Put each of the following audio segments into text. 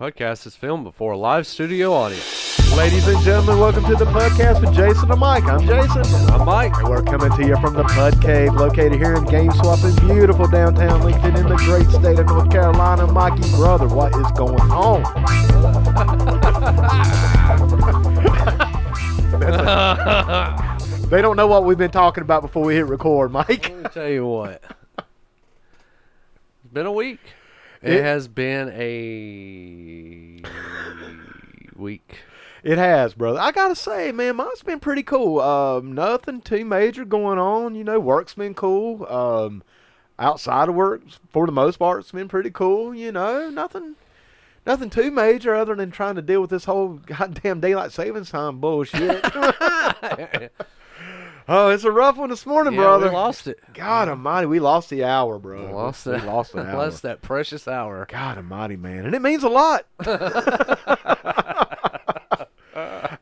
PUDcast is filmed before a live studio audience. Ladies and gentlemen, welcome to the PUDcast with Jason and Mike. I'm Jason. And I'm Mike. And we're coming to you from the Pud Cave, located here in Game Swap in beautiful downtown Lincolnton in the great state of North Carolina. Mikey, brother, what is going on? They don't know what we've been talking about before we hit record, Mike. Let me tell you what. It's been a week. It has been a week. It has, brother. I gotta say, man, mine's been pretty cool. Nothing too major going on. You know, work's been cool. Outside of work, for the most part, it's been pretty cool. You know, nothing too major other than trying to deal with this whole goddamn daylight savings time bullshit. Oh, it's a rough one this morning, brother. We lost it. God almighty, we lost the hour, bro. We lost an hour. Lost that precious hour. God almighty, man. And it means a lot.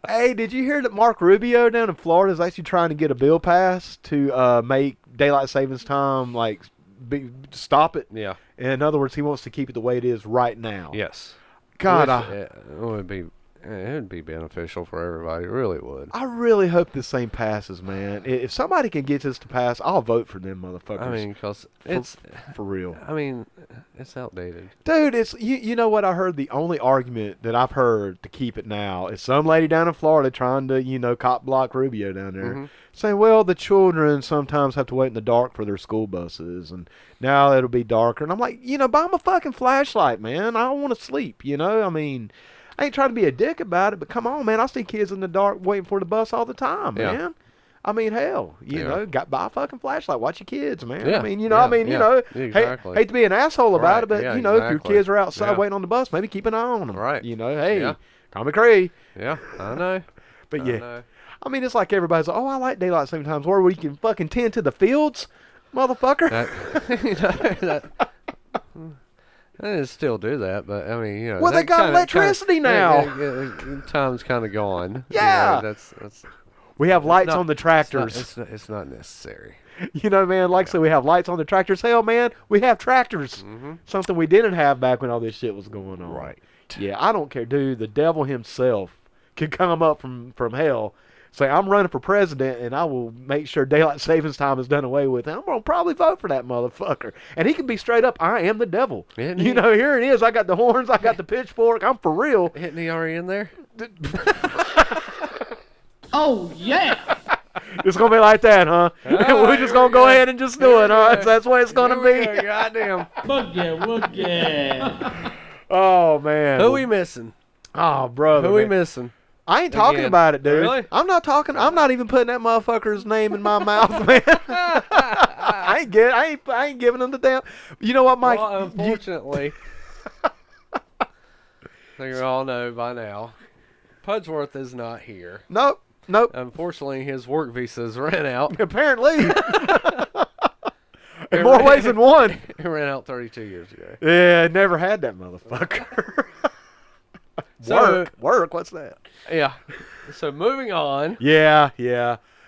Hey, did you hear that Mark Rubio down in Florida is actually trying to get a bill passed to make daylight savings time, like, stop it? Yeah. In other words, he wants to keep it the way it is right now. Yes. God, it would be beneficial for everybody. It really would. I really hope this thing passes, man. If somebody can get this to pass, I'll vote for them motherfuckers. I mean, because it's for real. I mean, it's outdated. Dude, it's you know what I heard? The only argument that I've heard to keep it now is some lady down in Florida trying to, cop block Rubio down there, saying, well, the children sometimes have to wait in the dark for their school buses, and now it'll be darker. And I'm like, buy them a fucking flashlight, man. I don't want to sleep, I mean, I ain't trying to be a dick about it, but come on, man. I see kids in the dark waiting for the bus all the time, man. I mean, hell, buy a fucking flashlight. Watch your kids, man. Yeah. I mean, Exactly. hate to be an asshole about it, but, Yeah, if your kids are outside waiting on the bus, maybe keep an eye on them. Right. Hey, call me Cray. Yeah, I know. But I mean, it's like everybody's like, oh, I like daylight sometimes where we can fucking tend to the fields, motherfucker. They still do that, but I mean, well, they got electricity now. Time's kind of gone. Yeah, that's. We have lights on the tractors. It's not necessary. Man, like I said, we have lights on the tractors. Hell, man, we have tractors. Something we didn't have back when all this shit was going on. Right. Yeah, I don't care, dude. The devil himself could come up from hell, say, I'm running for president, and I will make sure daylight savings time is done away with. And I'm going to probably vote for that motherfucker. And he can be straight up, I am the devil. Here it is. I got the horns. I got the pitchfork. I'm for real. Hitting the already in there? Oh, yeah. It's going to be like that, huh? We're just going to go ahead and just do it, huh? That's what it's going to be. Goddamn. Boogie. Oh, man. Who we missing? Oh, brother. Who we missing? I ain't talking about it, dude. Really? I'm not even putting that motherfucker's name in my mouth, man. I ain't giving him the damn. You know what, Mike? Well, unfortunately, I think we all know by now, Pudsworth is not here. Nope. Unfortunately, his work visa's ran out. Apparently. In more ways than one. It ran out 32 years ago. Yeah, I never had that motherfucker. Work, what's that? Yeah. So moving on. Yeah.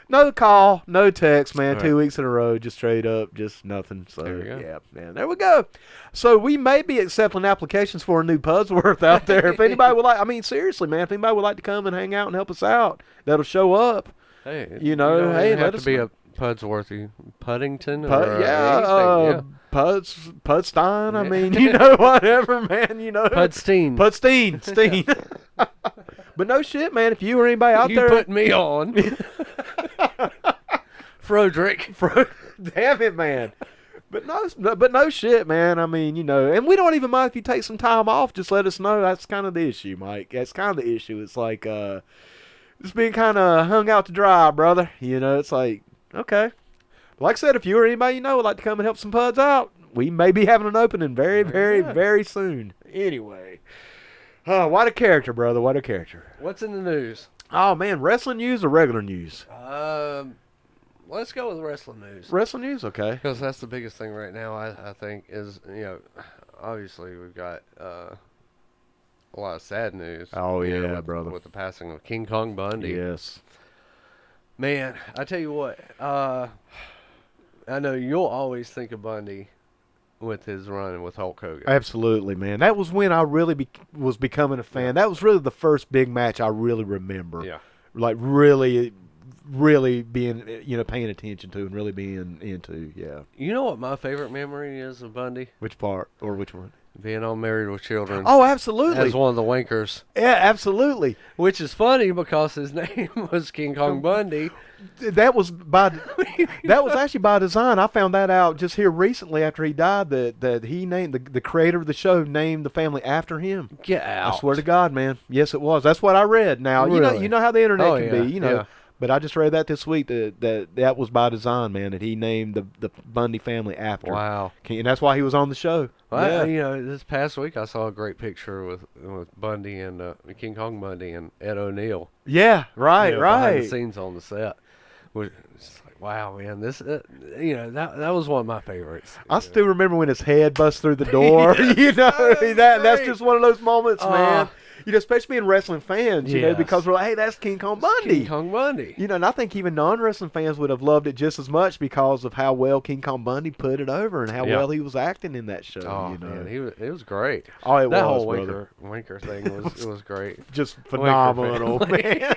No call, no text, man. Right. 2 weeks in a row, just straight up, just nothing. So, There we go. yeah, man, there we go. So we may be accepting applications for a new Pudsworth out there. If anybody would like, I mean, seriously, man, if anybody would like to come and hang out and help us out, that'll show up. Hey, hey, you let have us to be know. a Pudsworthy. Puddington? Pudstein, I mean, whatever, man, Pudstein. Steen. But no shit, man, if you or anybody out You there. put me on. Froderick. Damn it, man. But no shit, man. I mean, and we don't even mind if you take some time off. Just let us know. That's kind of the issue, Mike. That's kind of the issue. It's like, just being kind of hung out to dry, brother. It's like, okay. Like I said, if you or anybody would like to come and help some Puds out, we may be having an opening very, very, very soon. Anyway. What a character, brother. What a character. What's in the news? Oh, man. Wrestling news or regular news? Let's go with wrestling news. Wrestling news, okay. Because that's the biggest thing right now, I think, is, obviously we've got a lot of sad news. Oh, yeah, brother. With the passing of King Kong Bundy. Yes. Man, I tell you what, I know you'll always think of Bundy with his run with Hulk Hogan. Absolutely, man. That was when I really was becoming a fan. That was really the first big match I really remember. Yeah. Like really being, paying attention to and really being into. Yeah. You know what my favorite memory is of Bundy? Which part or which one? Being on Married with Children. Oh, absolutely. As one of the Winkers. Yeah, absolutely. Which is funny because his name was King Kong Bundy. That was actually by design. I found that out just here recently after he died. That he named the creator of the show named the family after him. Get out! I swear to God, man. Yes, it was. That's what I read. Now Really? you know how the internet can be. Yeah. But I just read that this week that was by design, man. That he named the Bundy family after. Wow! And that's why he was on the show. Well, this past week I saw a great picture with Bundy and King Kong Bundy and Ed O'Neill. Yeah, right. Behind the scenes on the set. It's like, wow, man, this that was one of my favorites. I still remember when his head bust through the door. That's just one of those moments, man. Especially being wrestling fans, because we're like, hey, that's King Kong Bundy. King Kong Bundy. And I think even non-wrestling fans would have loved it just as much because of how well King Kong Bundy put it over and how well he was acting in that show. Oh, man, it was great. Oh, it was, that whole Winker thing was great. Just phenomenal, man.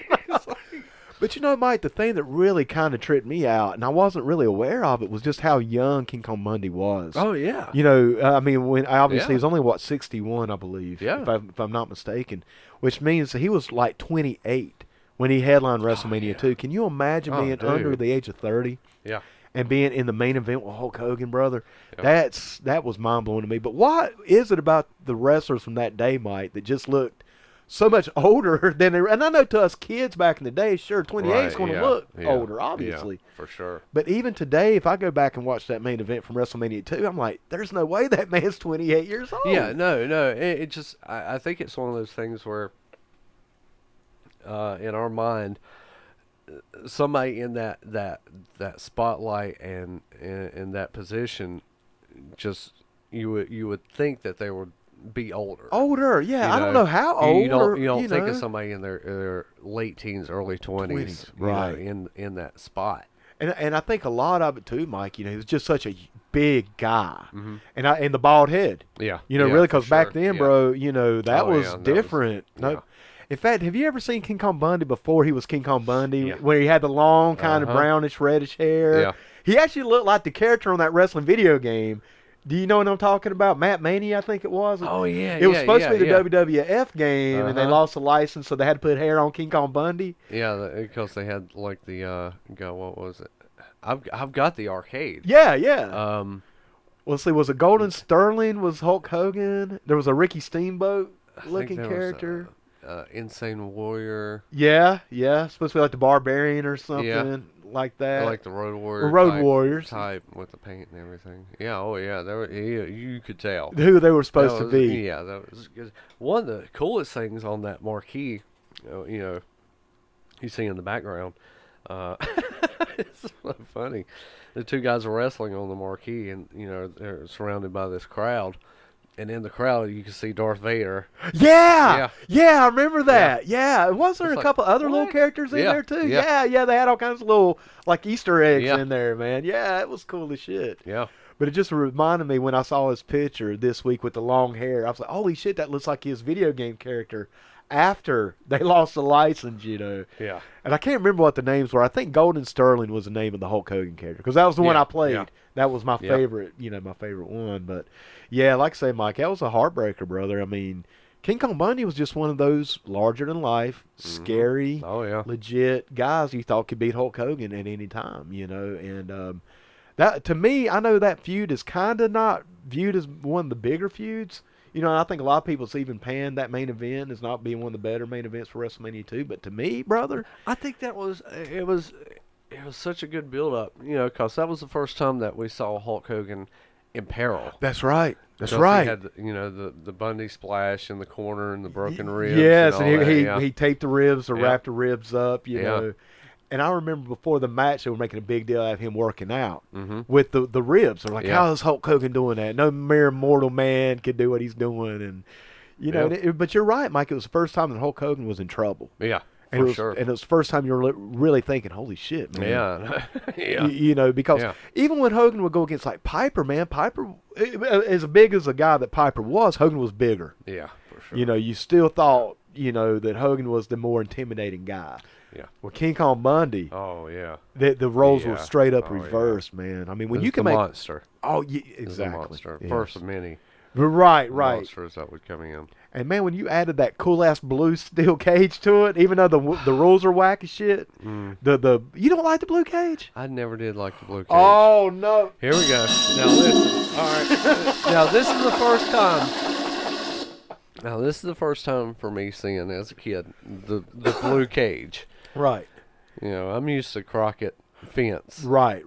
But Mike, the thing that really kind of tripped me out, and I wasn't really aware of it, was just how young King Kong Bundy was. Oh, yeah. I mean, when obviously he was only, 61, I believe, if I'm not mistaken, which means that he was like 28 when he headlined WrestleMania 2. Can you imagine being under the age of 30? Yeah. And being in the main event with Hulk Hogan, brother? Yep. That was mind-blowing to me. But what is it about the wrestlers from that day, Mike, that just looked so much older than they were? And I know to us kids back in the day, sure, 28 is going to look older, obviously. Yeah, for sure. But even today, if I go back and watch that main event from WrestleMania 2, I'm like, there's no way that man's 28 years old. Yeah, no. It just, I think it's one of those things where, in our mind, somebody in that spotlight and in that position, just you would think that they would be older. Yeah. I don't know how old. You don't think of somebody in their late teens, early 20s, right? In that spot. And I think a lot of it too, Mike. He was just such a big guy, and the bald head. Yeah. Really, because back then, bro, that was different. Yeah. In fact, have you ever seen King Kong Bundy before he was King Kong Bundy, where he had the long kind of brownish reddish hair? Yeah. He actually looked like the character on that wrestling video game. Do you know what I'm talking about? Matt Mania, I think it was. Oh, yeah. It was supposed to be the WWF game, and they lost the license, so they had to put hair on King Kong Bundy. Yeah, because they had like the what was it? I've got the arcade. Yeah. Let's see. Was it Golden Sterling? Was Hulk Hogan? There was a Ricky Steamboat looking character. Insane Warrior. Yeah. Supposed to be like the Barbarian or something. Yeah. Like that. Like the Road Warrior. Warriors type with the paint and everything. Yeah, you could tell who they were supposed to be. Yeah, that was good. One of the coolest things on that marquee, you see in the background. It's so funny. The two guys are wrestling on the marquee, and they're surrounded by this crowd. And in the crowd, you can see Darth Vader. Yeah, I remember that. Yeah, was there a couple other little characters in there too? Yeah, they had all kinds of little like Easter eggs in there, man. Yeah, it was cool as shit. Yeah. But it just reminded me when I saw his picture this week with the long hair. I was like, holy shit, that looks like his video game character after they lost the license, Yeah. And I can't remember what the names were. I think Golden Sterling was the name of the Hulk Hogan character because that was the one I played. Yeah. That was my favorite, my favorite one. But, yeah, like I say, Mike, that was a heartbreaker, brother. I mean, King Kong Bundy was just one of those larger-than-life, scary, legit guys you thought could beat Hulk Hogan at any time, And that to me, I know that feud is kind of not viewed as one of the bigger feuds. I think a lot of people's even panned that main event as not being one of the better main events for WrestleMania 2. But to me, brother, I think it was such a good build-up, because that was the first time that we saw Hulk Hogan in peril. That's right. That's right. He had, the Bundy splash in the corner and the broken ribs. Yes, and he taped the ribs or wrapped the ribs up, know. And I remember before the match, they were making a big deal out of him working out with the ribs. They're like, how is Hulk Hogan doing that? No mere mortal man could do what he's doing. And, but you're right, Mike. It was the first time that Hulk Hogan was in trouble. Yeah. And For sure. And it was the first time you were really thinking, holy shit, man. Yeah. Yeah. You know, because even when Hogan would go against like Piper, man, Piper, as big as a guy that Piper was, Hogan was bigger. Yeah, for sure. You know, you still thought, you know, that Hogan was the more intimidating guy. Yeah. Well, King Kong Bundy, Oh, yeah. the roles were Yeah. straight up Oh, yeah. reversed, man. I mean, when It you was can the make monster. oh, yeah, It was exactly, the monster. Yes. First of many right. monsters that would come in. And man, when you added that cool ass blue steel cage to it, even though the rules are whack as shit, the you don't like the blue cage? I never did like the blue cage. Oh no! Here we go. Now listen. All right. Now this is the first time. Now this is the first time for me seeing as a kid the blue cage. Right, You know, I'm used to Crockett fence. right.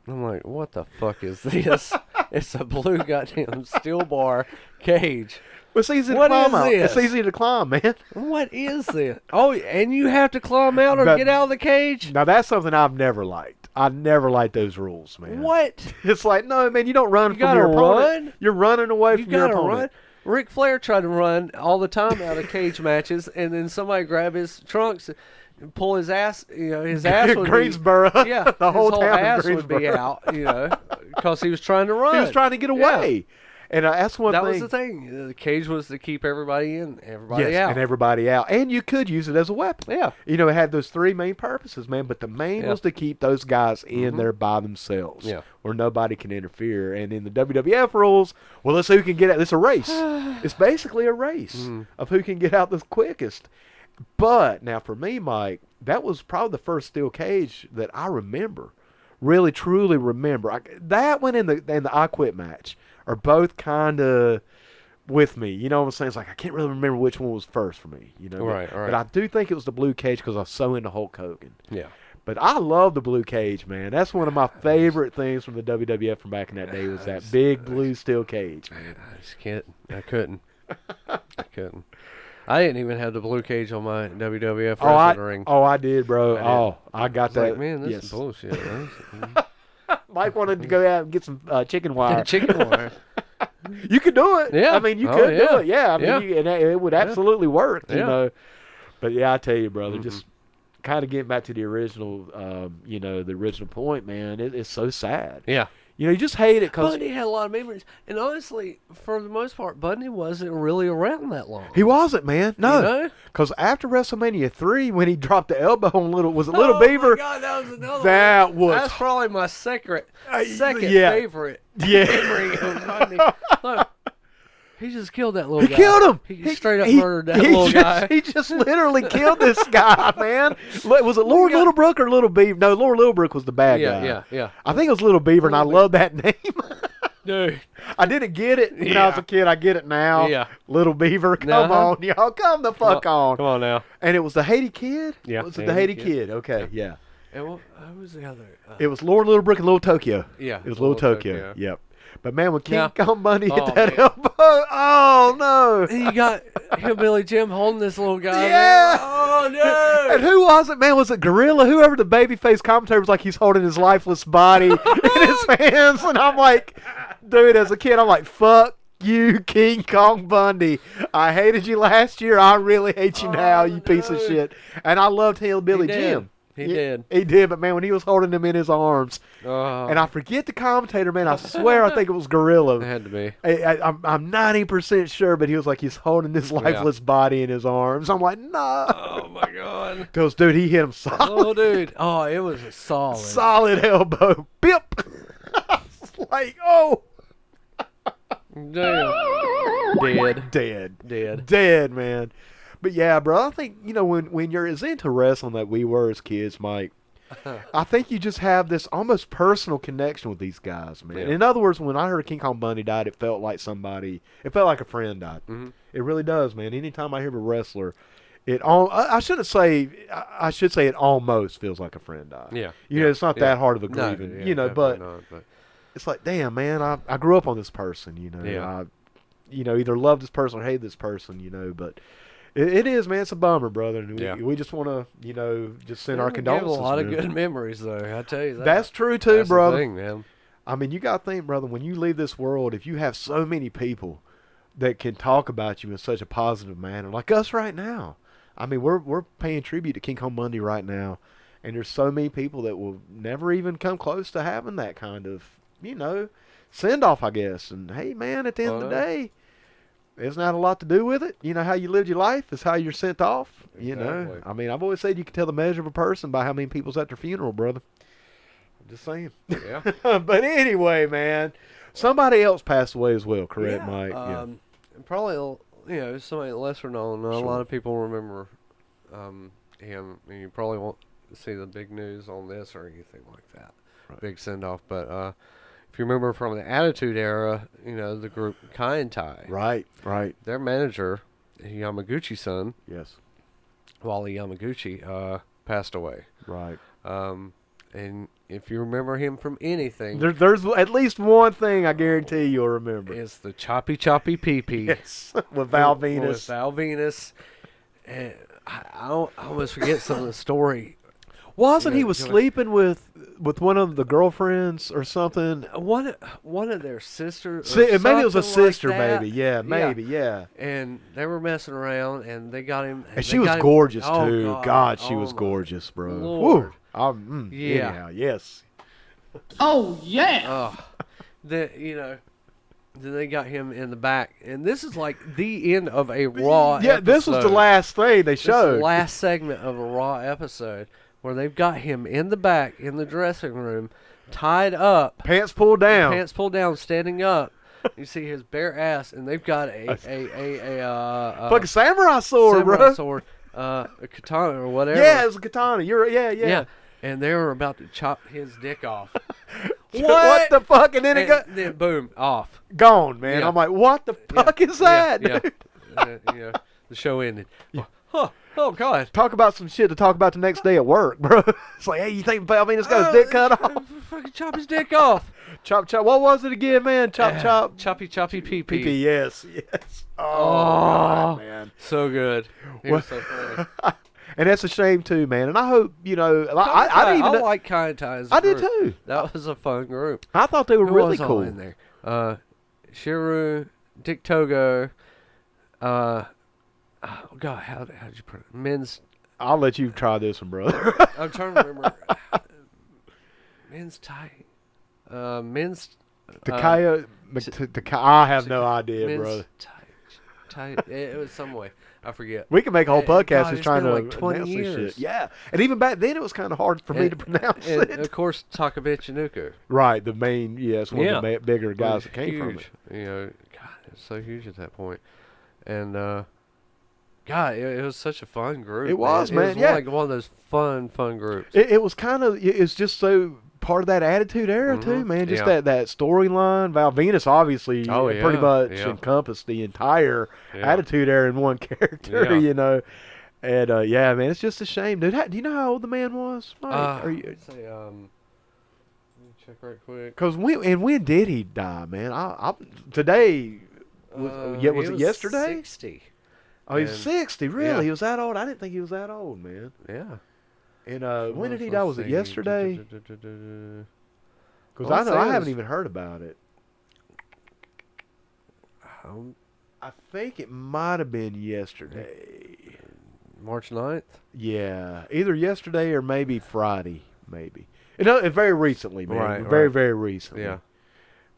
I'm like, what the fuck is this? It's a blue goddamn steel bar cage. It's easy to What climb is out. this? It's easy to climb, man. What is this? Oh, and you have to climb out or But- get out of the cage? Now that's something I've never liked. I never liked those rules, man. What? It's like, no, man, you don't run You from your gotta opponent. run? You're running away You from your gotta opponent. run. Ric Flair tried to run all the time out of cage matches, and then somebody grab his trunks and pull his ass. You know, his ass would Greensboro. be, yeah, the whole his town of ass would be Greensboro. out. You know, because he was trying to run. He was trying to get away. And that's one That thing. was the thing. The cage was to keep everybody in, everybody Yes, out. and everybody out. And you could use it as a weapon. Yeah. You know, it had those three main purposes, man. But the main Yeah. was to keep those guys in there by themselves. Yeah. Where nobody can interfere. And in the WWF rules, well, let's see who can get out. It's a race. It's basically a race of who can get out the quickest. But now for me, Mike, that was probably the first steel cage that I remember. Really, truly remember. That one and the I Quit match are both kind of with me. You know what I'm saying? It's like I can't really remember which one was first for me. You know, Right, but, right. but I do think it was the blue cage because I was so into Hulk Hogan. Yeah. But I love the blue cage, man. That's one of my favorite things from the WWF from back in that day was that big blue steel cage, man. I just can't. I couldn't. I couldn't. I didn't even have the blue cage on my WWF wrestling ring. I did, bro. I did. I got It's that. like, man, this yes. is bullshit. Mike wanted to go out and get some chicken wire. Chicken wire. You could do it. Yeah. I mean, you Oh, could yeah. do it. Yeah. I mean, Yeah. and it would absolutely work, you Yeah. know. But yeah, I tell you, brother, just kind of getting back to the original, you know, the original point, man, it's so sad. Yeah. You know, you just hate it because Bundy had a lot of memories. And honestly, for the most part, Bundy wasn't really around that long. he wasn't, man. No. You know? Because after WrestleMania 3, when he dropped the elbow on Little Beaver, Oh, my God, that was another that one. was That's probably my second yeah. favorite Yeah. memory of Bundy. Look, he just killed that little He guy. killed him. He straight up murdered that little guy. He just literally killed this guy, man. Was it Lord Yeah. Littlebrook or Little Beaver? No, Lord Littlebrook was the bad guy. Yeah. I think it was Little Beaver, and I Little love that name. Dude. I didn't get it when I was Yeah. a kid. I get it now. Yeah. Little Beaver, come Uh-huh. on, y'all. Come the fuck on. Come on now. And it was the Haiti Kid? Yeah, Was the it the Haiti Haiti Kid. Kid? Okay, yeah. And what was the other? It was Lord Littlebrook and Little Tokyo. Yeah, It was Little Little Tokyo. Tokyo. Yep. But man, when King Yeah. Kong Bundy hit Oh, that man. elbow, oh no. And you got Hillbilly Jim holding this little guy. Yeah. Oh, no. And who was it, man? Was it Gorilla? Whoever the babyface commentator was like, he's holding his lifeless body in his hands. And I'm like, dude, as a kid, I'm like, fuck you, King Kong Bundy. I hated you last year. I really hate you now, you piece of no. shit. And I loved Hillbilly He did. Jim. He did. He did, but man, when he was holding him in his arms, Oh, and I forget the commentator, man, I swear I think it was it Gorilla. had to be. I'm 90% sure, but he was like, he's holding his lifeless body in his arms. I'm like, no. Oh, my God. Because, dude, he hit him solid. Oh, dude. Oh, it was a solid. Solid elbow. Bip. It's like, oh. Damn. Dead. Dead, man. But yeah, bro, I think, you know, when you're as into wrestling that we were as kids, Mike, I think you just have this almost personal connection with these guys, man. Yeah. In other words, when I heard King Kong Bundy died, it felt like a friend died. Mm-hmm. It really does, man. Anytime I hear of a wrestler, I should say it almost feels like a friend died. Yeah. You know, it's not yeah. that hard of a No, grieving, yeah, you know, but definitely not, it's like, damn, man, I grew up on this person, you know. Yeah. Either loved this person or hated this person, you know, but it is, man, it's a bummer, brother. And Yeah. we just want to, you know, just send Yeah, our we gave condolences. a lot of man. good memories, though. I tell you that. That's true, too, That's brother. the thing, man. I mean, you got to think, brother, when you leave this world, if you have so many people that can talk about you in such a positive manner, like us right now. I mean, we're paying tribute to King Kong Bundy right now, and there's so many people that will never even come close to having that kind of, send off, I guess. And hey, man, at the end of the day, there's not a lot to do with it. You know, how you lived your life is how you're sent off. Exactly. I mean, I've always said you can tell the measure of a person by how many people's at their funeral, brother. I'm just saying. Yeah. But anyway, man, somebody else passed away as well, correct, Mike? Probably, somebody lesser known. Not Sure. a lot of people remember him. And you probably won't see the big news on this or anything like that. Right. Big send-off. But if you remember from the Attitude Era, the group Kai and Tai. Right. Their manager, Yamaguchi's son, Yes. Wally Yamaguchi, passed away. Right. And if you remember him from anything, There's at least one thing I guarantee you'll remember. it's the choppy pee-pee. Yes, with Val Venus. With Val Venus. And I almost forget some of the story. Wasn't Yeah, he was go ahead. sleeping with one of the girlfriends or something? One of their sisters. Maybe it was a something like sister, that. maybe. Yeah, maybe, yeah. And they were messing around, and they got him. And she was gorgeous, too. Oh, God, she oh was my gorgeous, bro. Lord. Woo. Yeah. Anyhow, yes. Oh, yeah. Oh, then they got him in the back, and this is like the end of a Raw. Yeah, this was the episode. last thing they This is showed. the last segment of a Raw episode where they've got him in the back in the dressing room, tied up, Pants pulled down. pants pulled down, standing up. You see his bare ass, and they've got a Fucking samurai sword, samurai bro. sword, a katana or whatever. Yeah, it was a katana. yeah. And they were about to chop his dick off. What the fuck? And then it got then boom, off. gone, man. Yeah. I'm like, what the fuck is that, Yeah. dude? The show ended. Huh. Oh God. Talk about some shit to talk about the next day at work, bro. It's like, hey, you think Val Venus got his dick cut off? Fucking chop his dick off. Chop, chop. What was it again, man? Chop, chop. Choppy pee. Pee. Yes. Oh, Oh, God, man. So good. He was so funny. And that's a shame too, man. And I hope I didn't even. I know- like Kai and Tai as a I did group. too. That was a fun group. I thought they were Who really was all cool. in there? Shiru, Dick Togo. Oh God, how'd you put it? Men's. I'll let you try this one, brother. I'm trying to remember. Men's tight. Men's. Takaya. I have no idea, men's brother. tight. It was some way. I forget. We can make a whole podcast God, just it's trying been to like 20 announce this years. shit. Yeah, and even back then it was kind of hard for me to pronounce and it. of course, Takabichinuku. Right, the main, it's one of the bigger guys that came from it. Huge. God, it was so huge at that point. And God, it was such a fun group. It was, man, It was yeah. like one of those fun groups. It was kind of, it's just so part of that Attitude Era too, man. Just that storyline. Val Venus obviously pretty much encompassed the entire Attitude Era in one character, And man, it's just a shame, dude. Do you know how old the man was? Mike? Let me check right quick. Because when did he die, man? Today was it yesterday? 60. Oh, he was 60. Really? Yeah. He was that old? I didn't think he was that old, man. Yeah. And when did he die? Was it yesterday? Because I haven't even heard about it. I think it might have been yesterday. March 9th? Yeah, either yesterday or maybe Friday, maybe. Very recently, man. Right, very, right. very recently. Yeah.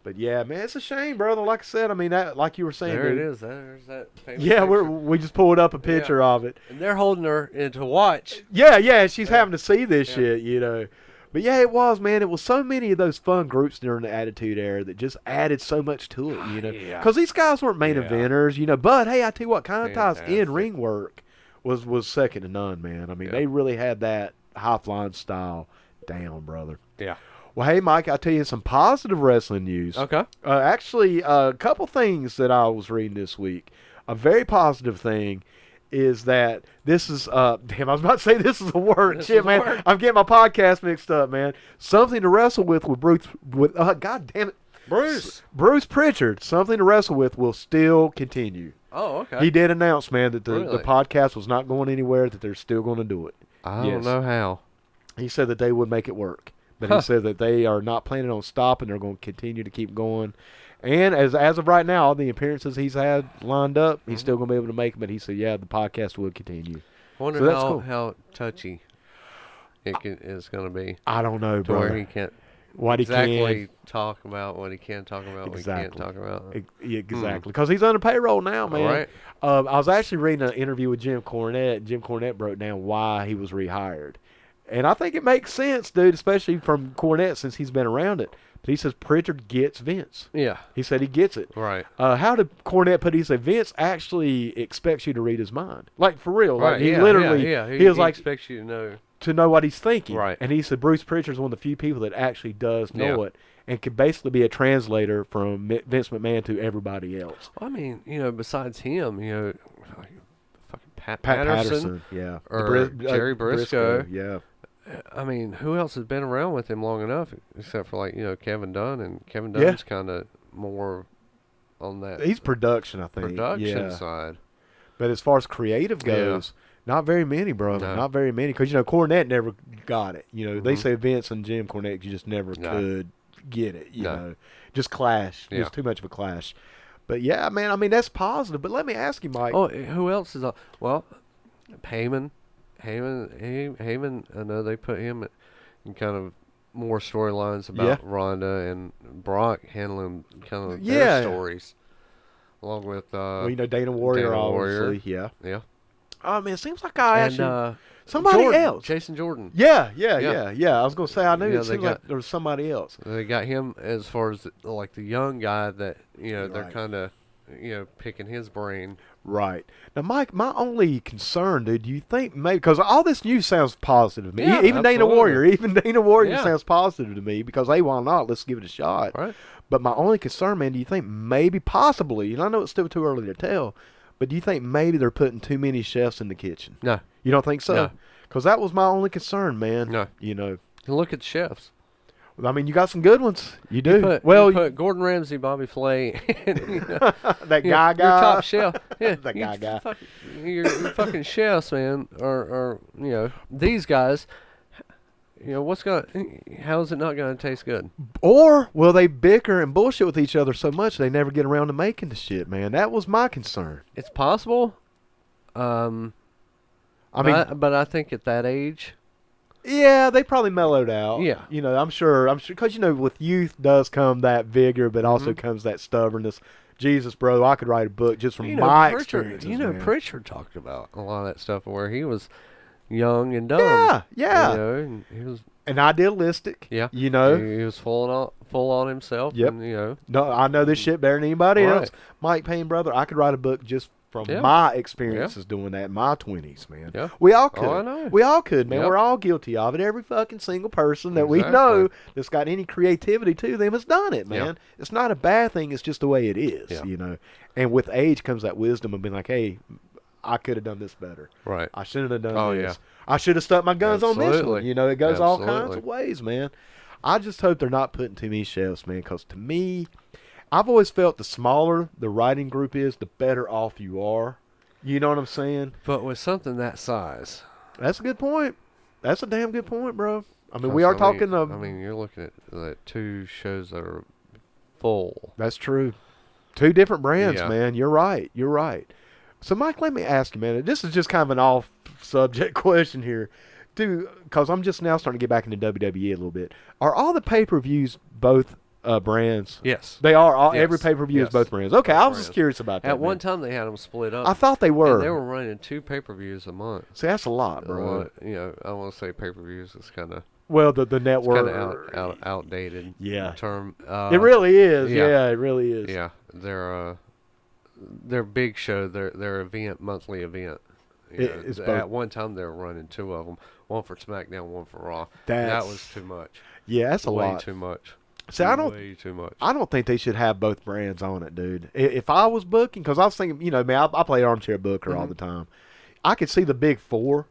But yeah, man, it's a shame, brother. Like I said, I mean, like you were saying, There dude. it is. There's that famous Yeah, picture. we just pulled up a picture of it. And they're holding her in to watch. Yeah, she's having to see this shit, But yeah, it was, man. It was so many of those fun groups during the Attitude Era that just added so much to it, Yeah. Because these guys weren't main eventers, But hey, I tell you what, Kantai's Fantastic. in-ring work was second to none, man. I mean, they really had that high-flying style down, brother. Yeah. Well, hey, Mike, I'll tell you some positive wrestling news. Okay. Actually, a couple things that I was reading this week. A very positive thing is that this is, damn, I was about to say this is a word. Shit, man. Word. I'm getting my podcast mixed up, man. Something to wrestle with Bruce, God damn it. Bruce Pritchard, Something to Wrestle With will still continue. Oh, okay. He did announce, man, that the Really? podcast was not going anywhere, that they're still going to do it. I don't know how. He said that they would make it work. But he said that they are not planning on stopping. They're going to continue to keep going. And as of right now, the appearances he's had lined up, he's still going to be able to make them. But he said, yeah, the podcast will continue. Wonder So that's how cool. how touchy it's going to be. I don't know, To where bro. he can't What exactly he can. talk about what he can talk about, what he can't talk about. Exactly. Because he's under payroll now, man. All right. I was actually reading an interview with Jim Cornette, and Jim Cornette broke down why he was rehired. And I think it makes sense, dude, especially from Cornette since he's been around it. But he says Pritchard gets Vince. Yeah. He said he gets it. Right. How did Cornette put it? He said Vince actually expects you to read his mind. Like, for real. Right. Like, he yeah, literally, yeah. he was like, expects you to know what he's thinking. Right. And he said Bruce Pritchard's one of the few people that actually does know Yeah. it and could basically be a translator from Vince McMahon to everybody else. I mean, besides him, like fucking Pat Pat Patterson, yeah. or Jerry Briscoe. Yeah. I mean, who else has been around with him long enough, except for like Kevin Dunn, and Kevin Dunn's kind of more on that He's production, I think. production side. But as far as creative goes, not very many, brother. No. Not very many. Because, Cornette never got it. They say Vince and Jim Cornette, you just never could get it, you know. Just clash. Yeah. Just too much of a clash. But, yeah, man, I mean, that's positive. But let me ask you, Mike. Oh, who else is on? Well, Heyman, I know they put him in kind of more storylines about Ronda and Brock handling kind of their stories, along with Dana Warrior, obviously. Yeah. Oh, man, it seems like I And actually... somebody Jordan, else. Jason Jordan. Yeah. I was going to say, I knew it seemed like there was somebody else. They got him as far as like the young guy that, they're Right. kind of, picking his brain. Right. Now, Mike, my only concern, dude, do you think maybe, because all this news sounds positive to me. Yeah, Even Dana Warrior Yeah. sounds positive to me because, hey, why not? Let's give it a shot. Right. But my only concern, man, do you think maybe, possibly, and I know it's still too early to tell, but do you think maybe they're putting too many chefs in the kitchen? No. You don't think so? No. Because that was my only concern, man. No. And look at the chefs. I mean, you got some good ones. You do. You put Gordon Ramsay, Bobby Flay, and, that guy. Your top chef. Yeah, that guy. Your fucking chefs, man, are these guys. How is it not gonna taste good? Or will they bicker and bullshit with each other so much they never get around to making the shit, man? That was my concern. It's possible. But I think at that age, yeah, they probably mellowed out. Yeah. I'm sure, because, with youth does come that vigor, but also comes that stubbornness. Jesus, bro, I could write a book just from my experience. Pritchard talked about a lot of that stuff where he was young and dumb. Yeah. And he was idealistic. Yeah. He was full on himself. Yep. And, no, I know this shit better than anybody Right. else. Mike Payne, brother, I could write a book just from my experiences doing that in my 20s, man. Yeah. We all could. Oh, I know. We all could, man. Yep. We're all guilty of it. Every fucking single person that we know that's got any creativity to them has done it, man. Yeah. It's not a bad thing. It's just the way it is, Yeah. And with age comes that wisdom of being like, hey, I could have done this better. Right. I shouldn't have done this. Yeah. I should have stuck my guns on this one. Absolutely. It goes all kinds Absolutely. of ways, man. I just hope they're not putting too many chefs, man, because to me, I've always felt the smaller the writing group is, the better off you are. You know what I'm saying? But with something that size, That's a good point. That's a damn good point, bro. I mean, we are talking of... I mean, you're looking at like 2 shows that are full. That's true. 2 different brands, Yeah. man. You're right. So, Mike, let me ask you, man. This is just kind of an off-subject question here. Because I'm just now starting to get back into WWE a little bit. Are all the pay-per-views both brands? Yes. They are. Yes. Every pay-per-view is Yes. both brands. Okay, Both I was just brands. curious about that. At one man. time, they had them split up. I thought they were. And they were running 2 pay-per-views a month. See, that's a lot, bro. I want to say pay-per-views is kind of Well, the network. kind of outdated term. It really is. yeah. Yeah, it really is. Yeah, their big show, their monthly event. It's At both. one time, they were running 2 of them, one for SmackDown, one for Raw. That's- That was too much. Yeah, that's a Way lot. too much. See, Way too much. I don't think they should have both brands on it, dude. If I was booking, because I was thinking, man, I play armchair booker all the time. I could see the big 4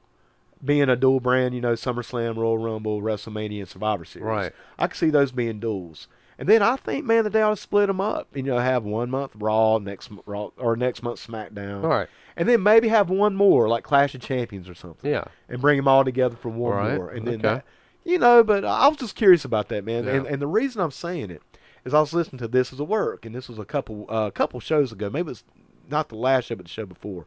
being a dual brand, SummerSlam, Royal Rumble, WrestleMania, and Survivor Series. Right. I could see those being duals. And then I think, man, that they ought to split them up. Have 1 month Raw, next month SmackDown. All right. And then maybe have one more, like Clash of Champions or something. Yeah. And bring them all together for one Right. more. And then Okay. but I was just curious about that, man. Yeah. And the reason I'm saying it is I was listening to This Is a Work, and this was a couple shows ago. Maybe it's not the last show, but the show before.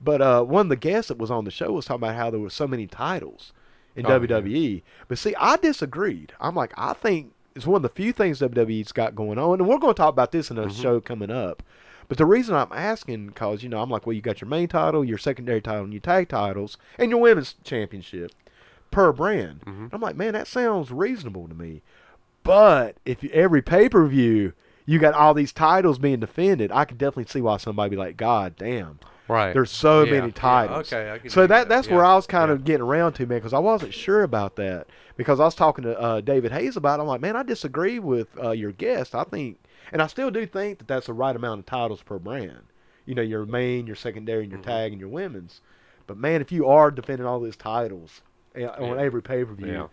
But one of the guests that was on the show was talking about how there were so many titles in WWE. But see, I disagreed. I'm like, I think it's one of the few things WWE's got going on, and we're going to talk about this in a show coming up. But the reason I'm asking, because, I'm like, well, you got your main title, your secondary title, and your tag titles, and your women's championship per brand. I'm like, man, that sounds reasonable to me. But if every pay-per-view, you got all these titles being defended, I could definitely see why somebody be like, God damn. Right. There's so many titles. Okay, I can so see that's where I was kind of of getting around to, man, because I wasn't sure about that. Because I was talking to David Hayes about it. I'm like, man, I disagree with your guest. I think, and I still do think that that's the right amount of titles per brand. Your main, your secondary, and your tag, and your women's. But, man, if you are defending all these titles on every pay-per-view,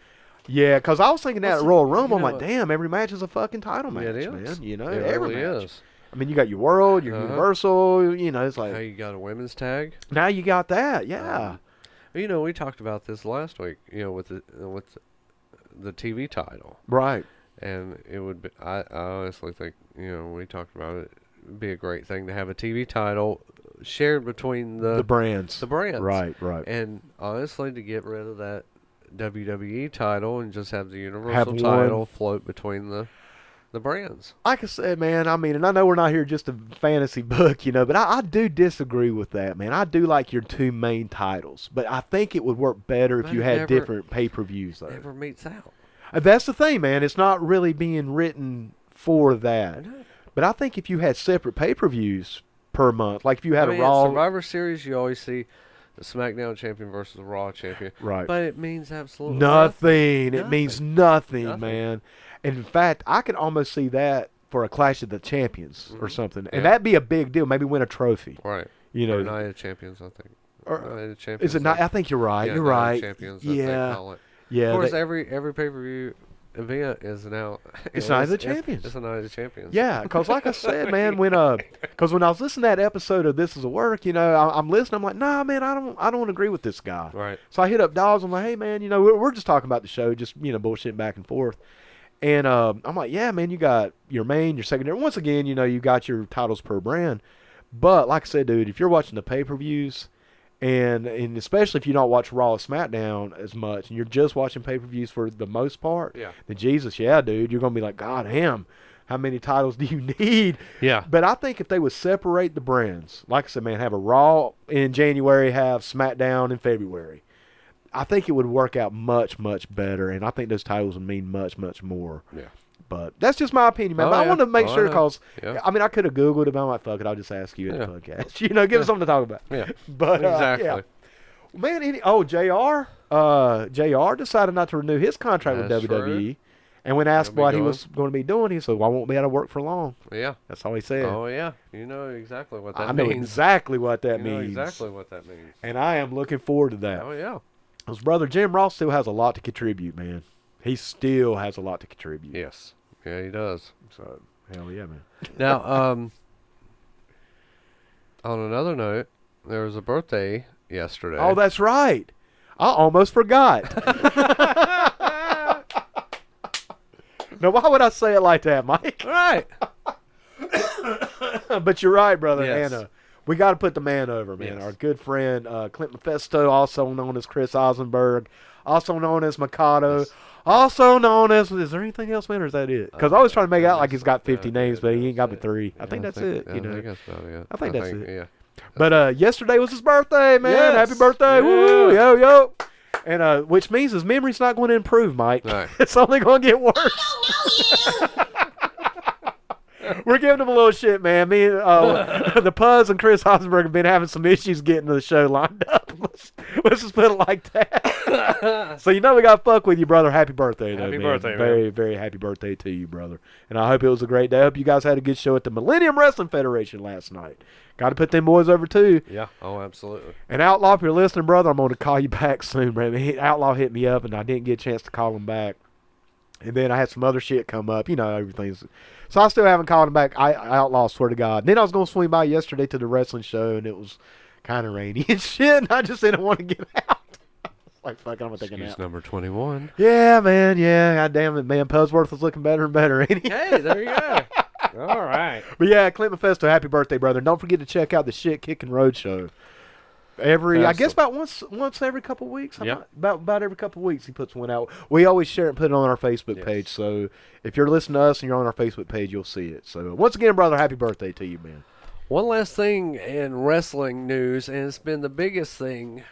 because I was thinking that at Royal Rumble, I'm like, damn, every match is a fucking title match, it is. man. It every really match. is. I mean, you got your World, your Universal, it's like. Now you got a women's tag. Now you got that, yeah. We talked about this last week, with the TV title. Right. And it would be, I honestly think, we talked about it, it'd be a great thing to have a TV title shared between the brands. The brands. Right. And honestly, to get rid of that WWE title and just have the Universal title float between the brands. Like I said, man, I mean, and I know we're not here just a fantasy book, but I do disagree with that, man. I do like your two main titles, but I think it would work better if you had different pay-per-views, though. Never meets out. That's the thing, man. It's not really being written for that. But I think if you had separate pay-per-views per month, like if you had a Raw... Survivor Series, you always see the SmackDown champion versus the Raw champion. Right. But it means absolutely nothing. It means nothing, man. And in fact, I could almost see that for a Clash of the Champions or something. And that'd be a big deal. Maybe win a trophy. Right. Or Night of Champions, I think. Night of Champions. Is it not? I think you're right. Yeah, you're Night right. Of Champions, yeah. They call it. Yeah. Of course, every pay-per-view event is now... It's Night of the Champions. It's a Night of the Champions. Yeah, because like I said, man, when I was listening to that episode of This Is a Work, I'm listening. I'm like, nah, man, I don't agree with this guy. Right. So I hit up Dawes. I'm like, hey, man, we're just talking about the show, just bullshitting back and forth. And I'm like, yeah, man, you got your main, your secondary. Once again, you got your titles per brand. But like I said, dude, if you're watching the pay-per-views, and especially if you don't watch Raw or SmackDown as much, and you're just watching pay-per-views for the most part, then Jesus, dude, you're going to be like, God damn, how many titles do you need? Yeah. But I think if they would separate the brands, like I said, man, have a Raw in January, have SmackDown in February, I think it would work out much, much better, and I think those titles would mean much, much more. Yeah. But that's just my opinion, man. But I want to make sure because, I mean, I could have Googled it, but I'm like, fuck it, I'll just ask you at the podcast. Give us something to talk about. Yeah. But, exactly. Man, JR? JR decided not to renew his contract with WWE. True. And when asked what he was going to be doing, he said, well, I won't be able to work for long. Yeah. That's all he said. Oh, yeah. You know exactly what that means. I know exactly what that means. You know exactly what that means. And I am looking forward to that. Oh, yeah. His brother Jim Ross still has a lot to contribute, man. He still has a lot to contribute. Yes. Yeah, he does. So, hell yeah, man. Now, on another note, there was a birthday yesterday. Oh, that's right. I almost forgot. Now, why would I say it like that, Mike? Right. But you're right, brother. Yes. And we got to put the man over, man. Yes. Our good friend, Clint Mephisto, also known as Chris Eisenberg, also known as Mikado, Yes. also known as, is there anything else, man, or is that it? Because I was trying to make out like he's got 50 names, but he ain't got but 3. I think that's it. I think that's about it. I think that's it. Yeah. But yesterday was his birthday, man. Yes. Happy birthday. Yeah. Woo, yo, yo. And which means his memory's not going to improve, Mike. No. It's only going to get worse. We're giving him a little shit, man. Me and the PUDs and Chris Osberg have been having some issues getting the show lined up. Let's just put it like that. So we got to fuck with you, brother. Happy birthday, though, Happy man. birthday, Very, man. very happy birthday to you, brother. And I hope it was a great day. I hope you guys had a good show at the Millennium Wrestling Federation last night. Got to put them boys over, too. Yeah. Oh, absolutely. And Outlaw, if you're listening, brother, I'm going to call you back soon, man. Outlaw hit me up, and I didn't get a chance to call him back. And then I had some other shit come up. Everything's... So I still haven't called him back. Outlaw, swear to God. Then I was going to swing by yesterday to the wrestling show, and it was kind of rainy and shit, and I just didn't want to get out. Like, fuck, I'm going to take a nap. Excuse number 21. Yeah, man, yeah. God damn it, man. Pudsworth was looking better and better, ain't he? Hey, there you go. All right. But yeah, Clint Mephisto, happy birthday, brother. And don't forget to check out the Shit Kicking Road Show. I guess about once every couple of weeks. Yeah. About every couple of weeks he puts one out. We always share it and put it on our Facebook page. So if you're listening to us and you're on our Facebook page, you'll see it. So once again, brother, happy birthday to you, man. One last thing in wrestling news, and it's been the biggest thing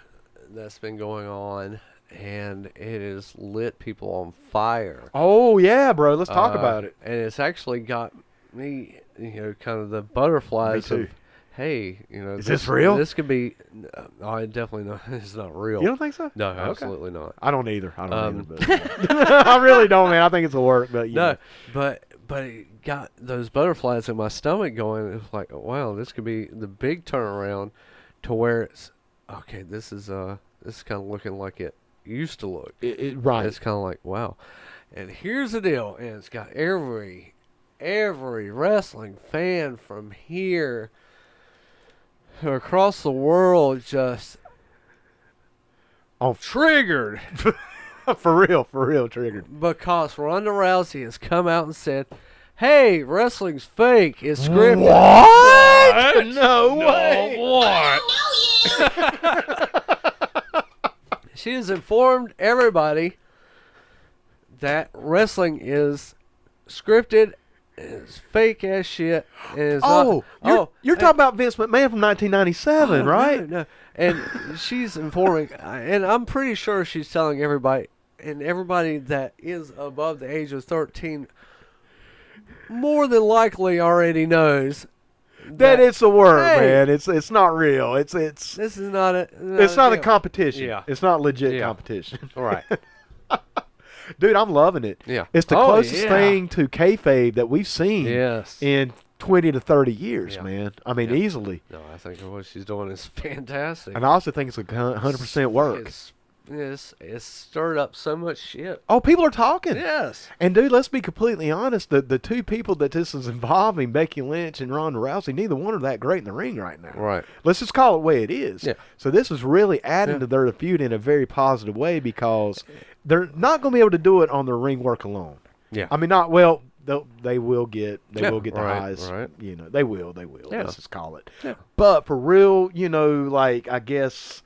that's been going on, and it has lit people on fire. Oh yeah, bro. Let's talk about it. And it's actually got me, kind of the butterflies Me too. of, hey, Is this real? This could be. I definitely not. It's not real. You don't think so? No, Okay. absolutely not. I don't either. But I really don't, man. I think it's a work, but No, but it got those butterflies in my stomach going. It was like, wow, this could be the big turnaround to where it's okay. This is kind of looking like it used to look. right. It's kind of like, wow. And here's the deal, and it's got every wrestling fan from here across the world just triggered. for real triggered. Because Ronda Rousey has come out and said, hey, wrestling's fake. It's scripted. What? No way. What? She has informed everybody that wrestling is scripted, is fake ass shit. And is You're talking about Vince McMahon from 1997, right? No. And she's informing, and I'm pretty sure she's telling everybody, and everybody that is above the age of 13 more than likely already knows that it's a work, hey, man. It's not real. It's this is not a it's not a competition. Yeah. It's not legit competition. Right. Dude, I'm loving it. Yeah. It's the closest thing to kayfabe that we've seen in 20 to 30 years, man. I mean, easily. No, I think what she's doing is fantastic. And I also think it's a 100% work. It's stirred up so much shit. Oh, people are talking. Yes. And, dude, let's be completely honest. The two people that this is involving, Becky Lynch and Ronda Rousey, neither one are that great in the ring right now. Right. Let's just call it the way it is. Yeah. So this is really adding to their feud in a very positive way because they're not going to be able to do it on their ring work alone. Yeah. I mean, they will get the highs. Right. They will. Yeah. Let's just call it. Yeah. But for real, I guess,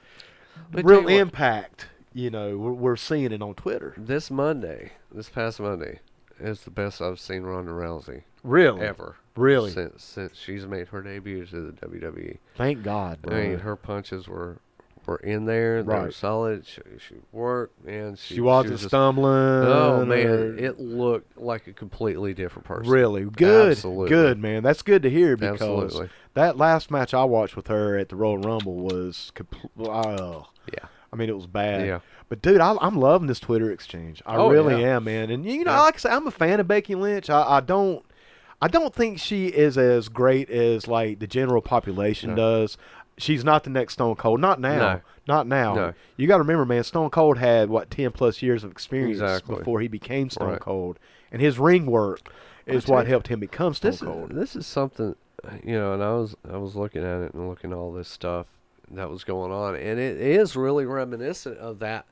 But real tell you what, impact, we're seeing it on Twitter. this past Monday, is the best I've seen Ronda Rousey Really? ever. Really? Since she's made her debut to the WWE. Thank God, bro. I mean, her punches were in there. They were Right. solid. She worked, and She wasn't just, stumbling. oh man, it looked like a completely different person. Really good. Absolutely. Good, man. That's good to hear because Absolutely. that last match I watched with her at the Royal Rumble was Yeah. I mean, it was bad. Yeah. But, dude, I'm loving this Twitter exchange. I really am, man. And, like I said, I'm a fan of Becky Lynch. I don't think she is as great as, like, the general population does. She's not the next Stone Cold. Not now. No. Not now. No. You got to remember, man, Stone Cold had, 10-plus years of experience Exactly. before he became Stone Right. Cold. And his ring work is what you, helped him become Stone This Cold. is something, and I was looking at it and looking at all this stuff that was going on, and it is really reminiscent of that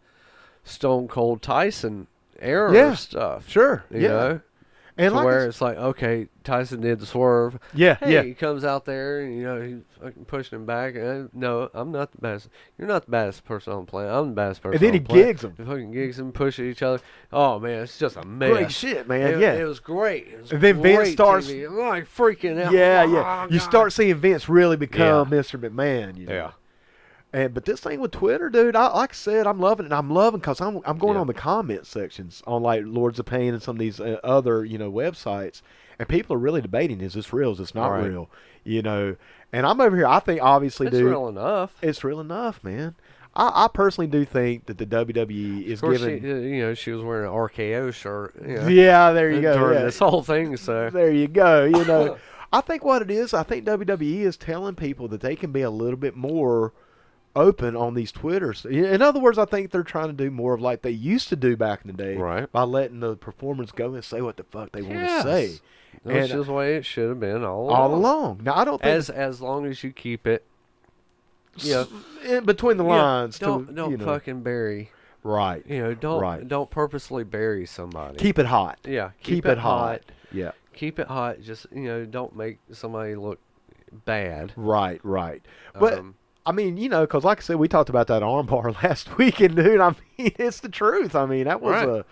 Stone Cold Tyson era stuff. Sure. You know? And To where it's like, okay, Tyson did the swerve. Yeah, Hey, he comes out there, and, he's fucking pushing him back. And no, I'm not the best. You're not the baddest person on the planet. I'm the baddest person And then on he the planet. gigs him. He fucking gigs him, pushes each other. Oh, man, it's just a mess. Great shit, man. It was great. It was And then Vince great starts- TV. I'm like freaking out. Yeah. Oh, You God. start seeing Vince really become Mr. McMahon. Yeah. But this thing with Twitter, dude, like I said, I'm loving it. I'm loving because I'm going Yeah. on the comment sections on like Lords of Pain and some of these other websites, and people are really debating: is this real? Is this not Right. real? And I'm over here. I think obviously, It's dude, real enough. it's real enough, man. I personally do think that the WWE is Of course, giving. she was wearing an RKO shirt. Yeah, there you go. During yeah. this whole thing, so There you go. I think what it is, I think WWE is telling people that they can be a little bit more open on these Twitters. In other words, I think they're trying to do more of like they used to do back in the day, Right. by letting the performers go and say what the fuck they want to Yes. say. That's And just the way it should have been all all along. Now I don't think As long as you keep it, in between the lines. Don't to, fucking bury. right. Don't purposely bury somebody. Keep it hot. Yeah, Keep it hot. Yeah. Keep it hot. Just don't make somebody look bad. Right. But I mean, because like I said, we talked about that armbar last week, and dude, I mean, it's the truth. I mean, that was a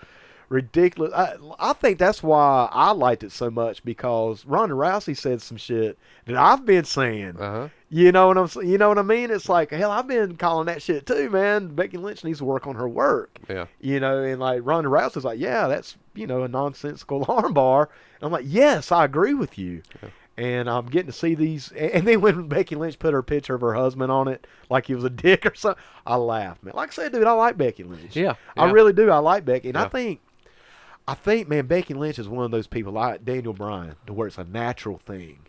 ridiculous. I think that's why I liked it so much, because Ronda Rousey said some shit that I've been saying. You know what I mean? It's like, hell, I've been calling that shit too, man. Becky Lynch needs to work on her work. Yeah. And like Ronda Rousey's like, yeah, that's a nonsensical armbar. And I'm like, yes, I agree with you. Yeah. And I'm getting to see these. And then when Becky Lynch put her picture of her husband on it, like he was a dick or something, I laughed, man. Like I said, dude, I like Becky Lynch. Yeah. I really do. I like Becky. And I think, man, Becky Lynch is one of those people like Daniel Bryan, to where it's a natural thing.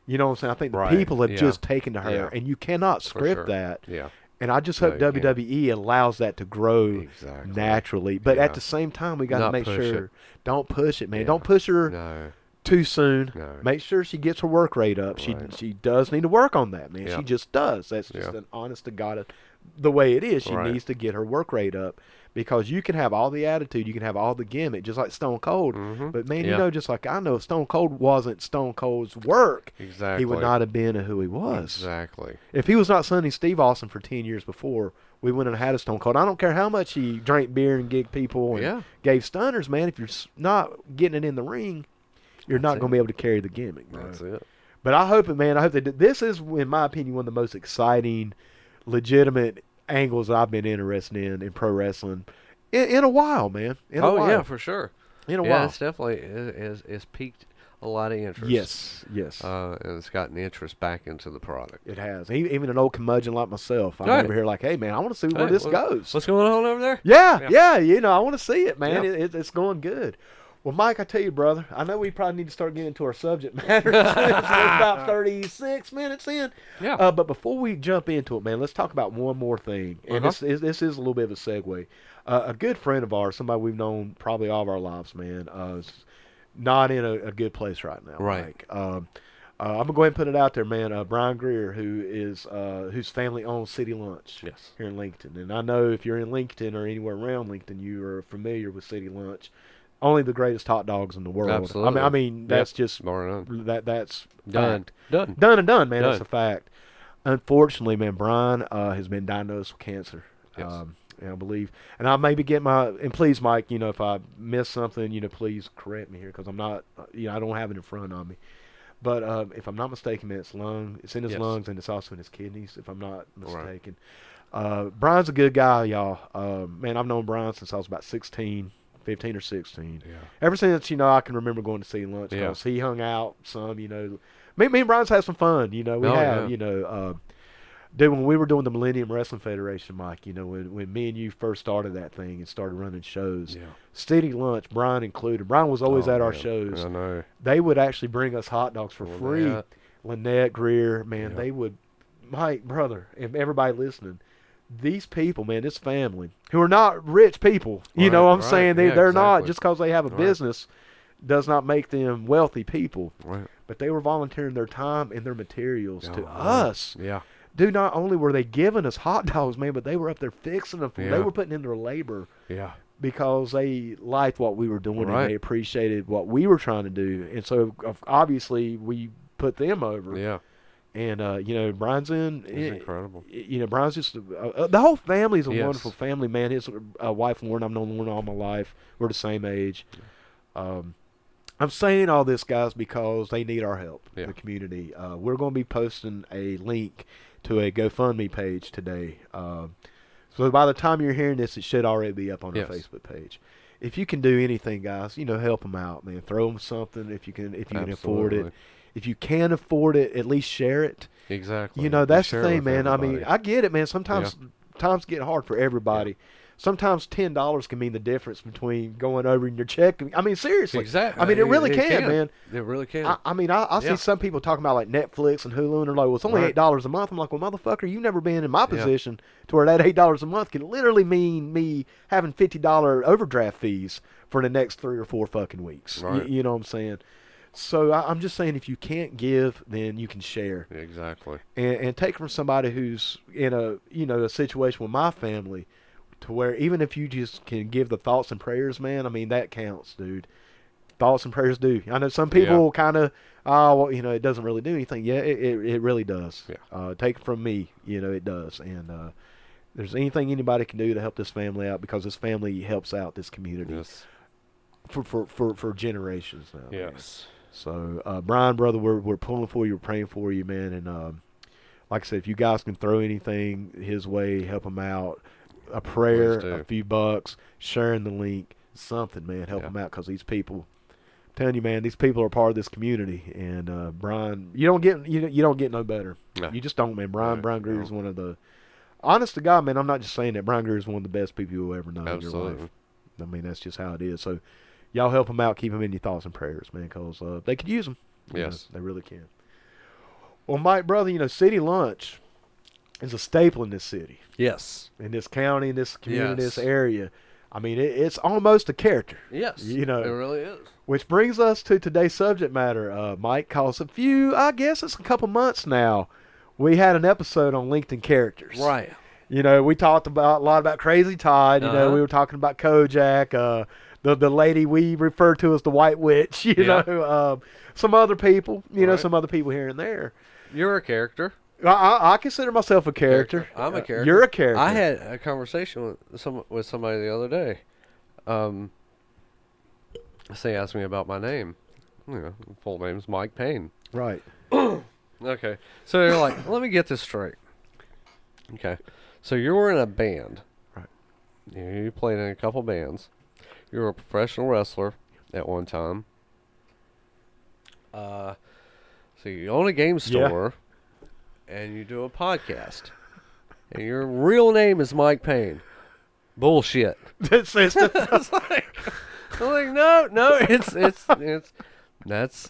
You know what I'm saying? I think the people have just taken to her, and you cannot script that. Yeah. And I just hope WWE allows that to grow naturally. But at the same time, we got to make sure, don't push it, man. Don't push her too soon. Make sure she gets her work rate up. She does need to work on that, man. She just does. That's just an honest to God, the way it is. She needs to get her work rate up, because you can have all the attitude, you can have all the gimmick, just like Stone Cold. But man, just like I know, if Stone Cold wasn't Stone Cold's work, he would not have been who he was. Exactly. If he was not signing Steve Austin for 10 years before, we wouldn't have had a Stone Cold. I don't care how much he drank beer and gigged people and gave stunners, man. If you're not getting it in the ring, you're not going to be able to carry the gimmick, man. That's it. But I hope it, man. I hope that this is, in my opinion, one of the most exciting, legitimate angles that I've been interested in pro wrestling in a while, man. In a while. Yeah, for sure. In a while. It's definitely it's piqued a lot of interest. Yes. And it's gotten interest back into the product. It has. Even an old curmudgeon like myself, I'm over here like, hey, man, I want to see where this goes. What's going on over there? Yeah. I want to see it, man. It's going good. Well, Mike, I tell you, brother, I know we probably need to start getting into our subject matter. It's about 36 minutes in. Yeah. But before we jump into it, man, let's talk about one more thing. And this is a little bit of a segue. A good friend of ours, somebody we've known probably all of our lives, man, is not in a good place right now. Right. Mike. I'm going to go ahead and put it out there, man. Brian Greer, whose family owns City Lunch here in Lincolnton. And I know if you're in Lincolnton or anywhere around Lincolnton, you are familiar with City Lunch. Only the greatest hot dogs in the world. Absolutely. I mean that's just that's done, man. Done. That's a fact. Unfortunately, man, Brian has been diagnosed with cancer. Yes. And I believe, and I maybe get and please, Mike, if I miss something, please correct me here, because I'm not, I don't have it in front of me. But if I'm not mistaken, man, it's in his lungs, and it's also in his kidneys, if I'm not mistaken. Brian's a good guy, y'all. Man, I've known Brian since I was about 15 or 16. Yeah. Ever since, I can remember going to see lunch, because he hung out some, Me and Brian's had some fun, we dude, when we were doing the Millennium Wrestling Federation, Mike, when me and you first started that thing and started running shows, City Lunch, Brian included. Brian was always at our shows. I know. They would actually bring us hot dogs for free. Lynette, Greer, man, they would, Mike, brother, and everybody listening, these people, man, this family, who are not rich people, you know what I'm saying? They're not, just because they have a business does not make them wealthy people. Right. But they were volunteering their time and their materials to us. Yeah. Dude, not only were they giving us hot dogs, man, but they were up there fixing them. They were putting in their labor. Yeah. Because they liked what we were doing and they appreciated what we were trying to do. And so, obviously, we put them over. Yeah. And, Brian's It's incredible. Brian's just, the whole family is a wonderful family, man. His wife, Lauren, I've known Lauren all my life. We're the same age. I'm saying all this, guys, because they need our help, the community. We're going to be posting a link to a GoFundMe page today. So by the time you're hearing this, it should already be up on our Facebook page. If you can do anything, guys, help them out, man. Throw them something if you can afford it. If you can afford it, at least share it. Exactly. That's the thing, man. Everybody. I mean, I get it, man. Sometimes times get hard for everybody. Sometimes $10 can mean the difference between going over in your check. I mean, seriously. Exactly. I mean, it really can, man. It really can. I mean, I see some people talking about like Netflix and Hulu, and they're like, well, it's only $8 a month. I'm like, well, motherfucker, you've never been in my position to where that $8 a month can literally mean me having $50 overdraft fees for the next 3 or 4 fucking weeks. Right. You know what I'm saying? So I'm just saying, if you can't give, then you can share. Exactly. And take from somebody who's in a situation with my family, to where even if you just can give the thoughts and prayers, man, I mean, that counts, dude. thoughts and prayers do. I know some people kind of, well, it doesn't really do anything. Yeah, it really does. Yeah. Take it from me, it does. And there's anything anybody can do to help this family out, because this family helps out this community for generations now. Yes. Man. So, Brian, brother, we're pulling for you, we're praying for you, man. And like I said, if you guys can throw anything his way, help him out. A prayer, a few bucks, sharing the link, something, man, help him out, because these people, I'm telling you, man, these people are part of this community. And Brian, you don't get no better. No. You just don't, man. Brian Greer is one of the, honest to God, man, I'm not just saying that. Brian Greer is one of the best people you'll ever know in your life. I mean, that's just how it is. So, y'all help him out, keep him in your thoughts and prayers, man, because they could use them. Yes, they really can. Well, Mike, brother, City Lunch is a staple in this city. Yes. In this county, in this community, this area. I mean, it's almost a character. Yes. It really is. Which brings us to today's subject matter, Mike, because I guess it's a couple months now, we had an episode on LinkedIn characters. Right. We talked a lot about Crazy Todd. We were talking about Kojak, the lady we refer to as the White Witch, some other people, some other people here and there. You're a character. I consider myself a character. I'm a character. You're a character. I had a conversation with somebody the other day. They asked me about my name. Full name's Mike Payne. Right. Okay. So they're like, let me get this straight. Okay. So you were in a band. Right. You played in a couple bands. You were a professional wrestler at one time. So you own a game store. Yeah. And you do a podcast. And your real name is Mike Payne. Bullshit. It's like, no, it's that's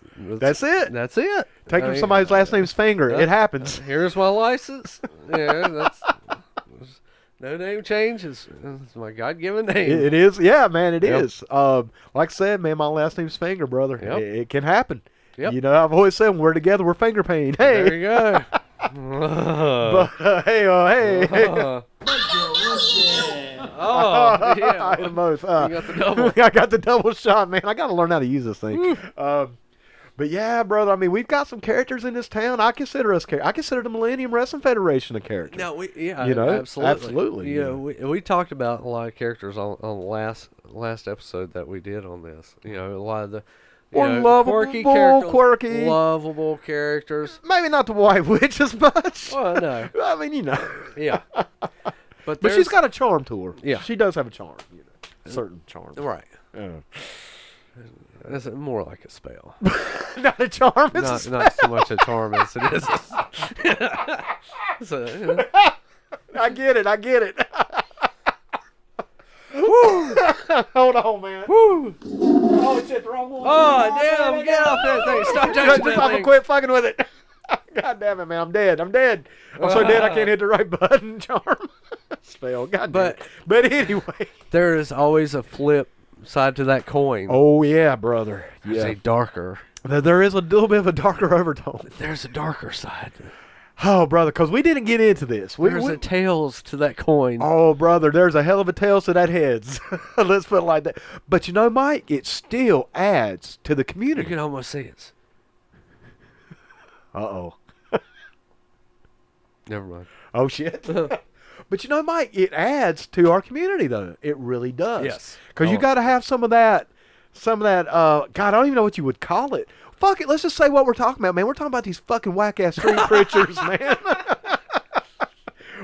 it. That's it. Taking somebody's last name's finger. It happens. Here's my license. Yeah, that's no name change. It's my God-given name. It is. Yeah, man, it is. Like I said, man, my last name's Finger, brother. Yep. It can happen. Yep. I've always said when we're together, we're finger pain. Hey. There you go. But hey. Oh, yeah. You got the double. I got the double shot, man. I got to learn how to use this thing. But yeah, brother. I mean, we've got some characters in this town. I consider the Millennium Wrestling Federation a character. No, absolutely. We talked about a lot of characters on the last episode that we did on this. A lot of the. Quirky, lovable characters. Maybe not the White Witch as much. Well, no. I mean, Yeah. But she's got a charm to her. Yeah. She does have a charm. A certain charm. Right. It's more like a spell. Not a charm. It's a spell. Not so much a charm as it is. I get it. Hold on, man. Woo. Oh, shit, the wrong one. Oh, damn, get off that thing. Stop touching that thing. Quit fucking with it. God damn it, man. I'm dead. I'm so dead I can't hit the right button. Charm. Spell. God damn it. But anyway. There is always a flip side to that coin. Oh, yeah, brother. There's a darker. There is a little bit of a darker overtone. There's a darker side. Oh, brother, because we didn't get into this. There's a tails to that coin. Oh, brother, there's a hell of a tails to that heads. Let's put it like that. But Mike, it still adds to the community. You can almost see it. Uh-oh. Never mind. Oh, shit. But Mike, it adds to our community, though. It really does. Yes. Because you got to have some of that, God, I don't even know what you would call it. Fuck it, let's just say what we're talking about, man. We're talking about these fucking whack-ass street preachers, man.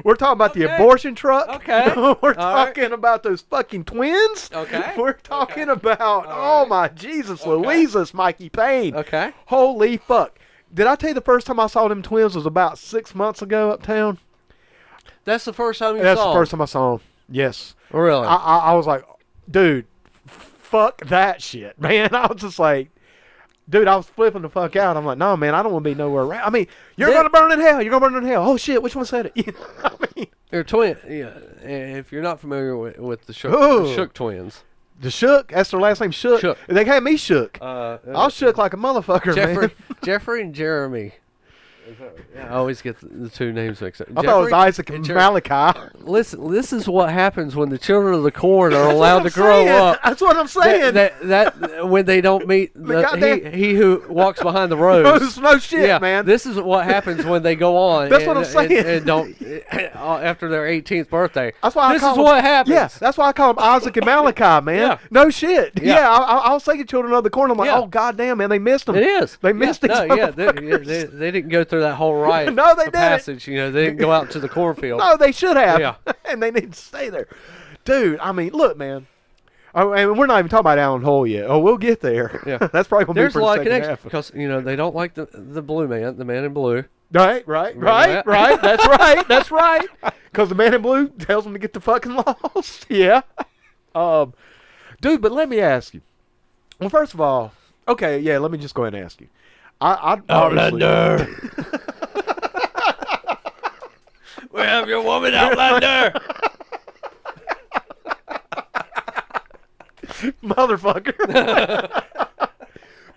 We're talking about the abortion truck. Okay. We're talking about those fucking twins. Okay. We're talking about, my Jesus, Louises, Mikey Payne. Okay. Holy fuck. Did I tell you the first time I saw them twins was about 6 months ago uptown? That's the first time you saw them? That's the first time I saw them. Yes. Really? I was like, dude, fuck that shit, man. I was just like, dude, I was flipping the fuck out. I'm like, no, man, I don't want to be nowhere around. I mean, you're going to burn in hell. You're going to burn in hell. Oh, shit, which one said it? You know what I mean? They're twins. Yeah. If you're not familiar with the Shook twins. The Shook? That's their last name, Shook? They had me shook. I was shook like a motherfucker, man. Jeffrey and Jeremy. I always get the two names mixed up. I thought it was Isaac and Jeffrey- Malachi. Listen, this is what happens when the children of the corn are allowed to That's what grow I'm saying. up. That's what I'm saying. That when they don't meet he who walks behind the rose. No shit, Yeah, man. this is what happens when they go on. That's what I'm saying. And don't after their 18th birthday. That's why this I call is them, what happens. Yeah, that's why I call them Isaac and Malachi, man. Yeah. No shit. Yeah. Yeah, I was thinking Children of the Corn. I'm like, Yeah. oh goddamn, man, they missed them. It is. They missed it. these No, yeah, motherfuckers. they didn't go through that whole riot. No, they didn't. Passage. You know, they didn't go out to the cornfield. No, they should have. Yeah. And they need to stay there. Dude, I mean, look, man. Oh, and we're not even talking about Alan Hole yet. Oh, we'll get there. Yeah. That's probably going to be There's for a lot the of second connection half. because they don't like the blue man, the man in blue. Right. that? Right. That's right. Because the man in blue tells them to get the fucking lost. Yeah. Dude, but let me ask you. Well, first of all, okay, yeah, let me just go ahead and ask you. I Outlander. We have your woman, Outlander. Motherfucker.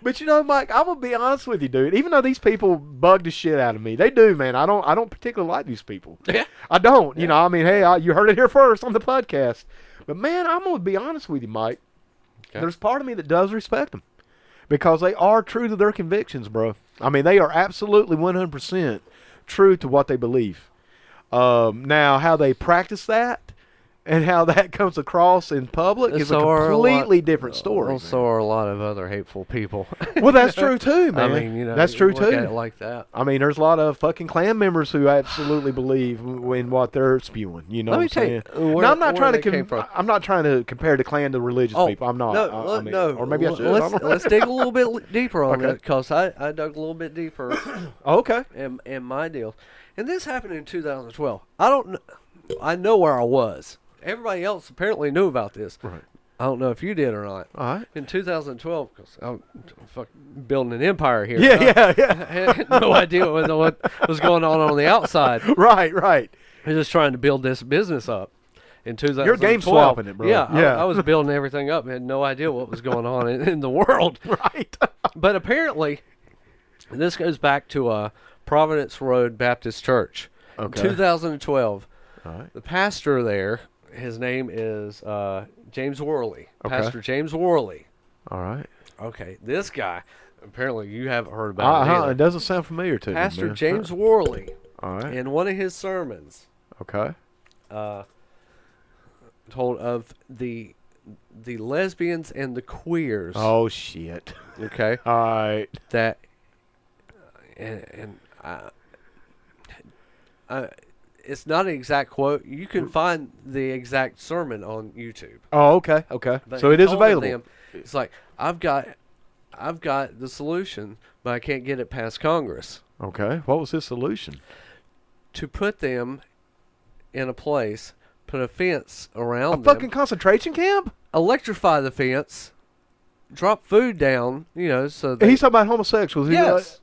But you know, Mike, I'm gonna be honest with you, dude. Even though these people bug the shit out of me, they do, man. I don't particularly like these people. Yeah. I don't. You know, I mean, hey, you heard it here first on the podcast. But man, I'm gonna be honest with you, Mike. Okay. There's part of me that does respect them because they are true to their convictions, bro. I mean, they are absolutely 100% true to what they believe. Now, how they practice that and how that comes across in public is a completely different story. Also, are a lot of other hateful people. Well, that's true too, man. I mean, you know, that's true look at too. it like that. I mean, there's a lot of fucking Klan members who absolutely believe in what they're spewing. You know Let me what I'm tell you, saying? where, No, I'm not where trying they to. came from. I'm not trying to compare the Klan to religious people. I'm not. No, I mean, no. or maybe I should. Let's dig a little bit deeper on Okay. it because I dug a little bit deeper Oh, okay. in my deal, and this happened in 2012. I don't know. I know where I was. Everybody else apparently knew about this. Right. I don't know if you did or not. All right. In 2012, because I'm building an empire here. Yeah. I had no idea what was going on the outside. Right. I was just trying to build this business up. In 2012, You're game swapping it, bro. Yeah. Yeah. I was building everything up and had no idea what was going on in the world. Right. But apparently, this goes back to Providence Road Baptist Church. Okay. 2012. All right. The pastor there, his name is James Worley. Okay. Pastor James Worley. All right. Okay, this guy, apparently you haven't heard about it either. It doesn't sound familiar to me. Pastor man. James Worley, All right. in one of his sermons, Okay. told of the lesbians and the queers. Oh shit. Okay. All right. That it's not an exact quote. You can find the exact sermon on YouTube. Oh, okay. Okay. But So he it is told available. them, it's like I've got the solution, but I can't get it past Congress. Okay. What was his solution? To put them in a place, put a fence around A them, fucking concentration camp? electrify the fence, drop food down, so He's talking about homosexuals. yes.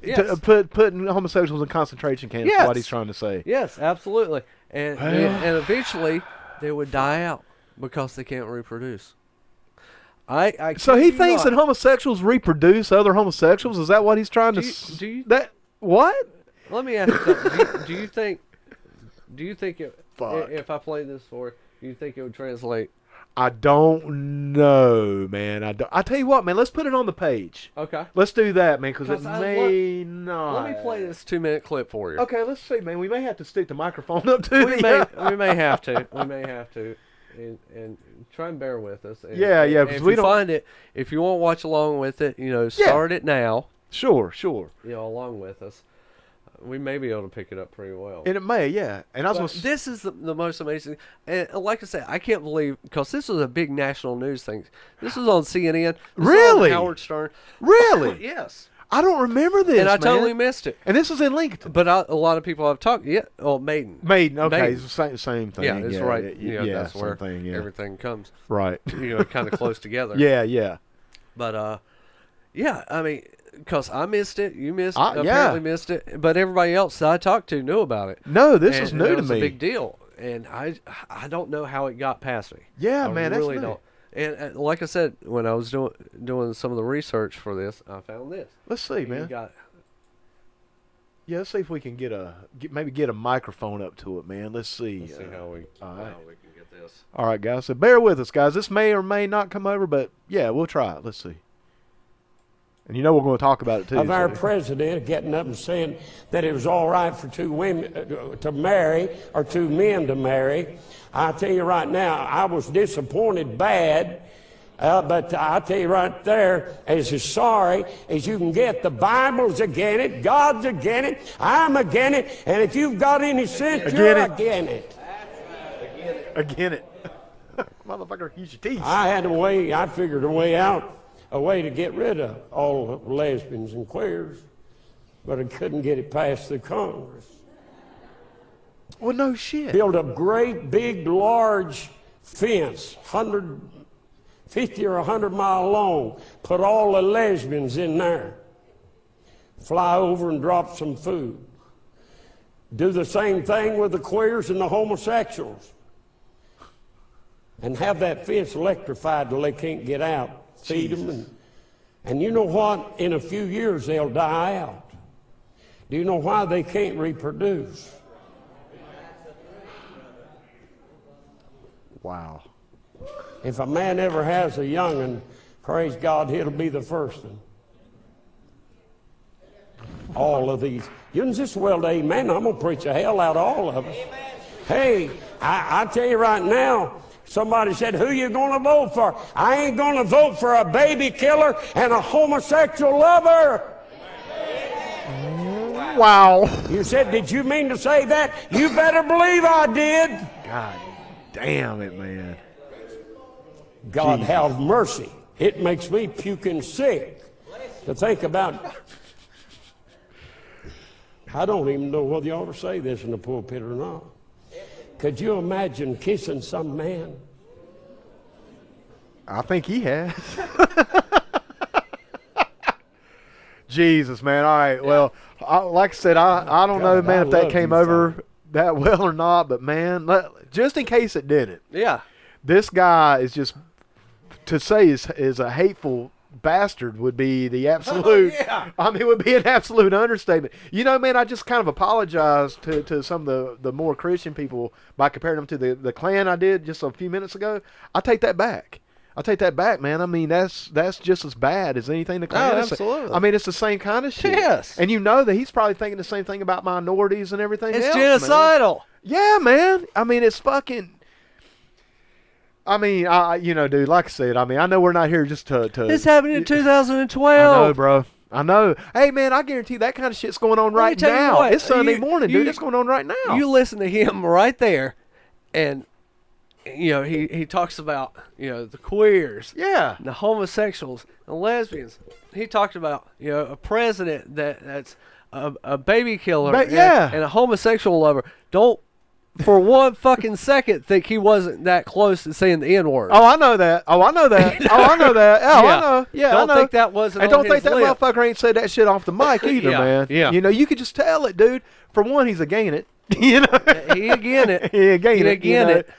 Yes. Putting homosexuals in concentration camps is what Yes. he's trying to say. Yes, absolutely. And Well. and eventually they would die out because they can't reproduce. I So kid he you thinks not. that homosexuals reproduce other homosexuals? Is that what he's trying to Do you- that what? Let me ask you something. Do you think Fuck. if I play this for you, do you think it would translate? I don't know, man. I tell you what, man, let's put it on the page. Okay. Let's do that, man, because it 'Cause I may not. Let me play this 2-minute clip for you. Okay, let's see, man. We may have to stick the microphone up to We may have to. We may have to. And try and bear with us. And, Yeah, and because if we you don't- find it, if you won't watch along with it, start it now. Sure. Along with us. We may be able to pick it up pretty well. And it may, yeah. And I was But gonna this is the most amazing. And like I said, I can't believe, because this was a big national news thing. This was on CNN. This was on Really? Howard Stern. really? Yes. I don't remember this, And I man. totally missed it. And this is in Lincoln. But a lot of people I've talked. Yeah. Oh, Maiden. Maiden, okay, Maiden. it's the same thing. Yeah, it's right. That's same where thing, yeah. everything comes. Right. Kind of close together. Yeah. But yeah, I mean, because I missed it, you missed, Yeah. apparently missed it, but everybody else that I talked to knew about it. No, this is And new it to was me. a big deal, and I don't know how it got past me. Yeah, I man, really that's new. don't. And like I said, when I was doing some of the research for this, I found this. Let's see, You man. got Yeah, let's see if we can maybe get a microphone up to it, man. Let's see. Let's see how we right. can get this. All right, guys. So bear with us, guys. This may or may not come over, but yeah, we'll try it. Let's see. And you know we're going to talk about it too. Of our president getting up and saying that it was all right for two women to marry or two men to marry. I tell you right now, I was disappointed bad. But I tell you right there, as sorry as you can get, the Bible's against it, God's against it, I'm against it, and if you've got any sense, you're against it. Again it. Motherfucker, use your teeth. I figured a way to get rid of all the lesbians and queers, but I couldn't get it passed through Congress. Well, no shit. Build a great, big, large fence, 50 or 100 mile long, put all the lesbians in there, fly over and drop some food. Do the same thing with the queers and the homosexuals, and have that fence electrified till they can't get out. Feed them, and you know what? In a few years they'll die out. Do you know why? They can't reproduce. Wow. If a man ever has a young'un, praise God, he'll be the first one. All of these. You can just well, amen. I'm going to preach the hell out of all of us. Hey, I tell you right now, somebody said, who you going to vote for? I ain't going to vote for a baby killer and a homosexual lover. Wow. You said, did you mean to say that? You better believe I did. God damn it, man. God have mercy. It makes me puking sick to think about. I don't even know whether you ought to say this in the pulpit or not. Could you imagine kissing some man? I think he has. Jesus, man. All right. Well, like I said, I don't know, man, if that came over that well or not, but man, just in case it didn't. Yeah. This guy is just, to say is a hateful bastard would be the absolute, I mean, it would be an absolute understatement. You know, man, I just kind of apologize to some of the more Christian people by comparing them to the Klan I did just a few minutes ago. I take that back. Man. I mean, that's just as bad as anything the Klan is. Absolutely. I mean, it's the same kind of shit. Yes. And you know that he's probably thinking the same thing about minorities and everything It's else, genocidal. man. Yeah, man. I mean, it's fucking... I mean, you know, dude, like I said, I mean, I know we're not here just to This happened in 2012. I know, bro. I know. Hey, man, I guarantee that kind of shit's going on right now. It's Sunday morning, dude. It's going on right now. You listen to him right there, and, you know, he talks about, you know, the queers. Yeah. The homosexuals, the lesbians. He talked about, you know, a president that's a baby killer and a homosexual lover. Don't for one fucking second think he wasn't that close to saying the N-word. Oh, I know that. Oh, I know that. I know. Yeah, don't think that wasn't and on don't think that lips. motherfucker ain't said that shit off the mic either, man. Yeah. You know, you could just tell it, dude. For one, he's again it. You know? He again it. He again it. Again you know? it.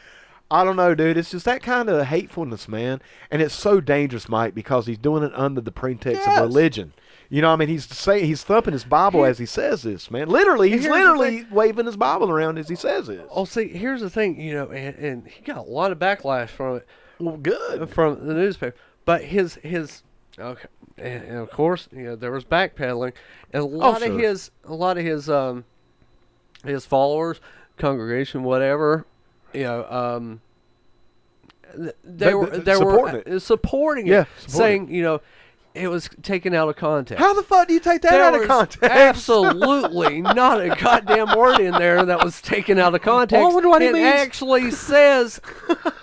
I don't know, dude. It's just that kind of hatefulness, man. And it's so dangerous, Mike, because he's doing it under the pretext of religion. You know, I mean, he's thumping his Bible as he says this, man. Literally, he's literally waving his Bible around as he says this. Oh, see, here's the thing, you know, and he got a lot of backlash from it. Well, good. From the newspaper. But his okay, and of course, you know, there was backpedaling, and a lot of his followers, congregation, whatever, you know, they were supporting it, saying, you know, it was taken out of context. How the fuck do you take that out of context? Absolutely not a goddamn word in there that was taken out of context. Well, I wonder what he means. Actually says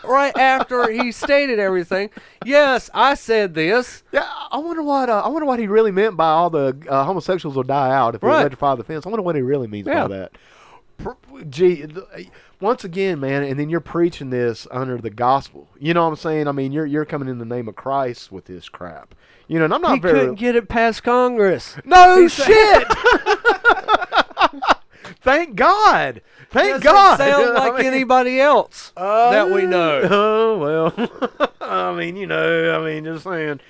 right after he stated everything, yes, I said this. Yeah, I wonder what he really meant by all the homosexuals will die out if we electrify the fence. I wonder what he really means by that. Gee, once again, man, and then you're preaching this under the gospel. You know what I'm saying? I mean, you're coming in the name of Christ with this crap. You know, and I'm not He couldn't get it past Congress. No shit. Thank God. Thank God. Sound like anybody else that we know. Oh well. I mean, you know, just saying.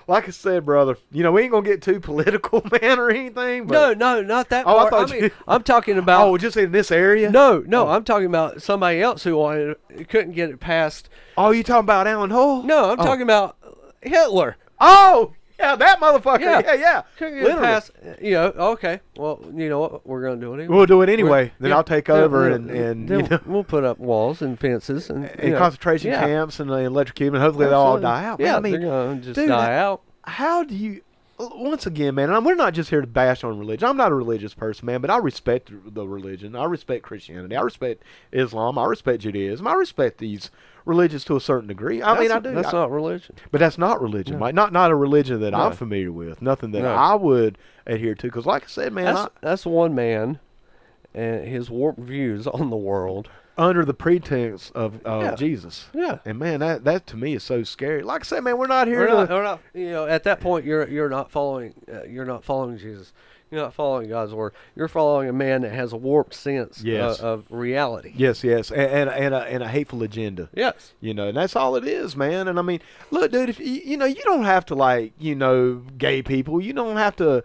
like I said, brother, we ain't going to get too political, man, or anything. But, No, not that Oh, I part. thought you- I'm talking about. oh, just in this area? No, Oh. I'm talking about somebody else who couldn't get it past. Oh, you talking about Alan Hull? No, I'm talking about Hitler. Oh, yeah, that motherfucker. Yeah. Couldn't get it Literally. past. Okay. Well, you know what? We're gonna do it anyway. We'll do it anyway. Then Yeah, I'll take yeah, over yeah, and then we'll put up walls and fences and concentration camps and electrocute, and hopefully they'll all die out. Yeah, Man, I mean, they're gonna just dude, die out. how do you? Once again, man, and we're not just here to bash on religion. I'm not a religious person, man, but I respect the religion. I respect Christianity. I respect Islam. I respect Judaism. I respect these religions to a certain degree. I do. That's not religion. But that's not religion, Mike. Not a religion that I'm familiar with. Nothing that I would adhere to. Because, like I said, man, That's one man and his warped views on the world. under the pretense of Jesus. Yeah. And man, that to me is so scary. Like I said, man, we're not here We're not. At that point, you're not following. You're not following Jesus. You're not following God's word. You're following a man that has a warped sense of reality. Yes, and a hateful agenda. Yes. And that's all it is, man. And I mean, look, dude, if you don't have to gay people. You don't have to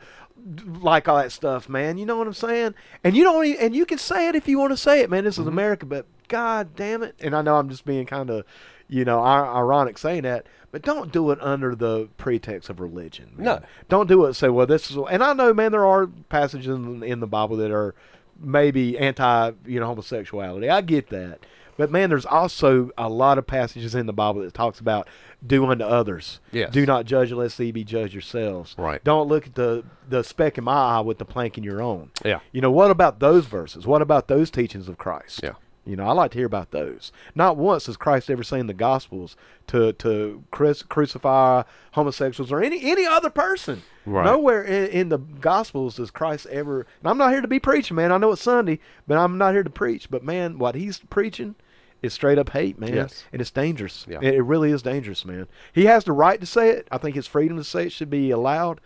like all that stuff, man. You know what I'm saying? And you can say it if you want to say it, man. This is America, but God damn it. And I know I'm just being kind of, ironic saying that, but don't do it under the pretext of religion, man. No. Don't do it and say, well, this is, and I know, man, there are passages in the Bible that are maybe anti, homosexuality. I get that. But, man, there's also a lot of passages in the Bible that talks about do unto others. Yes. Do not judge unless ye be judged yourselves. Right. Don't look at the speck in my eye with the plank in your own. Yeah. What about those verses? What about those teachings of Christ? Yeah. I like to hear about those. Not once does Christ ever say in the Gospels to crucify homosexuals or any other person. Right. Nowhere in the Gospels does Christ ever. And I'm not here to be preaching, man. I know it's Sunday, but I'm not here to preach. But, man, what he's preaching is straight up hate, man. Yes. And it's dangerous. Yeah. It really is dangerous, man. He has the right to say it. I think his freedom to say it should be allowed.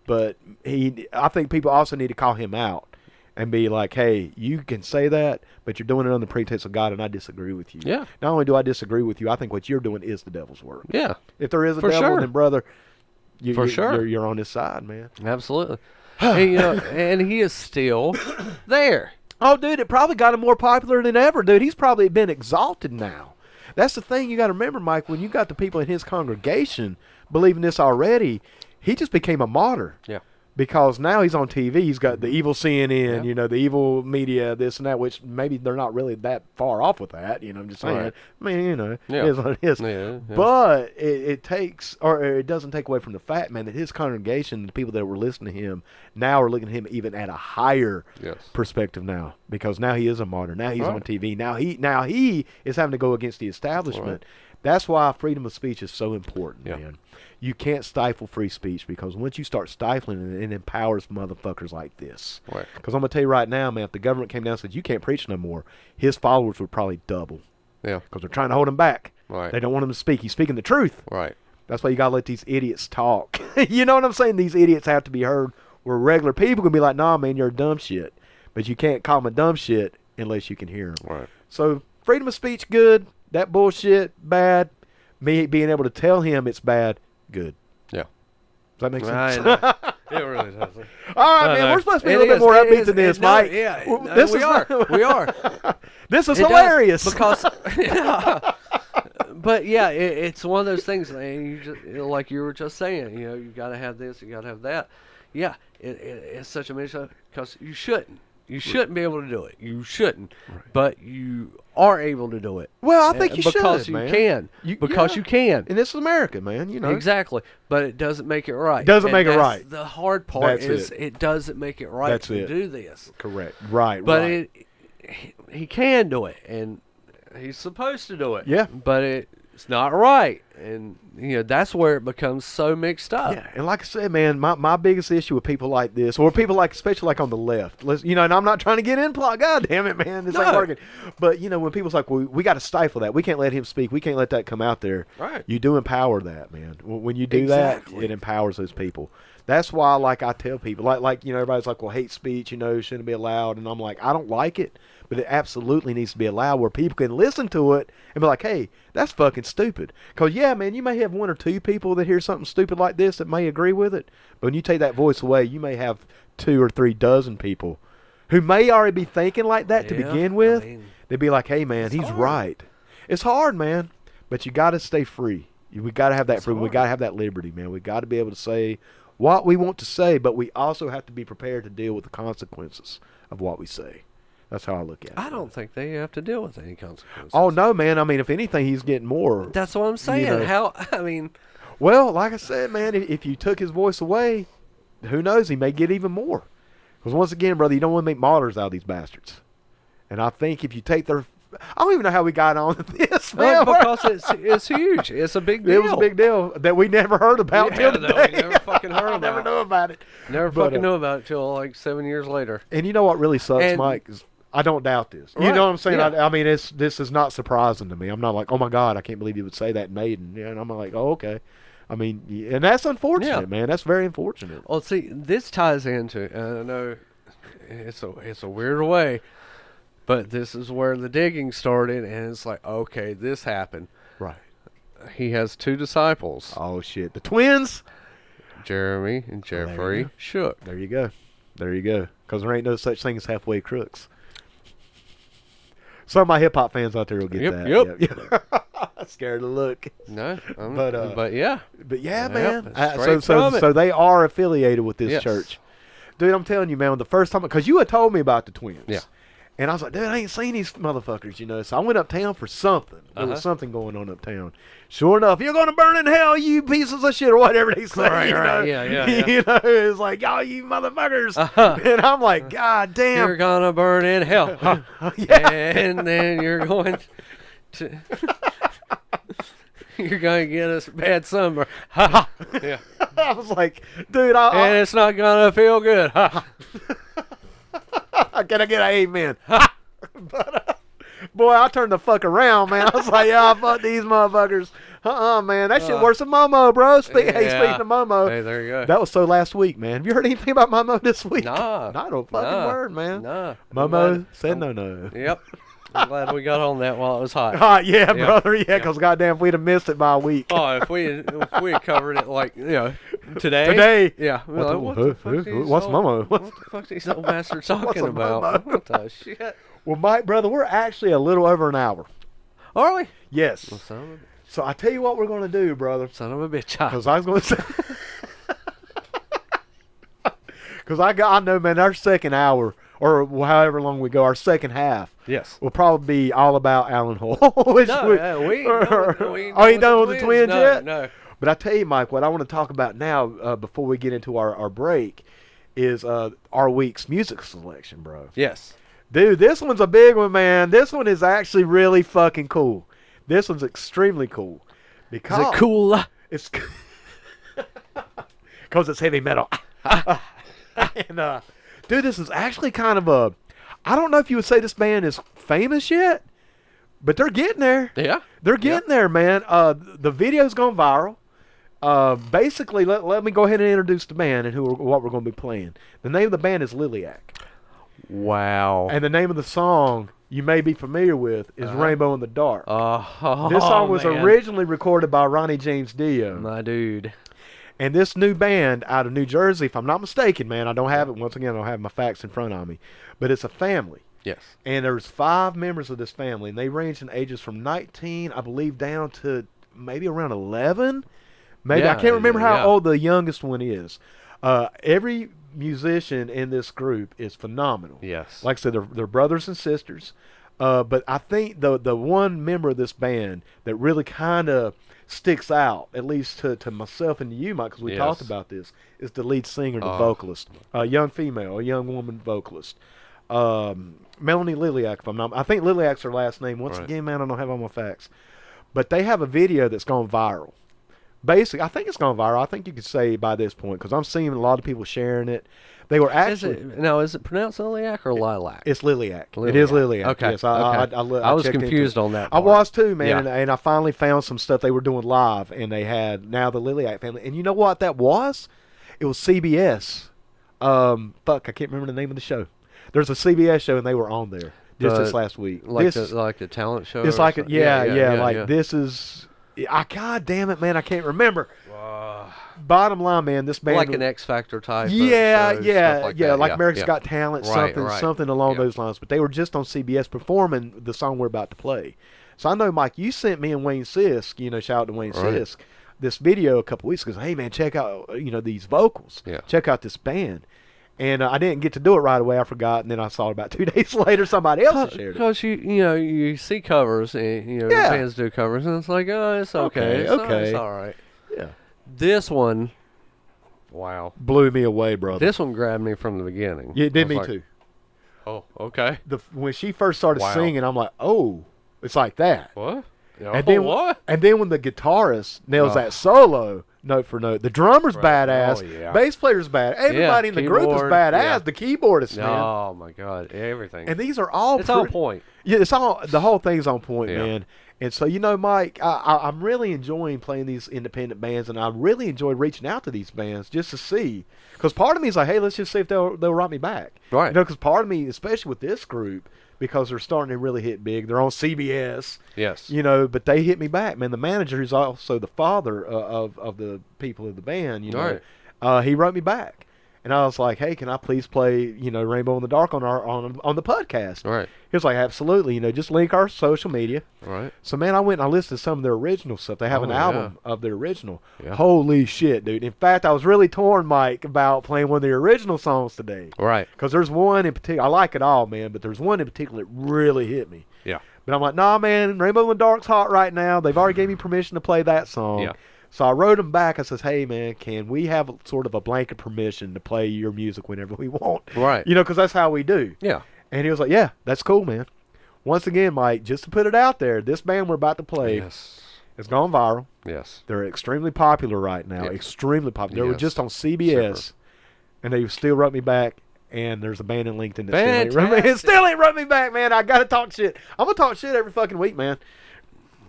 But I think people also need to call him out and be like, hey, you can say that, but you're doing it on the pretext of God, and I disagree with you. Yeah. Not only do I disagree with you, I think what you're doing is the devil's work. Yeah. If there is a For devil, sure. then, brother, sure. you're on his side, man. Absolutely. And, and he is still there. Oh, dude, it probably got him more popular than ever, dude. He's probably been exalted now. That's the thing you got to remember, Mike. When you got the people in his congregation believing this already, he just became a martyr. Yeah. Because now he's on TV. He's got the evil CNN, the evil media, this and that, which maybe they're not really that far off with that. I'm just saying. Right. I mean, it Yeah. is what it is. Yeah. But it takes, or it doesn't take away from the fact, man, that his congregation, the people that were listening to him, now are looking at him even at a higher perspective now. Because now he is a martyr. Now he's on TV. Now he is having to go against the establishment. Right. That's why freedom of speech is so important, Yeah. man. You can't stifle free speech, because once you start stifling it, it empowers motherfuckers like this. Right. Because I'm going to tell you right now, man, if the government came down and said, you can't preach no more, his followers would probably double. Yeah. Because they're trying to hold him back. Right. They don't want him to speak. He's speaking the truth. Right. That's why you got to let these idiots talk. You know what I'm saying? These idiots have to be heard, where regular people can be like, nah, man, you're a dumb shit. But you can't call them a dumb shit unless you can hear them. Right. So freedom of speech, good. That bullshit, bad. Me being able to tell him it's bad, good. Yeah. Does that make I sense? know. It really doesn't. All right, No, man. no. We're supposed to be It a little is, bit more it upbeat is, than this, no, Mike. Yeah, Well, no, this we is are. We are. This is It does, hilarious. because, but yeah, it's one of those things. And you just, like you were just saying, you got to have this, you got to have that. Yeah, it's such a mix because you shouldn't. You shouldn't be able to do it. You shouldn't, but you are able to do it. Well, I think you should, because man. you can. Because you can. And this is America, man. Exactly, but it doesn't make it right. It doesn't And make it that's right. The hard part That's is it. it doesn't make it right That's to it. do this. Correct. Right. But right. he can do it, and he's supposed to do it. Yeah. But it's not right, and that's where it becomes so mixed up. Yeah, and like I said, man, my biggest issue with people like this, or people especially on the left, and I'm not trying to get in plot. God damn it, man, this ain't No. working. But when people's like, well, we got to stifle that. We can't let him speak. We can't let that come out there. Right. You do empower that, man. When you do Exactly. that, it empowers those people. That's why, I tell people, everybody's like, well, hate speech, shouldn't be allowed, and I'm like, I don't like it. but it absolutely needs to be allowed where people can listen to it and be like, hey, that's fucking stupid. Because, yeah, man, you may have 1 or 2 people that hear something stupid like this that may agree with it, but when you take that voice away, you may have 2 or 3 dozen people who may already be thinking like that to begin with. They'd be like, hey, man, he's right. It's hard, man, but you got to stay free. We got to have that freedom. We got to have that liberty, man. We got to be able to say what we want to say, but we also have to be prepared to deal with the consequences of what we say. That's how I look at it. I don't think they have to deal with any consequences. Oh, no, man. I mean, if anything, he's getting more. That's what I'm saying. You know. Well, like I said, man, if you took his voice away, who knows? He may get even more. Because once again, brother, you don't want to make martyrs out of these bastards. And I think if you take their... I don't even know how we got on this, man. Because it's huge. It's a big deal. It was a big deal that we never heard about till today. We never fucking heard about it. Never knew about it. Never fucking knew about it till like 7 years later. And you know what really sucks, Mike? Is I don't doubt this. You know what I'm saying? Yeah. I mean, this is not surprising to me. I'm not like, oh, my God, I can't believe you would say that, Maiden. Yeah, and I'm like, oh, okay. I mean, and that's unfortunate, man. That's very unfortunate. Well, see, this ties into, and I know it's a weird way, but this is where the digging started, and it's like, okay, this happened. Right. He has 2 disciples. Oh, shit. The twins? Jeremy and Jeffrey Shook. There you go. There you go. Because there ain't no such thing as halfway crooks. Some of my hip-hop fans out there will get that. Yep. Scared to look. No. But yeah. But yeah, man. So So they are affiliated with this Yes. church. Dude, I'm telling you, man, the first time, because you had told me about the twins. Yeah. And I was like, dude, I ain't seen these motherfuckers, you know. So I went uptown for something. There was something going on uptown. Sure enough, you're going to burn in hell, you pieces of shit, or whatever they say. Right, you know? Yeah. You know, it's like, y'all, you motherfuckers. And I'm like, God damn. You're going to burn in hell. Huh? Yeah. And then you're going to... You're going to get us bad sunburn. Ha ha. Yeah. I was like, dude, and it's not going to feel good. Ha ha. Can I get an amen? But, boy, I turned the fuck around, man. I was like, yeah, fuck these motherfuckers. Man. That shit worse than Momo, bro. Hey, speaking of Momo. Hey, there you go. That was so last week, man. Have you heard anything about Momo this week? Nah. Not a fucking word, man. Nah. Momo said no. Yep. I'm glad we got on that while it was hot. Yeah, brother. Yeah, because goddamn, if we'd have missed it by a week. Oh, if we had covered it like, today. Today. Yeah. What the fuck What's Momo? What the fuck these old bastards talking about? What the shit? Well, Mike, brother, we're actually a little over an hour. Are we? Yes. Well, son of a bitch. So I tell you what we're going to do, brother. Son of a bitch. Because I was going to say... Because I know, man, our second hour, or however long we go, our second half, yes, will probably be all about Alan Hole. We ain't done with the twins yet? No. But I tell you, Mike, what I want to talk about now, before we get into our break, is our week's music selection, bro. Yes. Dude, this one's a big one, man. This one is actually really fucking cool. This one's extremely cool. Because is it cool? It's because it's heavy metal. And, dude, this is actually kind of I don't know if you would say this band is famous yet, but they're getting there. Yeah. They're getting there, man. The video's gone viral. Basically, let me go ahead and introduce the band and what we're going to be playing. The name of the band is Liliac. Wow. And the name of the song you may be familiar with is Rainbow in the Dark. This song was originally recorded by Ronnie James Dio. My dude. And this new band out of New Jersey, if I'm not mistaken, man, I don't have it. Once again, I don't have my facts in front of me. But it's a family. Yes. And there's 5 members of this family, and they range in ages from 19, I believe, down to maybe around 11. Maybe I can't remember how old the youngest one is. Every musician in this group is phenomenal. Yes. Like I said, they're brothers and sisters. But I think the one member of this band that really kind of sticks out, at least to myself and to you, Mike, because we talked about this, is the lead singer, the vocalist, a young female, a young woman vocalist, Melanie Liliac. I think Liliac's her last name. Once again, man, I don't have all my facts, but they have a video that's gone viral. Basically, I think it's gone viral. I think you could say by this point, because I'm seeing a lot of people sharing it. They were actually... Is it pronounced Liliac or Lilac? It's Liliac. It is Liliac. Okay. Yes, I was confused on that part. I was too, man. And I finally found some stuff they were doing live, and they had now the Liliac family. And you know what that was? It was CBS. I can't remember the name of the show. There's a CBS show, and they were on there. just this last week. Like This, like the talent show. it's or like, something? like this is. God damn it, man! I can't remember. Bottom line, man, this band like an X Factor type. Yeah, of show, stuff like that. like America's Got Talent, Right, something along Yeah. those lines. But they were just on CBS performing the song we're about to play. So I know, Mike, you sent me and Wayne Sisk, shout out to Wayne Right. Sisk, this video a couple weeks ago. Hey, man, check out, these vocals. Yeah. Check out this band. And I didn't get to do it right away. I forgot, and then I saw it about 2 days later. Somebody else had shared it. Because you see covers, and Yeah. bands do covers, and it's like, oh, it's okay, it's all right. Yeah. This one, wow, Blew me away, brother. this one grabbed me from the beginning. Yeah, it did I was me like, too. Oh, okay. When she first started Wow. singing, I'm like, oh, it's like that. What? And then what? And then when the guitarist nails Oh. that solo note for note, the drummer's Right. badass, Oh, yeah. bass player's bad, everybody in the group is keyboard, badass. yeah. The keyboardist, man. Oh my God, everything. And these are all it's on point. Yeah, it's all the whole thing's on point, Yeah. man. And so Mike, I'm really enjoying playing these independent bands, and I really enjoy reaching out to these bands just to see. Because part of me is like, hey, let's just see if they'll write me back. Right. Because part of me, especially with this group, because they're starting to really hit big. They're on CBS. Yes. But they hit me back, man. The manager, who's also the father of the people of the band, he wrote me back, and I was like, "Hey, can I please play, Rainbow in the Dark on the podcast?" Right. He was like, "Absolutely, just link our social media." Right. So, man, I went and I listened to some of their original stuff. They have Oh, an album of their original. Yeah. Holy shit, dude! In fact, I was really torn, Mike, about playing one of the original songs today. Right. Because there's one in particular, I like it all, man, but there's one in particular that really hit me. Yeah. But I'm like, nah, man, Rainbow in the Dark's hot right now. They've already gave me permission to play that song. Yeah. So I wrote them back. I says, hey, man, can we have sort of a blanket permission to play your music whenever we want? Right. Because that's how we do. Yeah. And he was like, yeah, that's cool, man. Once again, Mike, just to put it out there, this band we're about to play Yes. has gone viral. Yes. They're extremely popular right now. Yeah. Extremely popular. They were Yes. just on CBS, and they still wrote me back. And there's a band in Lincolnton that still ain't wrote me back, man. I got to talk shit. I'm going to talk shit every fucking week, man.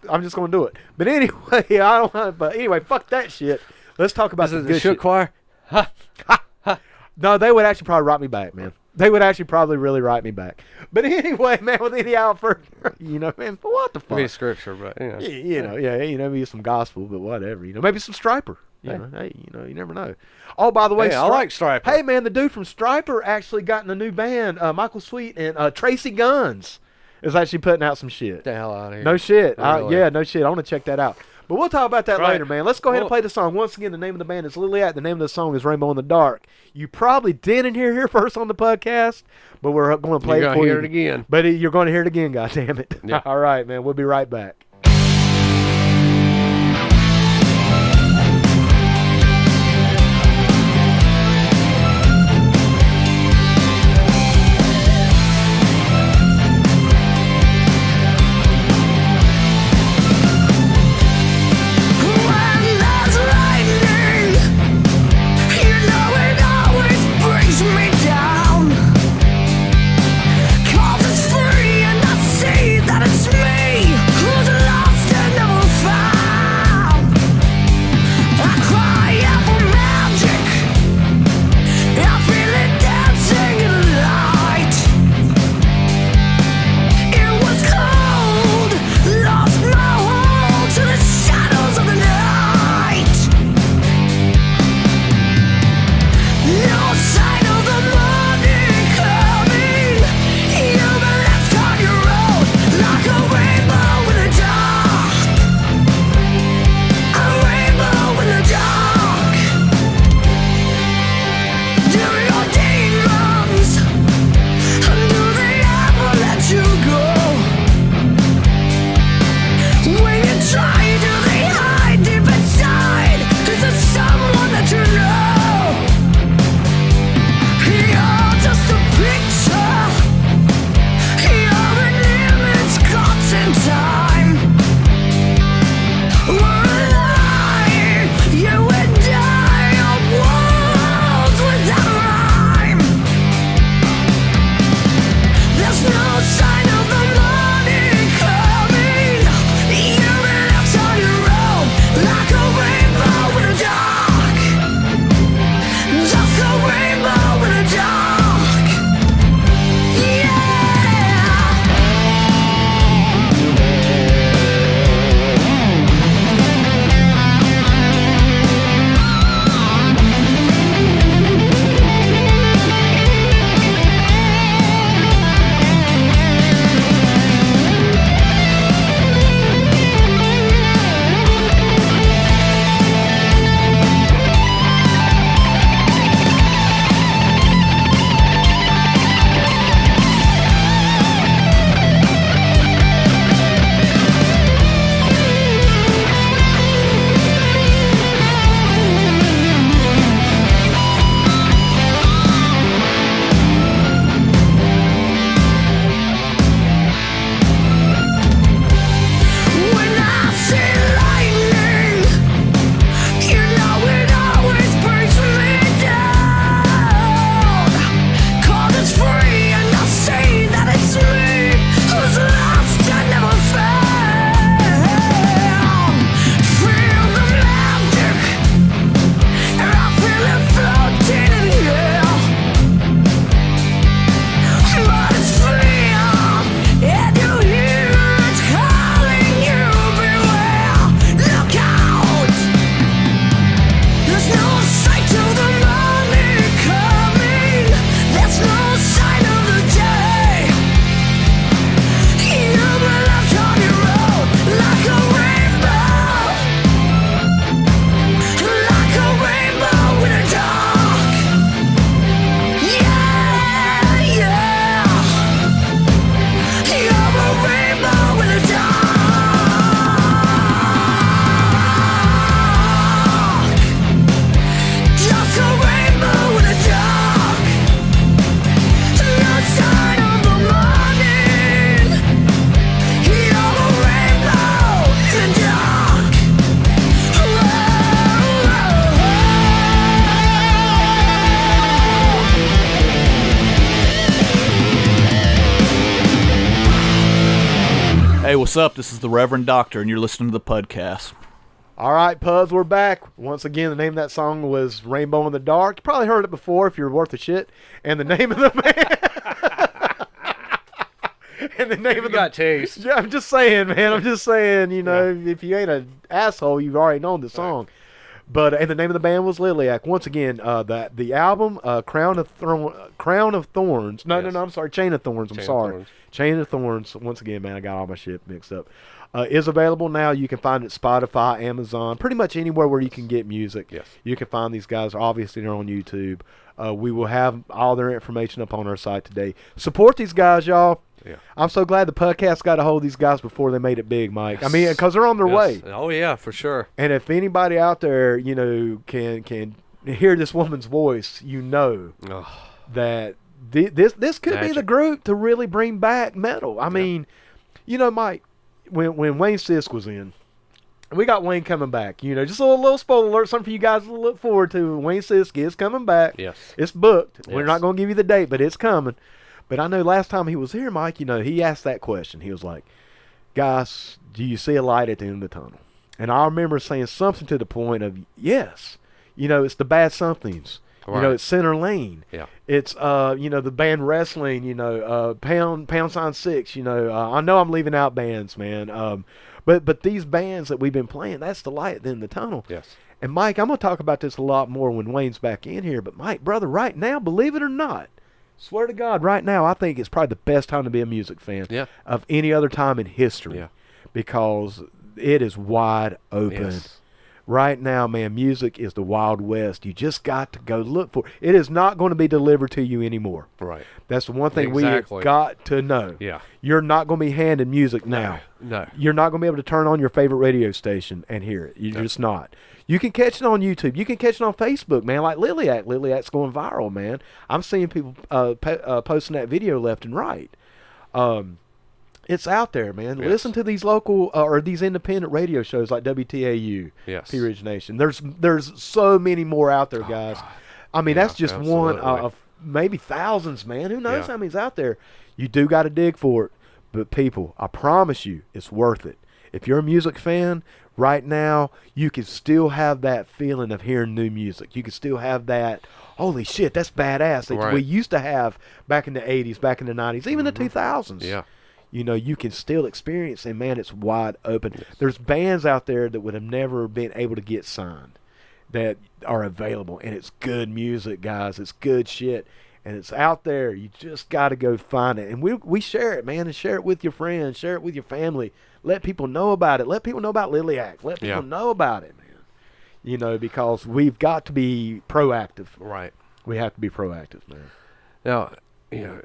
I'm just going to do it. But anyway, fuck that shit. Let's talk about This is the the good shook shit. choir. No, they would actually probably write me back, man. They would actually probably really write me back. But anyway, man, with any out for, man, what the fuck? Maybe scripture, but Maybe some gospel, but whatever. Maybe some Striper. Hey, you never know. Oh, by the way, Hey, I like Striper. Hey, man, the dude from Striper actually got in a new band. Michael Sweet and Tracy Guns is actually putting out some shit. Get the hell out of here. No shit. Really? No shit. I want to check that out. But we'll talk about that Right. later, man. Let's go ahead and play the song. Once again, the name of the band is Liliac. The name of the song is Rainbow in the Dark. You probably didn't hear here first on the podcast, but we're going to play You're it gonna for hear you. it again. But you're going to hear it again, goddammit. Yeah. All right, man. We'll be right back. When there's lightning, you know it always brings me down. 'Cause it's free and I see that it's me who's alive. what's up? This is the Reverend Doctor, and you're listening to the PUDcast. All right, Puds, we're back. Once again, the name of that song was Rainbow in the Dark. You probably heard it before if you're worth a shit. And the name of the band... and the name of the... got taste. Yeah, I'm just saying, man. I'm just saying, you know, if you ain't an asshole, you've already known the song. But and the name of the band was Liliac. Once again, the album Crown of Thorns. No, I'm sorry, Chain of Thorns. I'm sorry, Chain of Thorns. Once again, man, I got all my shit mixed up. Is available now. You can find it Spotify, Amazon, pretty much anywhere where you can get music. Yes, you can find these guys. Obviously, they're on YouTube. We will have all their information up on our site today. Support these guys, y'all. Yeah. I'm so glad the podcast got a hold of these guys before they made it big, Mike. I mean, because they're on their way. Oh, yeah, for sure. And if anybody out there, you know, can hear this woman's voice, you know that this could be the group to really bring back metal. I mean, you know, Mike, when Wayne Sisk was in, we got Wayne coming back. You know, just a little spoiler alert, something for you guys to look forward to. Wayne Sisk is coming back. Yes. It's booked. Yes. We're not going to give you the date, but it's coming. But I know last time he was here, Mike, you know, he asked that question. He was like, guys, do you see a light at the end of the tunnel? And I remember saying something to the point of, yes. You know, it's the Bad Somethings. Right. You know, it's Center Lane. Yeah. It's, you know, the band Wrestling, you know, Pound Sign 6, you know. I know I'm leaving out bands, man. But these bands that we've been playing, that's the light at the end of the tunnel. Yes. And, Mike, I'm going to talk about this a lot more when Wayne's back in here. But, Mike, brother, right now, believe it or not, swear to God, right now, I think it's probably the best time to be a music fan of any other time in history because it is wide open. Yes. Right now, man, music is the Wild West. You just got to go look for it. It is not going to be delivered to you anymore. Right. That's the one thing we have got to know. Yeah. You're not going to be handed music now. No. You're not going to be able to turn on your favorite radio station and hear it. You're just not. You can catch it on YouTube. You can catch it on Facebook, man, like Liliac. Liliac's going viral, man. I'm seeing people posting that video left and right. It's out there, man. Yes. Listen to these local or these independent radio shows like WTAU, P Ridge Nation. There's so many more out there, guys. I mean, that's just one of maybe thousands, man. Who knows how many's out there? You do got to dig for it. But people, I promise you, it's worth it. If you're a music fan, right now, you can still have that feeling of hearing new music. You can still have that, holy shit, that's badass, that we used to have back in the 80s, back in the 90s, even the 2000s. Yeah. You know, you can still experience, and man, it's wide open. Yes. There's bands out there that would have never been able to get signed that are available, and it's good music, guys. It's good shit, and it's out there. You just got to go find it. And we share it, man, and share it with your friends, share it with your family. Let people know about it. Let people know about Liliac. Let people know about it, man. You know, because we've got to be proactive. Right. We have to be proactive, man. Now, you know,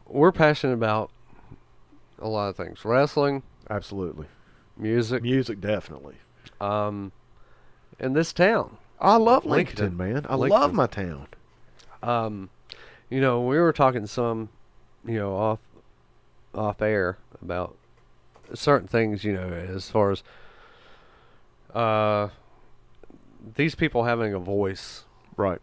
we're passionate about a lot of things. Wrestling. Absolutely. Music. Music, definitely. In this town. I love Lincolnton, man. I love my town. You know, we were talking some, you know, off air about certain things, you know, as far as these people having a voice. Right.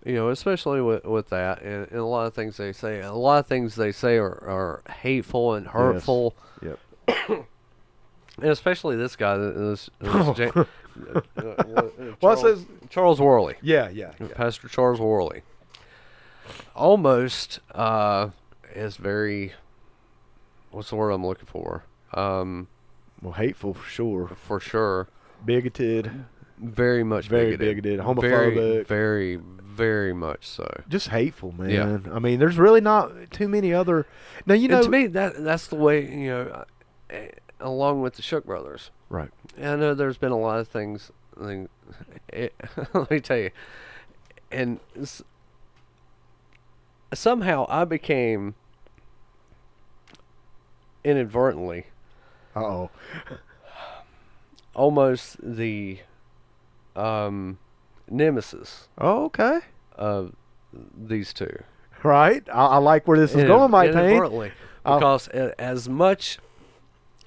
You know, especially with that, and a lot of things they say. A lot of things they say are hateful and hurtful. Yes. Yep. And especially this guy, Charles Worley. Yeah. Pastor Charles Worley. Almost is very, what's the word I'm looking for? Well, hateful for sure. For sure. Bigoted. Very much very bigoted. Homophobic. Very, very much so. Just hateful, man. Yeah. I mean, there's really not too many other. Now, you know, and to me, that's the way, you know, along with the Shook Brothers. Right. And I know there's been a lot of things. Let me tell you. And somehow I became inadvertently almost the nemesis okay of these two. Right. I like where this is going, Mike Payne. Inadvertently, because as much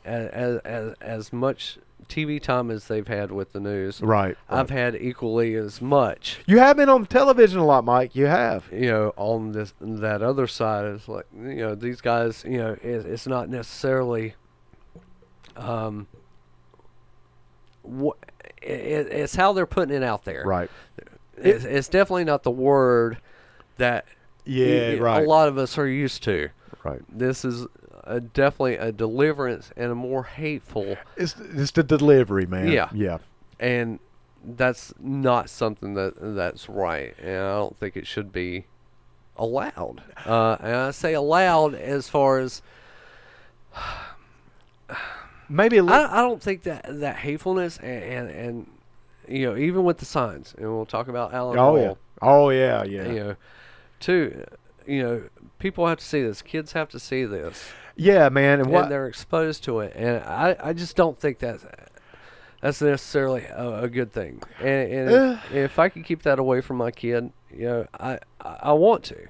as much TV time as they've had with the news, right. I've had equally as much. You have been on television a lot, Mike. You have. You know, on that other side, it's like, you know, these guys, you know, it's not necessarily It's how they're putting it out there. Right. It's definitely not the word that right. a lot of us are used to. Right. This is definitely a deliverance and a more hateful. It's the delivery, man. Yeah. Yeah. And that's not something that's right. And I don't think it should be allowed. And I say allowed as far as Maybe a little. I don't think that hatefulness and even with the signs, and we'll talk about Allen Oh Hall. yeah. Oh yeah. Yeah. Too, people have to see this. Kids have to see this, Yeah, man. And and they're exposed to it. And I just don't think that's necessarily a good thing. And if I could keep that away from my kid, I want to,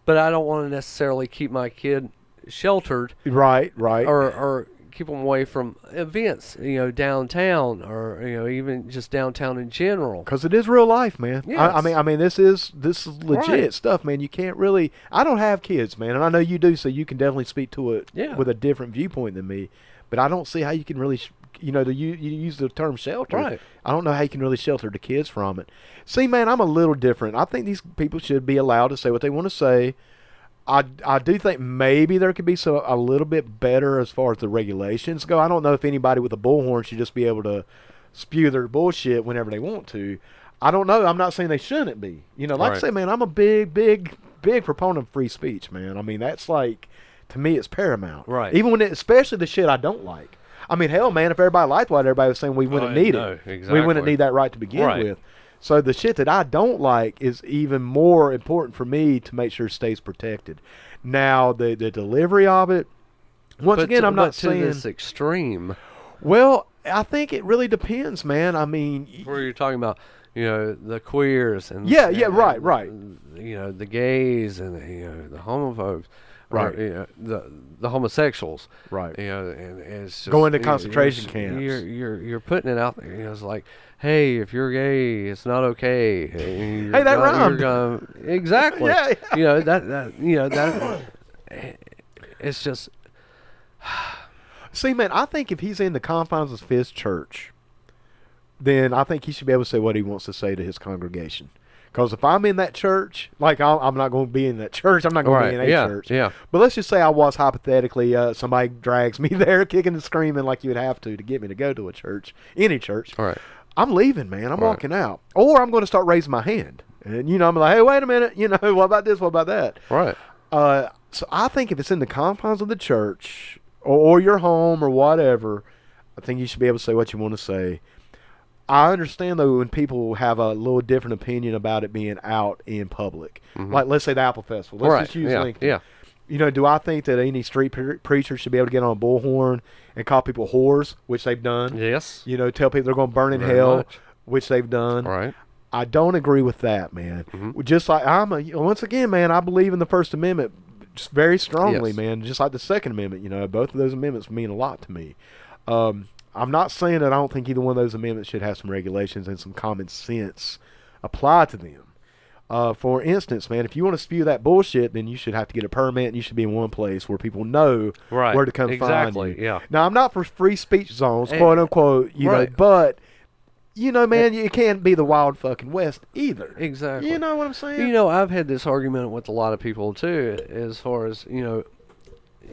but I don't want to necessarily keep my kid sheltered. Right. Or keep them away from events, downtown, or even just downtown in general. Because it is real life, man. Yes. I mean, this is legit Right. stuff, man. You can't really. I don't have kids, man, and I know you do, so you can definitely speak to it Yeah. with a different viewpoint than me. But I don't see how you can really, you use the term shelter. Right. I don't know how you can really shelter the kids from it. See, man, I'm a little different. I think these people should be allowed to say what they want to say. I do think maybe there could be a little bit better as far as the regulations go. I don't know if anybody with a bullhorn should just be able to spew their bullshit whenever they want to. I don't know. I'm not saying they shouldn't be. Like I Right. say, man, I'm a big proponent of free speech, man. I mean, that's like, to me, it's paramount. Right. Even when especially the shit I don't like. I mean, hell, man, if everybody liked what everybody was saying, we wouldn't need no, it. exactly. We wouldn't need that right to begin Right. with. So the shit that I don't like is even more important for me to make sure it stays protected. Now, the delivery of it, once again, I'm not to saying. this extreme. Well, I think it really depends, man. I mean, Where you're talking about, the queers and Yeah, and, right. The gays and the homophobes, Right. Or, the homosexuals, Right. and it's just, Going to concentration camps. You're putting it out there. It's like, hey, if you're gay, it's not okay. And Hey, that rhymed. Exactly. Yeah. that it's just. See, man, I think if he's in the confines of his church, then I think he should be able to say what he wants to say to his congregation. Because if I'm in that church, like I'm not going to be in that church. I'm not going to be in a church. Yeah. But let's just say I was hypothetically, somebody drags me there kicking and screaming like you would have to get me to go to a church, any church. All right. I'm leaving, man. I'm Right. walking out. Or I'm going to start raising my hand. And, I'm like, hey, wait a minute. What about this? What about that? Right. So I think if it's in the confines of the church or your home or whatever, I think you should be able to say what you want to say. I understand, though, when people have a little different opinion about it being out in public. Mm-hmm. Like, let's say the Apple Festival. Let's just use Lincoln. Yeah. Do I think that any street preacher should be able to get on a bullhorn and call people whores, which they've done? Yes. Tell people they're going to burn in Very hell, much. which they've done. All right. I don't agree with that, man. Mm-hmm. Just like once again, man, I believe in the First Amendment just very strongly, Yes. man. Just like the Second Amendment, both of those amendments mean a lot to me. I'm not saying that I don't think either one of those amendments should have some regulations and some common sense apply to them. For instance, man, if you want to spew that bullshit, then you should have to get a permit and you should be in one place where people know Right. where to come Exactly. find you. Yeah. Now, I'm not for free speech zones, And- quote unquote, right. but man, you can't be the wild fucking West either. Exactly. You know what I'm saying? I've had this argument with a lot of people too, as far as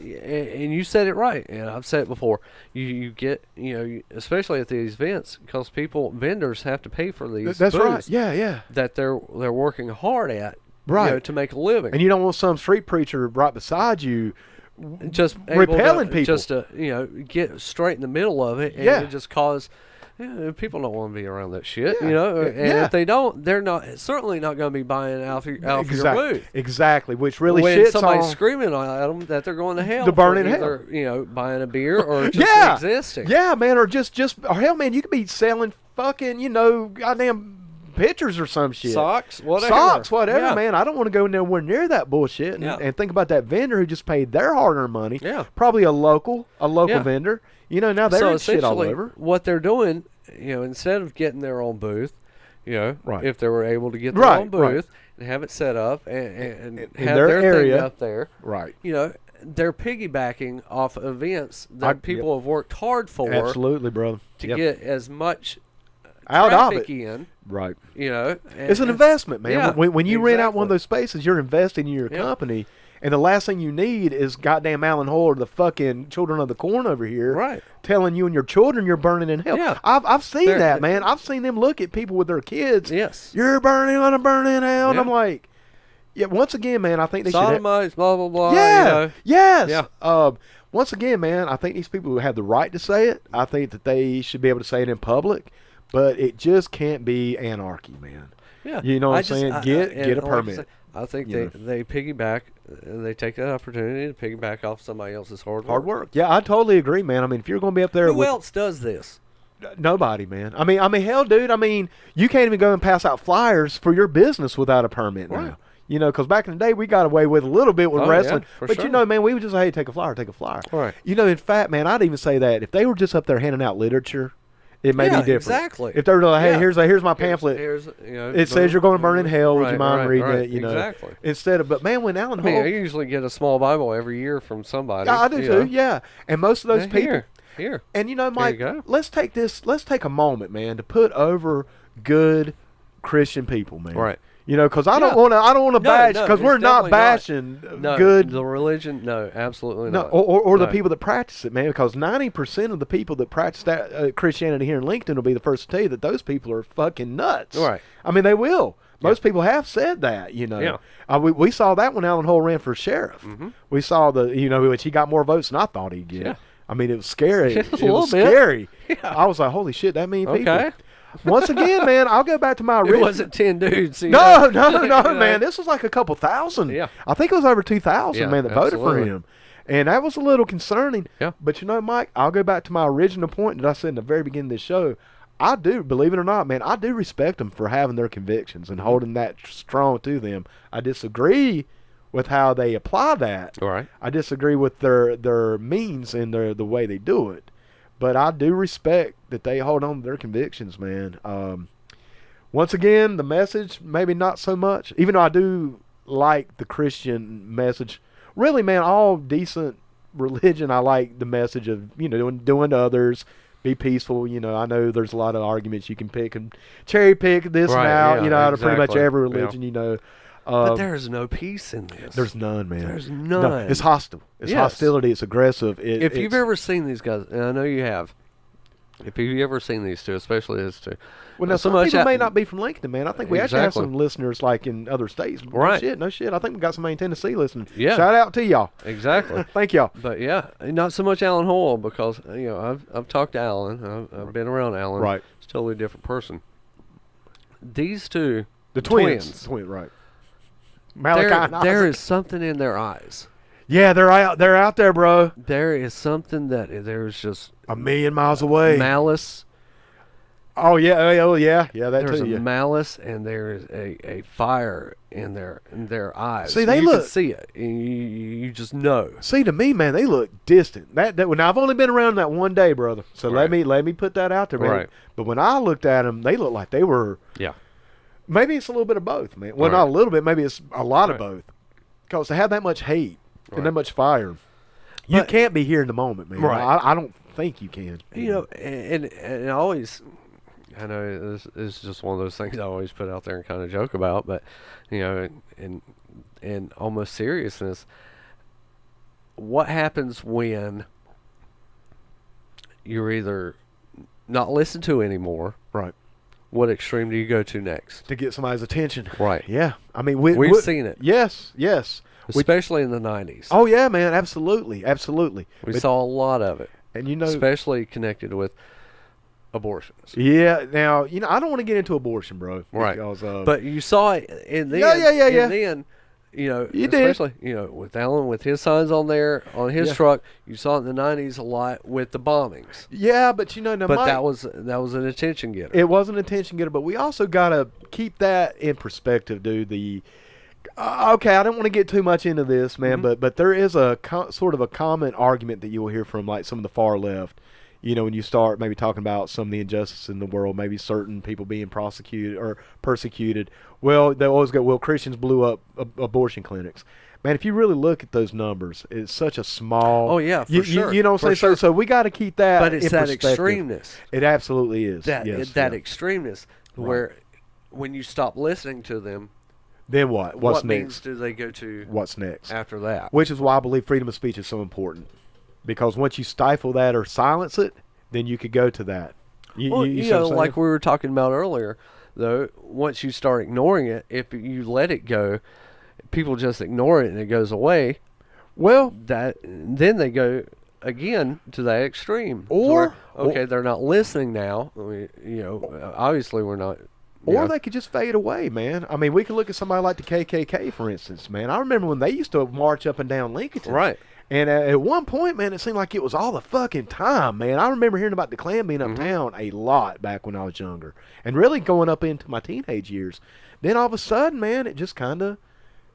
and you said it right, and I've said it before. You get, especially at these events, because vendors have to pay for these. That's right. booths Yeah. That they're working hard at, Right. to make a living. And you don't want some street preacher right beside you just repelling able to, people. just to get straight in the middle of it, and Yeah. it just cause. People don't want to be around that shit, Yeah. and Yeah. if they don't, they're certainly not going to be buying out of your booth. Exactly, which really When shits somebody's on screaming at them that they're going to hell, To burn for in either, buying a beer or just yeah, existing. Yeah, man, or or hell, man, you could be selling fucking, goddamn pictures or some shit. Socks, whatever. Yeah. man. I don't want to go nowhere near that bullshit and think about that vendor who just paid their hard-earned money. Yeah. Probably a local Yeah. vendor. Now they're So in shit all essentially, over. what they're doing, instead of getting their own booth, Right. if they were able to get their Right, own booth right. and have it set up and In have their their area. thing up there, Right. they're piggybacking off events that people have worked hard for. Absolutely, brother. To get as much out of traffic it. in. Right. You know, it's an investment, man. Yeah, when you rent out one of exactly. those spaces, you're investing in your company. And the last thing you need is goddamn Alan Hoyle or the fucking Children of the Corn over here telling you and your children you're burning in hell. Yeah. I've seen that, man. I've seen them look at people with their kids. Yes. You're gonna burn in hell. And I'm like, yeah, once again, man, I think they Sodomites, blah, blah, blah. Yeah. You know. Yes. Yeah. Once again, man, I think these people have the right to say it. I think that they should be able to say it in public. But it just can't be anarchy, man. Yeah. You know what I'm saying? Get a permit. I think they piggyback, they take that opportunity to piggyback off somebody else's hard work. Yeah, I totally agree, man. I mean, if you're going to be up there Who else does this? Nobody, man. I mean, hell, dude. I mean, you can't even go and pass out flyers for your business without a permit now. You know, because back in the day, we got away with a little bit with wrestling. Yeah, but, sure. you know, man, we would just say, hey, take a flyer. Right. You know, in fact, man, I'd even say that if they were just up there handing out literature, it may be different. Exactly. If they were like, hey, here's my pamphlet. Here's, you know, it says you're going to burn in hell. Would you mind reading it? You know, exactly. Instead of, but man, when Alan Hoyle, I usually get a small Bible every year from somebody. I do too. Yeah, and most of those people. Here. And you know, Mike, let's take a moment, man, to put over good Christian people, man. Right. You know, because I don't want to bash, because we're not bashing good. The religion, no, absolutely not. Or the people that practice it, man, because 90% of the people that practice that Christianity here in Lincolnton will be the first to tell you that those people are fucking nuts. Right. I mean, they will. Most people have said that, you know. Yeah. We saw that when Alan Hoyle ran for sheriff. Mm-hmm. We saw which he got more votes than I thought he'd get. Yeah. I mean, it was scary. It was scary. Yeah. I was like, holy shit, that many people. Okay. Once again, man, I'll go back to my original. It wasn't 10 dudes. No, man. This was like a couple thousand. Yeah. I think it was over 2,000, man, that voted for him. And that was a little concerning. Yeah. But you know, Mike, I'll go back to my original point that I said in the very beginning of this show. I do, believe it or not, man, I do respect them for having their convictions and holding that strong to them. I disagree with how they apply that. All right. I disagree with their means and the way they do it. But I do respect that they hold on to their convictions, man. Once again, the message, maybe not so much. Even though I do like the Christian message. Really, man, all decent religion, I like the message of, doing to others, be peaceful. You know, I know there's a lot of arguments you can pick and cherry pick this and out, out of pretty much every religion, but there is no peace in this. There's none, man. There's none. No, it's hostile. It's hostility. It's aggressive. If you've ever seen these guys, and I know you have, if you've ever seen these two, especially these two. Well, now, some people may not be from Lincoln, man. I think we actually have some listeners like in other states. Right. No shit. I think we got somebody in Tennessee listening. Yeah. Shout out to y'all. Exactly. Thank y'all. But yeah, not so much Alan Hoyle because, I've talked to Alan. I've been around Alan. Right. He's a totally different person. These two. The twins. Right. There is something in their eyes. Yeah, they're out there, bro. There is something there's just a million miles away. Malice. Oh yeah, that there's too. There's a malice and there is a fire in their eyes. See, you can see it. And you just know. See, to me, man, they look distant. Now I've only been around that one day, brother. So let me put that out there, man. Right. But when I looked at them, they looked like they were. Yeah. Maybe it's a little bit of both, man. Well, not a little bit. Maybe it's a lot of both. Because to have that much hate and that much fire, you can't be here in the moment, man. Right. I don't think you can. And I always, I know this is just one of those things I always put out there and kind of joke about, but, in almost seriousness, what happens when you're either not listened to anymore? Right. What extreme do you go to next? To get somebody's attention. Right. Yeah. I mean, we've seen it. Yes. Especially in the 90s. Oh, yeah, man. Absolutely. We saw a lot of it. And, especially connected with abortions. Yeah. Now, I don't want to get into abortion, bro. Right. Because, but you saw it, and then, and then, especially, with Alan, with his signs on there, on his truck, you saw it in the 90s a lot with the bombings. Yeah, but that was an attention getter. It was an attention getter, but we also got to keep that in perspective, dude. Okay, I don't want to get too much into this, man, but there is a sort of a common argument that you will hear from like some of the far left. You know, when you start maybe talking about some of the injustice in the world, maybe certain people being prosecuted or persecuted. Well, they always go, well, Christians blew up abortion clinics. Man, if you really look at those numbers, it's such a small. Oh yeah, for sure. You know what I'm saying? Sure. So we got to keep that. But it's in that perspective. extremeness. It absolutely is. That yes, that yeah. extremeness where when you stop listening to them, Then what? What's what next? means do they go to What's next? after that? Which is why I believe freedom of speech is so important, because once you stifle that or silence it, then you could go to that. Well, see you what know, I'm saying? like we were talking about earlier, though, once you start ignoring it, if you let it go, people just ignore it and it goes away. Well, Then they go again to that extreme. Or- okay, they're not listening now. I mean, you know, obviously we're not. or they could just fade away, man. I mean, we could look at somebody like the KKK, for instance, man. I remember when they used to march up and down Lincolnton. Right. And at one point, man, it seemed like it was all the fucking time, man. I remember hearing about the Klan being uptown a lot back when I was younger, and really going up into my teenage years. Then all of a sudden, man, it just kind of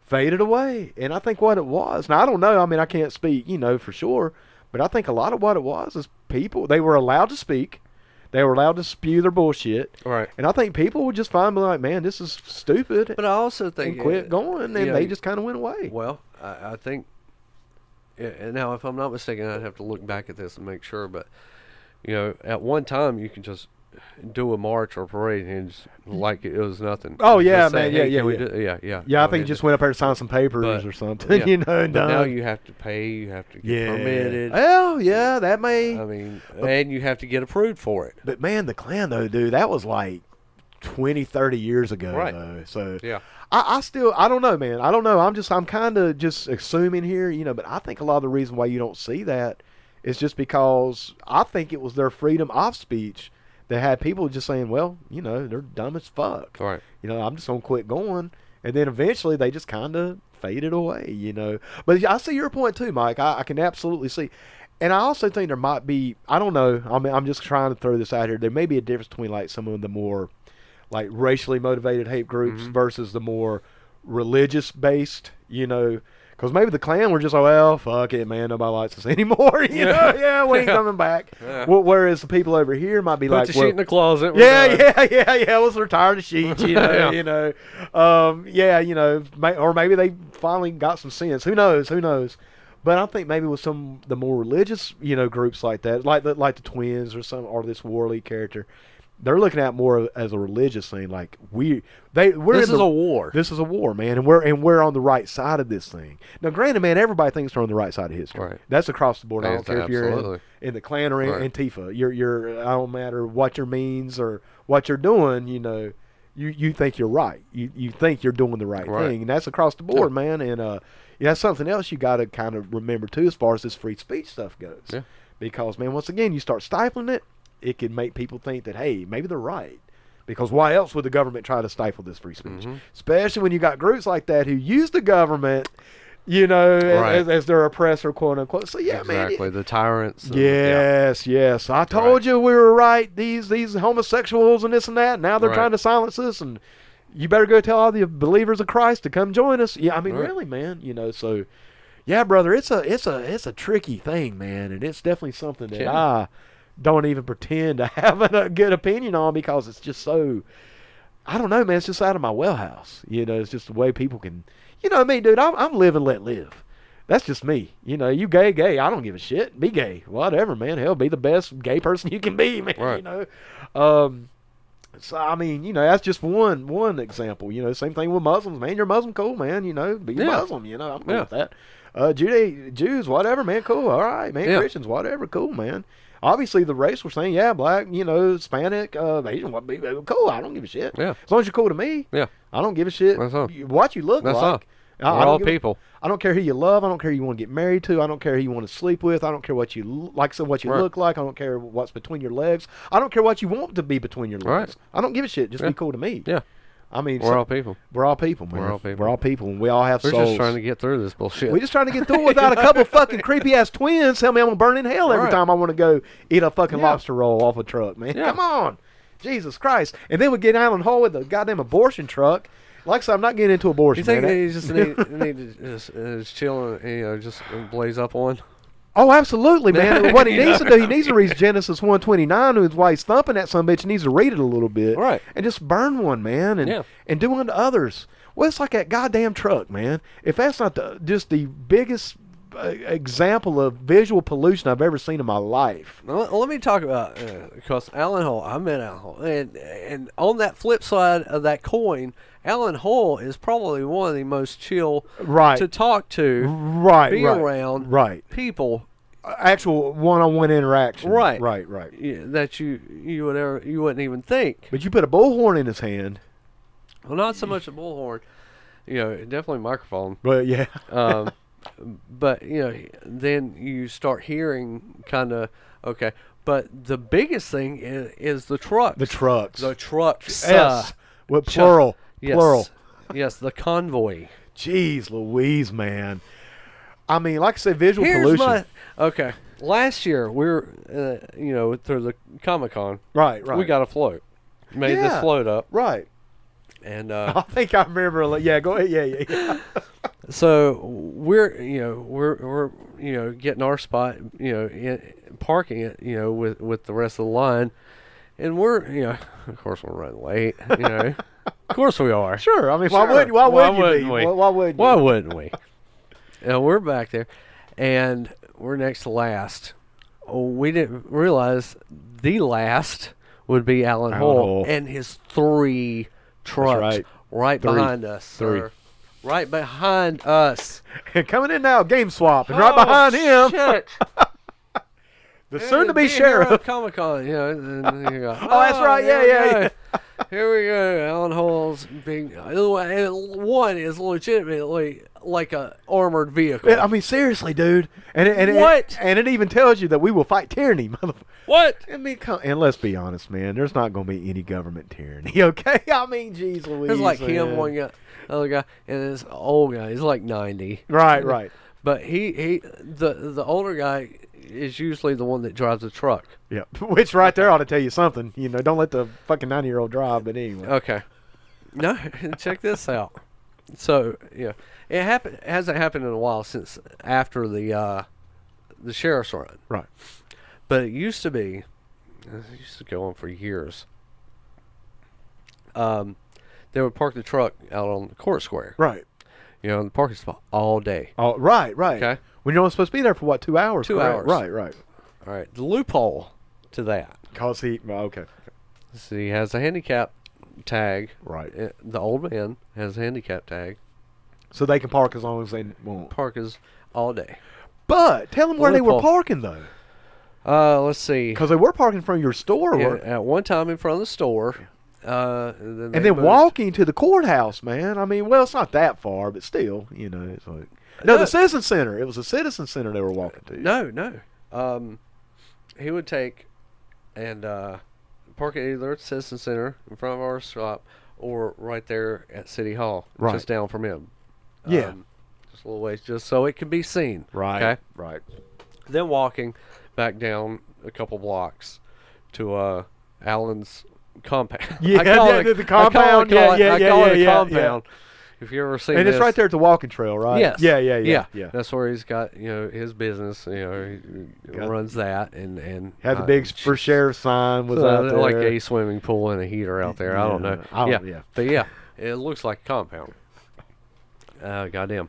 faded away. And I think what it was, now I don't know, I mean, I can't speak, you know, for sure, but I think a lot of what it was is people, they were allowed to speak. They were allowed to spew their bullshit. Right. And I think people would just finally be like, man, this is stupid. But I also think and quit going, and yeah, they just kind of went away. Well, I think. And now, if I'm not mistaken, I'd have to look back at this and make sure. But you know, at one time, you could just do a march or parade and just, like it was nothing. Oh, Just yeah, say, man, hey, yeah, can we yeah. do- yeah. Yeah, I go think he ahead. just went up there to sign some papers But- or something, yeah. you know, and But now done. you have to pay. You have to get permitted. Well, yeah, that may. I mean, and you have to get approved for it. But man, the Klan though, dude, that was like 20, 30 years ago, Right. though. So Yeah. I still, I don't know, man. I don't know. I'm kind of just assuming here, you know. But I think a lot of the reason why you don't see that is just because I think it was their freedom of speech that had people just saying, well, you know, they're dumb as fuck. Right. You know, I'm just gonna quit going, and then eventually they just kind of faded away, you know. But I see your point too, Mike. I can absolutely see, and I also think there might be, I don't know. I mean, I'm just trying to throw this out here. There may be a difference between like some of the more like racially motivated hate groups versus the more religious based, you know. Because maybe the Klan were just like, well, fuck it, man, nobody likes us anymore, you know. Yeah, we ain't coming back. Yeah. Well, whereas the people over here might be Put like, the well, sheet in the closet. we're yeah, done. yeah. Let's retire the sheets, you know, Yeah. you know. Yeah, you know, or maybe they finally got some sense. Who knows? Who knows? But I think maybe with some the more religious, you know, groups like that, like the Twins or some, or this Worley character, they're looking at more as a religious thing. Like we're This in is a war. This is a war, man, and we're on the right side of this thing. Now, granted, man, everybody thinks they're on the right side of history. Right. That's across the board. I don't Yes, care if you're absolutely. in the Klan or in Right. Antifa. You're I don't matter what your means or what you're doing. You know, you think you're right. You think you're doing the right Right. thing, and that's across the board, man. And yeah, that's something else you got to kind of remember too, as far as this free speech stuff goes. Yeah. Because man, once again, you start stifling it, it can make people think that hey, maybe they're right. Because why else would the government try to stifle this free speech? Especially when you got groups like that who use the government, you know, Right. as their oppressor, quote unquote. So yeah, Exactly. man. The tyrants. and- Yes. I told you we were right. These homosexuals and this and that. Now they're Right. trying to silence us, and you better go tell all the believers of Christ to come join us. Yeah, I mean, Right. really, man. You know, so yeah, brother, it's a tricky thing, man, and it's definitely something that Yeah. I don't even pretend to have a good opinion on because it's just so. I don't know, man. It's just out of my wellhouse. You know, it's just the way people can. You know me, dude. I'm live and let live. That's just me. You know, you gay. I don't give a shit. Be gay. Whatever, man. Hell, be the best gay person you can be, man. Right. You know. So I mean, you know, that's just one example. You know, same thing with Muslims, man. You're Muslim, cool, man. You know, be a Yeah. Muslim. You know, I'm cool Yeah. with that. Jews, whatever, man. Cool. All right, man. Yeah. Christians, whatever, cool, man. Obviously, the race we're saying, yeah, black, you know, Hispanic, Asian, what be cool. I don't give a shit. Yeah. As long as you're cool to me, Yeah. I don't give a shit. That's all. What you look That's like. all. I We're don't all give a- people. I don't care who you love. I don't care who you want to get married to. I don't care who you want to sleep with. I don't care what you like. So what you Right. look like. I don't care what's between your legs. I don't care what you want to be between your legs. Right. I don't give a shit. Just Yeah. be cool to me. Yeah. I mean, We're all people. we're all people, man. We're all people. We're all people, and we all have We're souls. just trying to get through this bullshit. We're just trying to get through it without a couple fucking creepy ass twins tell me I'm gonna burn in hell every Right. time I want to go eat a fucking Yeah. lobster roll off a truck, man. Yeah. Come on, Jesus Christ! And then we get out on the hole with the goddamn abortion truck. Like I said, I'm not getting into abortion. You think man. they just need to just chill and, you know, just blaze up one? Oh, absolutely, man. What he needs to do, he needs to read Genesis 1:29, while he's thumping that son of a bitch, he needs to read it a little bit. Right. And just burn one, man, and do unto others. Well, it's like that goddamn truck, man. If that's not just the biggest example of visual pollution I've ever seen in my life. Well, let me talk about, because Alan Hall, I met Alan Hall. And on that flip side of that coin, Alan Hall is probably one of the most chill to talk to, be around people. Actual one-on-one interaction. Right. Yeah, that you wouldn't even think. But you put a bullhorn in his hand. Well, not so much a bullhorn. Definitely a microphone. But, yeah. But, then you start hearing kind of, okay. But the biggest thing is the trucks. The trucks. The trucks. Yes. With plural. Yes. Plural. Yes, the convoy. Jeez Louise, man. I mean, like I said, visual pollution. Okay. Last year, we were, through the Comic-Con. Right. We got a float. Made this float up. Right. And I think I remember. Yeah, go ahead. Yeah. So we're getting our spot, parking it, with the rest of the line, and we're, of course we're running late, Of course we are. Sure. I mean, Sure. why wouldn't we? Why wouldn't we? We're back there, and we're next to last. We didn't realize the last would be Alan Hall and his 3 trucks right behind us. Sir. Right behind us. And coming in now, Game Swap, and right behind him, shit. the soon-to-be sheriff. Comic-Con, and you go, oh, that's right. Yeah. Here we go. Alan Hall's big. One is legitimately like a armored vehicle. I mean, seriously, dude. And what? And it even tells you that we will fight tyranny, motherfucker. What? I mean, and let's be honest, man. There's not going to be any government tyranny, okay? I mean, geez Louise. There's like man. him, one guy, other guy, and this old guy. He's like 90. Right. But the older guy is usually the one that drives the truck. Yeah, which right there ought to tell you something. Don't let the fucking 90-year-old drive. But anyway. Okay. No, check this out. So it hasn't happened in a while since after the sheriff's run. Right. But it used to be. It used to go on for years. They would park the truck out on the court square. Right. In the parking spot all day. Oh, right. Okay. When you're only supposed to be there for 2 hours? 2 hours. Right. All right. The loophole to that. Cause okay. So he has a handicap tag. Right. The old man has a handicap tag. So they can park as long as they want. Park is all day. But tell them where they were parking though. Let's see. Because they were parking from your store. At one time in front of the store. And then walking to the courthouse, man. I mean, well, it's not that far, but still, it's like the Citizen Center. It was a Citizen Center they were walking to. No. He would take and park it either at the Citizen Center in front of our shop or right there at City Hall, just down from him. Yeah. Just a little ways, just so it can be seen. Right. Okay? Right. Then walking back down a couple blocks to Allen's compound. Yeah, the compound. I call it a compound. If you ever seen and this. It's right there at the walking trail, right? Yes. Yeah. That's where he's got his business. He runs that and had the big for sheriff sign was out there, like a swimming pool and a heater out there. I don't know. But it looks like a compound. Goddamn.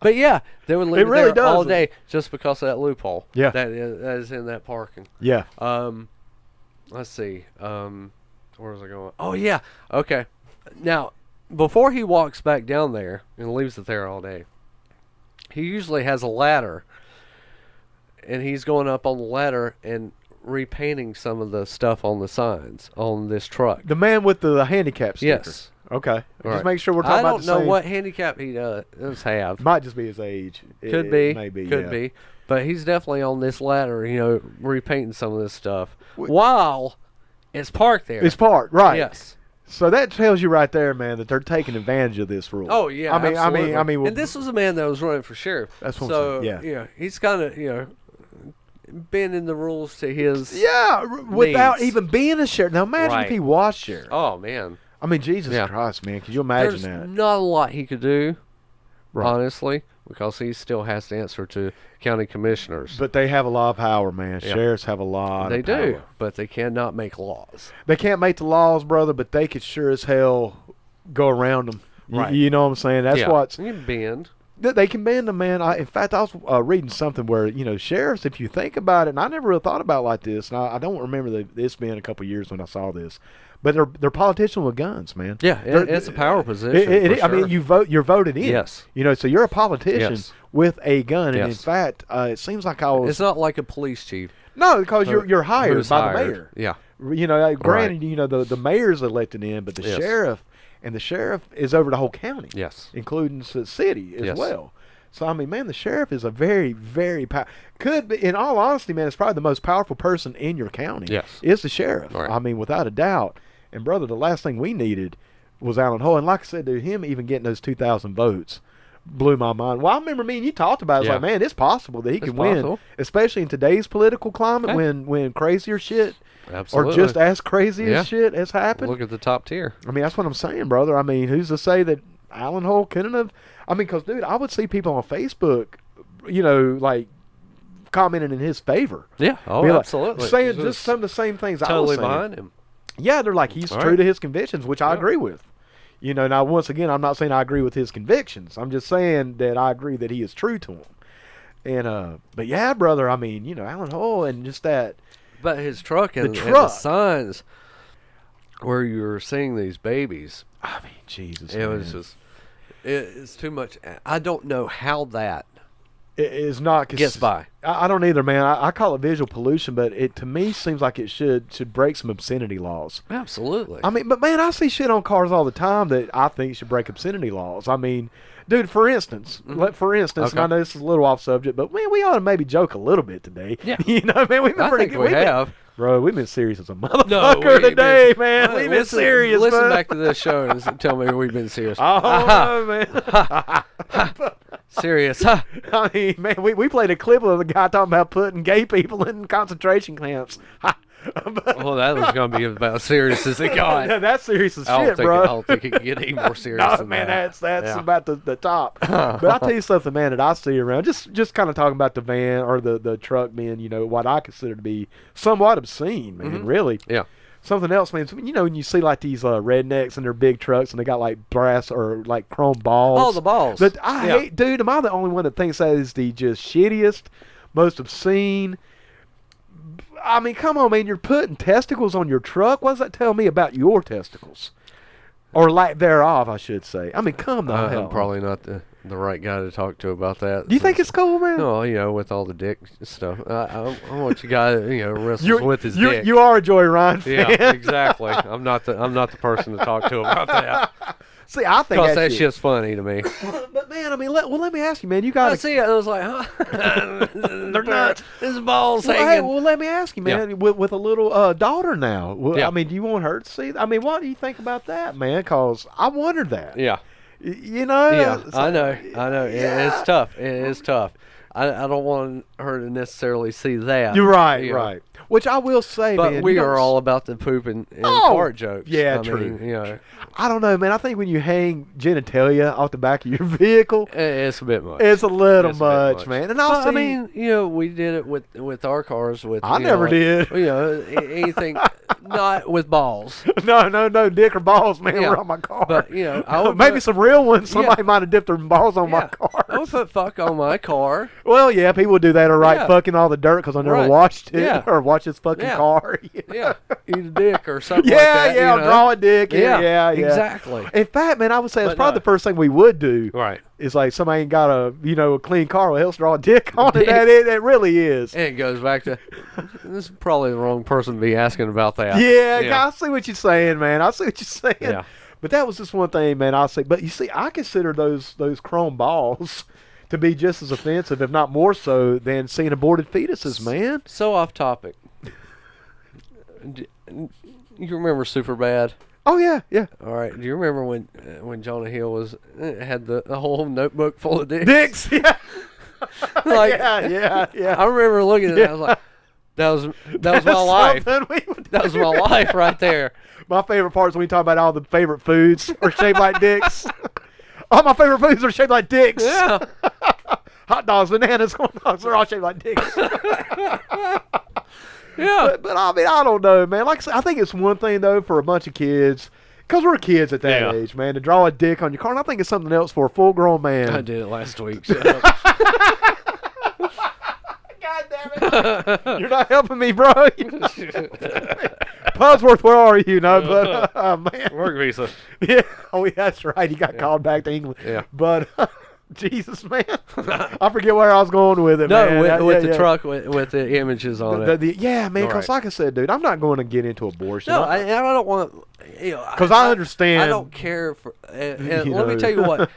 But yeah, they would leave it really there all day just because of that loophole. Yeah, that is in that parking. Yeah. Let's see. Where was I going? Oh yeah. Okay. Now, before he walks back down there and leaves it there all day, he usually has a ladder, and he's going up on the ladder and repainting some of the stuff on the signs on this truck. The man with the handicap sticker. Yes. Okay. Right. Just make sure we're talking about the same. I don't know what handicap he does have. Might just be his age. Could be. Maybe. Could be. But he's definitely on this ladder, repainting some of this stuff while it's parked there. It's parked, right? Yes. So that tells you right there, man, that they're taking advantage of this rule. Oh yeah, I mean, and this was a man that was running for sheriff. That's what I'm saying. Yeah, he's kind of bending the rules to his without needs. even being a sheriff. Now imagine if he was sheriff. Oh man, I mean, Jesus Christ, man, could you imagine There's that? not a lot he could do, honestly, because he still has to answer to county commissioners. But they have a lot of power, man. Yeah. Sheriffs have a lot They of power. do, but they cannot make laws. They can't make the laws, brother, but they could sure as hell go around them. Right. You know what I'm saying? That's what's... You can bend. They can bend them, man. In fact, I was reading something where, sheriffs, if you think about it, and I never really thought about it like this, and I don't remember this being a couple of years when I saw this, but they're politicians with guns, man. Yeah, it's a power position. I mean, you're voted in. Yes. So you're a politician with a gun, and in Yes. fact, it seems like I was... It's not like a police chief. No, because you're hired Who's by hired. the mayor. Yeah. Granted, the mayor's elected in, but the Yes. sheriff, and the sheriff is over the whole county. Yes. Including the city as Yes. well. So, I mean, man, the sheriff is a very, very could be, in all honesty, man, it's probably the most powerful person in your county. Yes. Is the sheriff. Right. I mean, without a doubt. And, brother, the last thing we needed was Alan Hull. And like I said, dude, him even getting those 2,000 votes blew my mind. Well, I remember me and you talked about it. It's like, man, it's possible that he can win, especially in today's political climate when crazier shit Absolutely. or just as crazy Yeah. as shit has happened. Look at the top tier. I mean, that's what I'm saying, brother. I mean, who's to say that Alan Hull couldn't have? I mean, because, dude, I would see people on Facebook, like, commenting in his favor. Yeah. Oh, Be like, absolutely. saying just some of the same things I was Totally saying. behind him. Yeah, they're like, he's true to his convictions, which I agree with. Now, once again, I'm not saying I agree with his convictions. I'm just saying that I agree that he is true to them. And, but yeah, brother, I mean, Alan Hull and just that. But his truck and The and the truck. signs where you were seeing these babies, I mean, Jesus, it was just, it's too much. I don't know how that It is not gets by. I don't either, man. I call it visual pollution, but it to me seems like it should break some obscenity laws. Absolutely. I mean, but man, I see shit on cars all the time that I think should break obscenity laws. I mean, dude, for instance, and I know this is a little off subject, but man, we ought to maybe joke a little bit today. Yeah. Man, we've been I pretty think good. we have. Bro, we've been serious as a motherfucker we- today, man. We've been listen, serious, Listen man. back to this show and tell me we've been serious. Oh, no, man. Serious. I mean, man, we played a clip of the guy talking about putting gay people in concentration camps. Well, that was going to be about as serious as it got. Yeah, that's serious as I shit, don't bro. think it can get any more serious No, than man, that. that's Yeah. about the top. But I'll tell you something, man, that I see around. Just kind of talking about the van or the truck being, what I consider to be somewhat obscene, man, really. Yeah. Something else, man. So, when you see like these rednecks in their big trucks and they got like brass or like chrome balls. Oh, the balls. But I hate, dude, am I the only one that thinks that is the just shittiest, most obscene? I mean, come on, man. You're putting testicles on your truck. What does that tell me about your testicles? Or lack thereof, I should say. I mean, come the hell. I'm probably not the right guy to talk to about that. Do you think it's cool, man? No, with all the dick stuff. I want you guy wrestles with his dick. You are a Joey Ryan fan. Yeah, exactly. I'm not the person to talk to about that. See, I think Because that shit's funny to me. But man, I mean, let me ask you, man. You got I see it. I was like, huh? They're nuts. His balls Well, hey, hanging. well, let me ask you, man. With a little daughter now, Yeah. I mean, do you want her to see? I mean, what do you think about that, man? Because I wondered that. Yeah. Yeah, I know. It's tough. It is tough. I don't want her to necessarily see that. You're right, you know. right. Which I will say, But man. we are all about the poop and fart jokes. yeah, I true. mean, I don't know, man. I think when you hang genitalia off the back of your vehicle, it's a bit much. it's a little It's a bit much, man. And I'll I mean, we did it with our cars. I never did. Anything not with balls. no, dick or balls, man. Yeah. Were on my car. But I would maybe put, some real ones. Somebody might have dipped their balls on my car. I would put fuck on my car. Well, yeah, people do that, all right, Yeah. fucking all the dirt because I never Right. washed it Yeah. or washed his fucking Yeah. car. Yeah, eat a dick or something Yeah, like that. yeah, draw a dick. Yeah, exactly. In fact, man, I would say that's But probably no. the first thing we would do. Right. Is like somebody ain't got a clean car, well, he'll draw a dick on it. Dick. It really is. And it goes back to this is probably the wrong person to be asking about that. Yeah, I see what you're saying, man. I see what you're saying. Yeah. But that was just one thing, man. I'll say. But you see, I consider those chrome balls to be just as offensive, if not more so, than seeing aborted fetuses, man. So off topic. You remember Superbad? Oh yeah, yeah. All right. Do you remember when Jonah Hill had the whole notebook full of dicks? Dicks. Yeah. Like, yeah. I remember looking at it. I was like, that was my life. That was my life right there. My favorite part is when we talk about all the favorite foods are shaped like dicks. All my favorite foods are shaped like dicks. Yeah. hot dogs, bananas, corn dogs, they're all shaped like dicks. Yeah. But I mean, I don't know, man. Like I said, I think it's one thing, though, for a bunch of kids, because we're kids at that age, man, to draw a dick on your car. And I think it's something else for a full-grown man. I did it last week. God damn it. You're not helping me, bro. Pudsworth, where are you? No, but, man. Work visa. Yeah. Oh, yeah, that's right. He got called back to England. Yeah. But, Jesus, man. I forget where I was going with it, No, man. with the truck with the images on it. Yeah, man, because Right. like I said, dude, I'm not going to get into abortion. No, I don't want to. Because I understand. I don't care for. And You let me know. tell you what,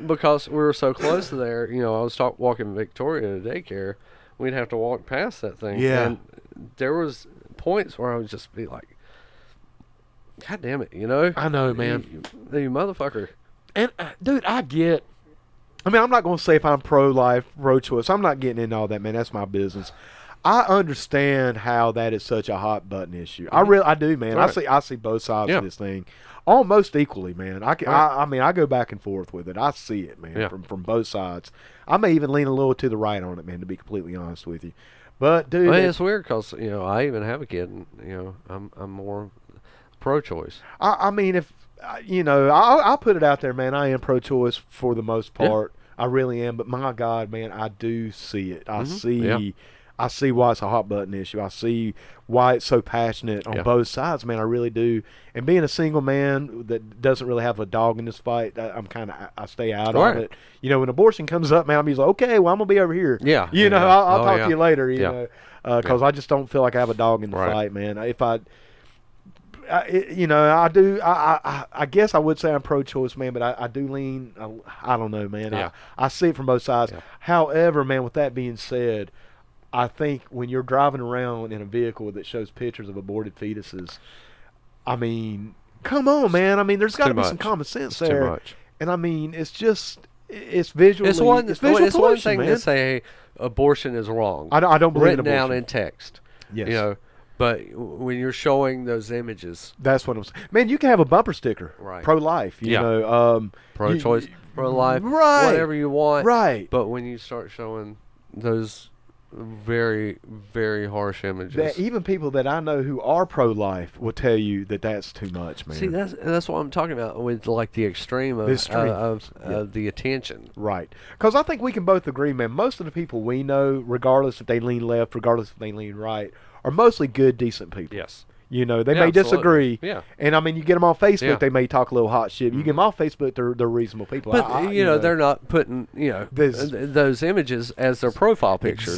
because we were so close to there, I was walking Victoria to daycare. We'd have to walk past that thing. Yeah. And there was points where I would just be like, God damn it, I know, man. You motherfucker. And, dude, I mean, I'm not going to say if I'm pro-life, pro-choice. I'm not getting into all that, man. That's my business. I understand how that is such a hot button issue. I do, man. Right. I see both sides of this thing almost equally, man. I mean, I go back and forth with it. I see it, man, from both sides. I may even lean a little to the right on it, man, to be completely honest with you. But, dude, Well, it's weird because I even have a kid, and I'm more pro-choice. I mean, if I'll put it out there, man. I am pro-choice for the most part. I really am. But my God, man, I do see it. I see why it's a hot button issue. I see why it's so passionate on both sides, man. I really do. And being a single man that doesn't really have a dog in this fight, I stay out of it. When abortion comes up, man, I'm just like, okay, well, I'm gonna be over here. Yeah. I'll talk to you later. Because Yeah. I just don't feel like I have a dog in the fight, man. If I guess I would say I'm pro-choice, man, but I do lean. I don't know, man. Yeah. I see it from both sides. Yeah. However, man, with that being said, I think when you're driving around in a vehicle that shows pictures of aborted fetuses, I mean, come on, man. I mean, there's got to be some common sense there. Too much. And I mean, it's visually. It's one pollution, thing man. to say, hey, abortion is wrong. I don't believe in written abortion. down in text. Yes. But when you're showing those images, That's what I'm saying. Man, you can have a bumper sticker, Right. pro-life, pro-choice, pro-life, right, whatever you want. right. But when you start showing those very, very harsh images, That even people that I know who are pro-life will tell you that that's too much, man. see, that's what I'm talking about with like the extreme of the attention. Right. Because I think we can both agree, man, most of the people we know, regardless if they lean left, regardless if they lean right, are mostly good, decent people. Yes. They may absolutely. disagree. Yeah. And, I mean, you get them on Facebook, Yeah. they may talk a little hot shit. You get them off Facebook, they're reasonable people. But, they're not putting, those images as their profile pictures.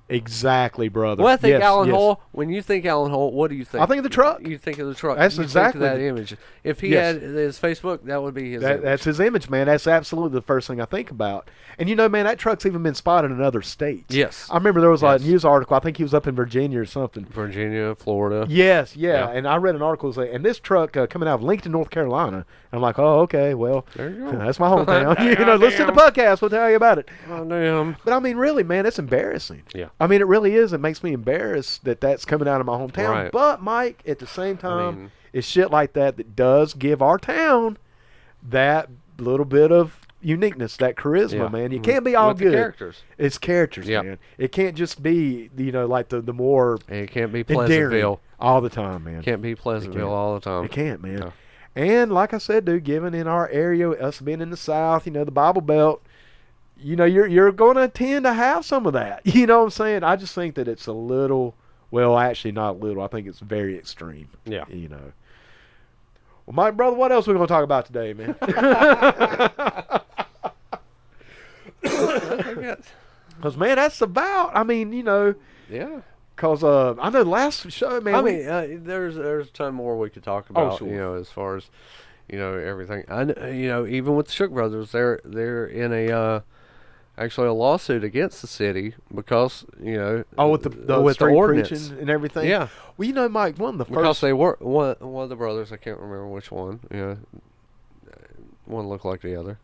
Exactly, brother. Well, I think Yes, Alan yes. Hall, when you think Alan Hall, what do you think? I think of the truck. You think of the truck. That's you exactly think of that image. If he Yes. had his Facebook, that would be his image. That's his image, man. That's absolutely the first thing I think about. And, man, that truck's even been spotted in other states. Yes. I remember there was like a Yes. news article. I think he was up in Virginia or something. Virginia, Florida. Yes, yeah. Yeah. And I read an article saying, and this truck coming out of Lincolnton, North Carolina. I'm like, oh, okay, well, There you go. that's my hometown. Listen to the podcast. We'll tell you about it. Oh, damn. But I mean, really, man, it's embarrassing. Yeah. I mean, it really is. It makes me embarrassed that that's coming out of my hometown. Right. But Mike, at the same time, mean- it's shit like that does give our town that little bit of uniqueness, that charisma, Yeah. man. You can't be all With the good. characters. It's characters, Yeah. man. It can't just be, like the more And it can't be endearing Pleasantville. all the time, man. Can't be Pleasantville all the time. It can't, man. No. And like I said, dude, given in our area, us being in the South, the Bible Belt, you're going to tend to have some of that. You know what I'm saying? I just think that it's a little, well, actually not little. I think it's very extreme. Yeah. Well, my brother, what else are we going to talk about today, man? Because, man, that's about, Yeah. because I know the last show, man. I mean, there's a ton more we could talk about. sure. As far as everything. Even with the Shook Brothers, they're in actually a lawsuit against the city because with the with street the ordinance preaching and everything. Yeah. Well, Mike, one of the because first. they were one of the brothers. I can't remember which one. One looked like the other,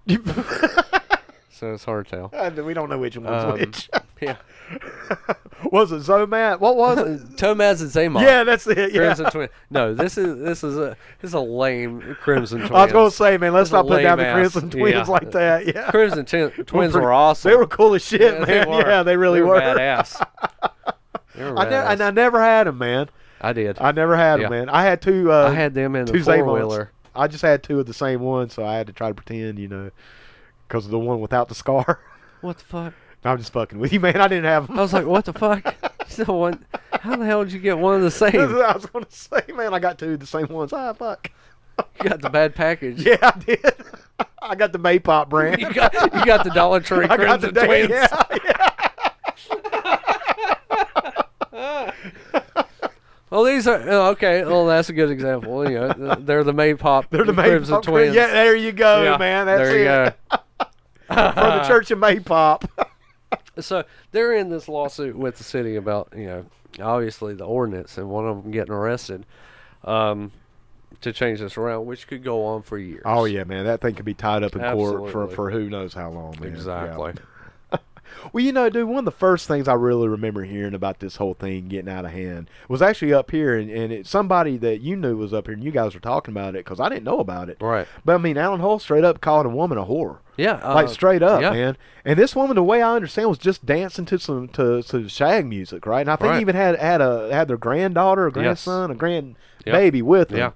so it's hard to tell. We don't know which one's which. Yeah. Was it Zomat? What was it? Tomaz and Zaymont. Yeah, that's it. Yeah. Crimson Twin. No, this is a lame Crimson Twins. I was going to say, man, let's This is not put down the lame-ass- Crimson Twins yeah. like that. Yeah. Crimson Twins were awesome. They were cool as shit, Yeah, man. Yeah, they really were were. badass. They were badass. I never had them, man. I did. I never had them, Yeah. man. I had two. I had them in the two Zaymonts. four-wheeler. I just had two of the same one, so I had to try to pretend, because of the one without the scar. What the fuck? No, I'm just fucking with you, man. I didn't have them. I was like, what the fuck? So one, how the hell did you get one of the same? I was going to say, man, I got two of the same ones. Ah, fuck. You got the bad package. Yeah, I did. I got the Maypop brand. You got the Dollar Tree I got the Crimson Twins. Yeah. Well, these are okay. Well, that's a good example. They're the Maypop. They're the Crimson Maypop. Twins. Yeah, there you go, Yeah, man. That's there you it. go. From the Church of Maypop. So they're in this lawsuit with the city about, obviously the ordinance and one of them getting arrested to change this around, which could go on for years. Oh, yeah, man. That thing could be tied up in court Absolutely. for who knows how long, man. Exactly. Yeah. Well, dude, one of the first things I really remember hearing about this whole thing getting out of hand was actually up here, and somebody that you knew was up here, and you guys were talking about it because I didn't know about it. Right. But, I mean, Alan Hull straight up called a woman a whore. Yeah. Like, straight up, yeah. man. And this woman, the way I understand, was just dancing to some shag music, right? And I think Right. even had their granddaughter, a grandson, a grandbaby with them. Yeah.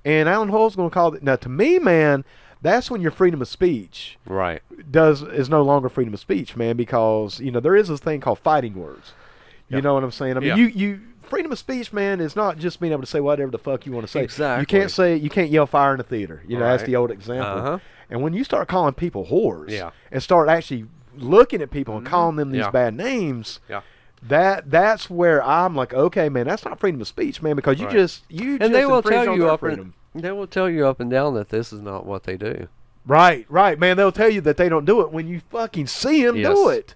And Alan Hull's going to call it. Now, to me, man, that's when your freedom of speech Right. is no longer freedom of speech, man, because there is this thing called fighting words. You Yeah. know what I'm saying? I mean, Yeah. you freedom of speech, man, is not just being able to say whatever the fuck you want to say. Exactly. You can't yell fire in the theater. That's Right. the old example. Uh-huh. And when you start calling people whores, Yeah. and start actually looking at people and calling them these Yeah. bad names, Yeah. that's where I'm like, okay, man, that's not freedom of speech, man, because you Right. just And they will infringed tell on you their up freedom. they will tell you up and down that this is not what they do. Right, man. They'll tell you that they don't do it when you fucking see them Yes. do it.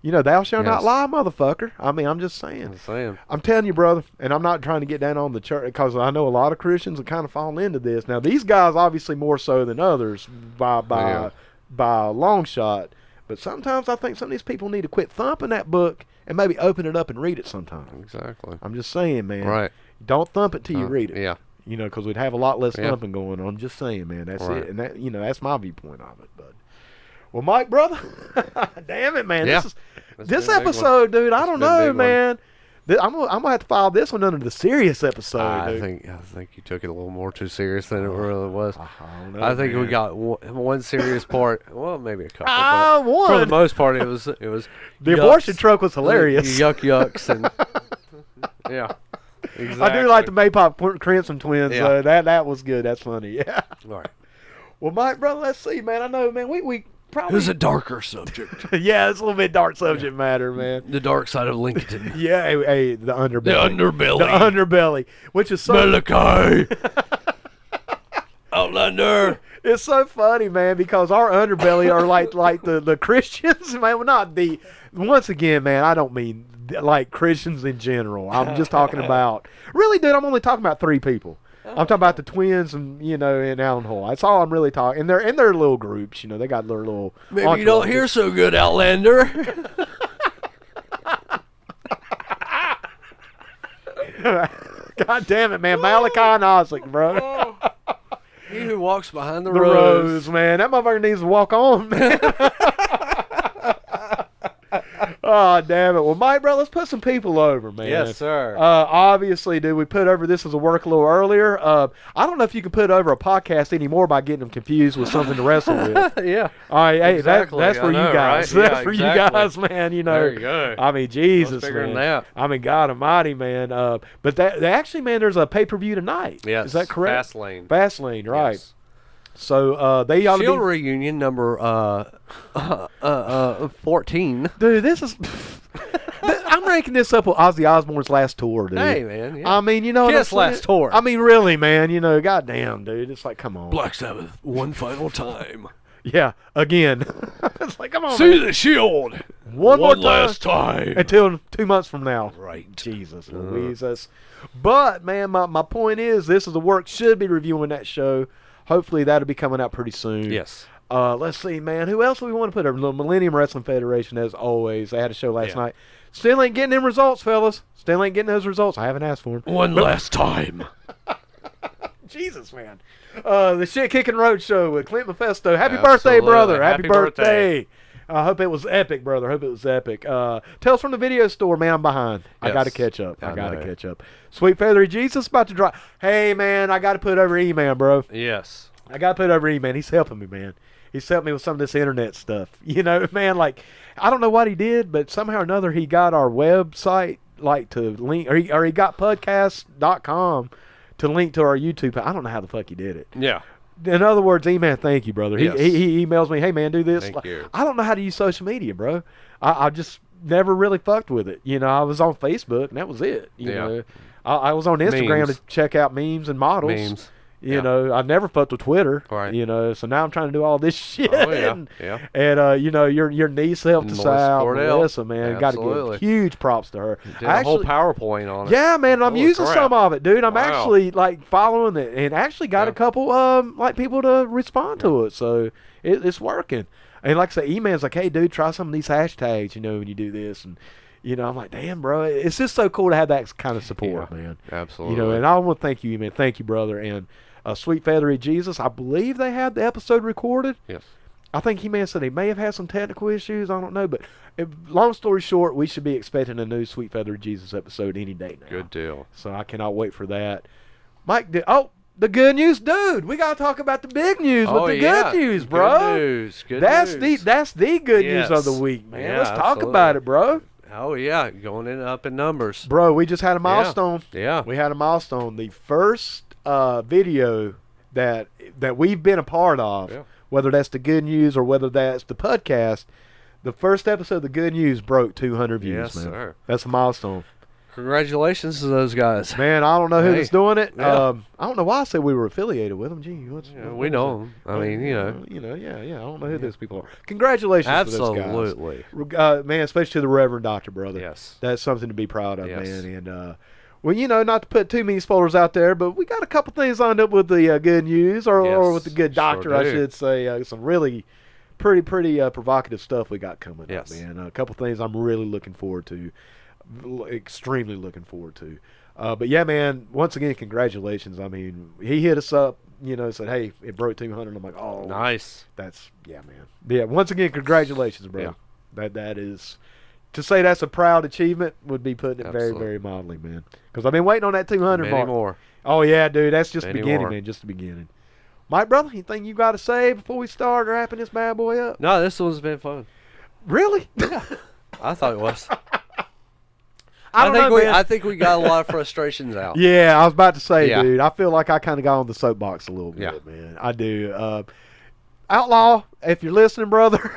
Thou shalt not Yes. lie, motherfucker. I mean, I'm just saying. I'm saying. I'm telling you, brother, and I'm not trying to get down on the church because I know a lot of Christians have kind of fallen into this. Now, these guys obviously more so than others by a long shot. But sometimes I think some of these people need to quit thumping that book and maybe open it up and read it sometime. Exactly. I'm just saying, man. Right. Don't thump it till you read it. Yeah. Because we'd have a lot less Yeah. thumping going on. Just saying, man. That's Right. it. And that, that's my viewpoint of it. But well, Mike, brother, damn it, man. Yeah. This That's been a big episode, dude. I don't been a know, big one. man. I'm gonna have to file this one under the serious episode. I dude. think you took it a little more too serious than it really was. I don't know, I think we man. got one serious part. Well, maybe a couple. Ah, but for the one. most part, it was The yucks, abortion truck was hilarious. yucks and yeah. Exactly. I do like the Maypop Crimson Twins. Yeah. That was good. That's funny. Yeah. All right. Well, Mike, brother, let's see, man. I know, man. We It probably was a darker subject. yeah, it's a little bit dark subject matter, man. The dark side of Lincolnton. Yeah, hey, the underbelly. underbelly. The underbelly, which is so Malachi. Outlander. it's so funny, man, because our underbelly are like the Christians, man. Well, not the. Once again, man, I don't mean like Christians in general. I'm just talking about. Really, dude, I'm only talking about 3 people. I'm talking about the twins and and Alan Hall. That's all I'm really talking. And they're in their little groups. They got their little. Maybe you don't hear so good, Outlander. God damn it, man, Malachi and Isaac, bro. He who walks behind the The rose, man. That motherfucker needs to walk on, man. Oh, damn it. Well, Mike, bro, let's put some people over, man. Yes, sir. Obviously, dude, we put over this as a work a little earlier. I don't know if you can put over a podcast anymore by getting them confused with something to wrestle with. Yeah. All right, hey, Exactly. that's for I know, you guys. right? That's Yeah, for exactly. you guys, man. There you go. I mean, Jesus, figuring man. that. I mean, God Almighty, man. But actually, man, there's a pay-per-view tonight. Yes. Is that correct? Fastlane. Fastlane, right. Yes. So they ought to Shield be. reunion number 14. Dude, this is. I'm ranking this up with Ozzy Osbourne's last tour, dude. Hey, man. Yeah. I mean, what I'm Kiss saying? last tour. I mean, really, man. Goddamn, dude. It's like, come on. Black Sabbath, one final time. Yeah, again. It's like, come on, man. the Shield. One more last time. Until 2 months from now. Right. Jesus Louises. But, man, my point is, this is the work. Should be reviewing that show. Hopefully, that'll be coming out pretty soon. Yes. Let's see, man. Who else do we want to put? The Millennium Wrestling Federation, as always. They had a show last night. Still ain't getting them results, fellas. Still ain't getting those results. I haven't asked for them. One last time. Jesus, man. The Shit Kicking Road Show with Clint Mephisto. Happy birthday, Absolutely. brother. Happy Happy birthday. birthday. I hope it was epic, brother. I hope it was epic. Tales from the Video Store, man. I'm behind. I Yes. got to catch up. I I got to know. catch up. Sweet Feathery Jesus about to drop. Hey, man, I got to put over E-Man, bro. Yes. I got to put over E-Man. He's helping me, man. He's helping me with some of this internet stuff. You know, man, like, I don't know what he did, but somehow or another he got our website, like, to link, or he got PUDcast.com to link to our YouTube. I don't know how the fuck he did it. Yeah. In other words, E-Man, thank you, brother. Yes. He emails me, hey, man, do this. Thank you. I don't know how to use social media, bro. I just never really fucked with it. You know, I was on Facebook, and that was it. You know, I was on Instagram Memes. to check out memes and models. Memes. You Yeah. know, I never fucked with Twitter. Right. You know, so now I'm trying to do all this shit. Oh, yeah. And, Yeah. and you know, your niece helped us Melissa out. Cordell. Melissa, man. Got to Absolutely. give huge props to her. Did a whole PowerPoint on it. Yeah, man, I'm Holy using crap. some of it, dude. I'm Wow. actually like following it, and actually got a couple like people to respond to it, so it's working. And like I say, E-Man's like, hey, dude, try some of these hashtags, you know, when you do this, and you know, I'm like, damn, bro, it's just so cool to have that kind of support, Yeah, man. Absolutely. You know, and I want to thank you, E-Man. Thank you, brother, and Sweet Feathery Jesus. I believe they had the episode recorded. Yes. I think He-Man said he may have had some technical issues. I don't know, but long story short, we should be expecting a new Sweet Feathery Jesus episode any day now. Good deal. So I cannot wait for that. Mike, the good news, dude. We gotta talk about the big news with the good news, bro. Good news. Good that's news. the good news of the Yes. week, man. Yeah, Let's talk absolutely. about it, bro. Oh yeah, going up in numbers. Bro, we just had a milestone. Yeah. We had a milestone. The first video that we've been a part of, Yeah. whether that's the good news or whether that's the podcast, the first episode of the good news broke 200 views, Yes, man. sir. That's a milestone. Congratulations to those guys. Man, I don't know Hey. who's doing it. Yeah. I don't know why I said we were affiliated with them. Gee, Yeah, we know them. I mean, you know. yeah. I don't know who those people are. Congratulations to those guys. Absolutely. Man, especially to the Reverend Doctor, brother. Yes. That's something to be proud of, Yes. man. And, well, you know, not to put too many spoilers out there, but we got a couple things lined up with the good news, or Yes, with the good doctor, sure I do. should say. Some really pretty provocative stuff we got coming Yes. up, man. A couple things I'm really looking forward to. Extremely looking forward to. But yeah, man, once again, congratulations. I mean, he hit us up, you know, said, hey, it broke 200. I'm like, oh, Nice. that's, yeah, man. Yeah, once again, congratulations, bro. Yeah. That is, to say that's a proud achievement would be putting it very, Absolutely. very mildly, man. Because I've been waiting on that 200 Many mark. more. Oh, yeah, dude, that's just the Many beginning, more. man, just the beginning. Mike, brother, anything you got to say before we start wrapping this bad boy up? No, this one's been fun. Really? I thought it was. I don't know, man. I think we got a lot of frustrations out. Yeah, I was about to say, Yeah. dude. I feel like I kind of got on the soapbox a little bit, Yeah. man. I do. Outlaw, if you're listening, brother. Dude,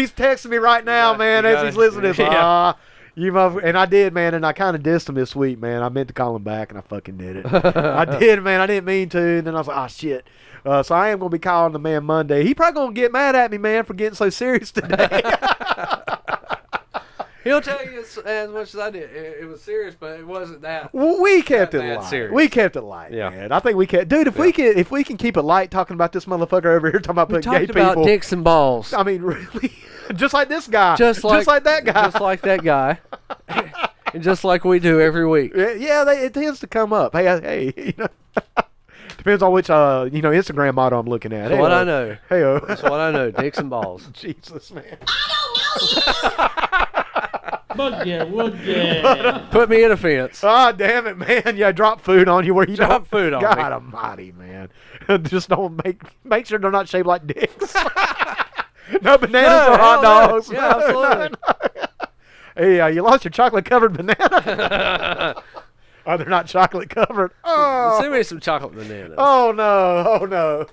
he's texting me right now, Yeah, man, you as gotta- he's listening to this. yeah. You mother, and I did, man, and I kind of dissed him this week, man. I meant to call him back, and I fucking did it. I did, man. I didn't mean to, and then I was like, oh, shit. So I am going to be calling the man Monday. He probably going to get mad at me, man, for getting so serious today. He'll tell you as much as I did. It was serious, but it wasn't that. Well, we kept it that light. serious. We kept it light, Yeah. man. I think we can, dude. If we can keep it light, talking about this motherfucker over here, talking about We putting gay talked about people. dicks and balls. I mean, really, just like this guy, Just like that guy, Just like that guy. And just like we do every week. yeah. It tends to come up. Hey, you know, depends on which Instagram model I'm looking at. That's what I know. Hey, That's what I know. Dicks and balls. Jesus, man. Boogie. Put me in a fence. Ah, damn it, man. Yeah, drop food on you where you Drop don't. food on God me. almighty, man. Just don't make sure they're not shaped like dicks. No bananas No, or hot hell no. dogs. Yeah, absolutely. Hey, you lost your chocolate-covered banana. Oh, they're not chocolate-covered. Oh, Send me some chocolate bananas. oh no.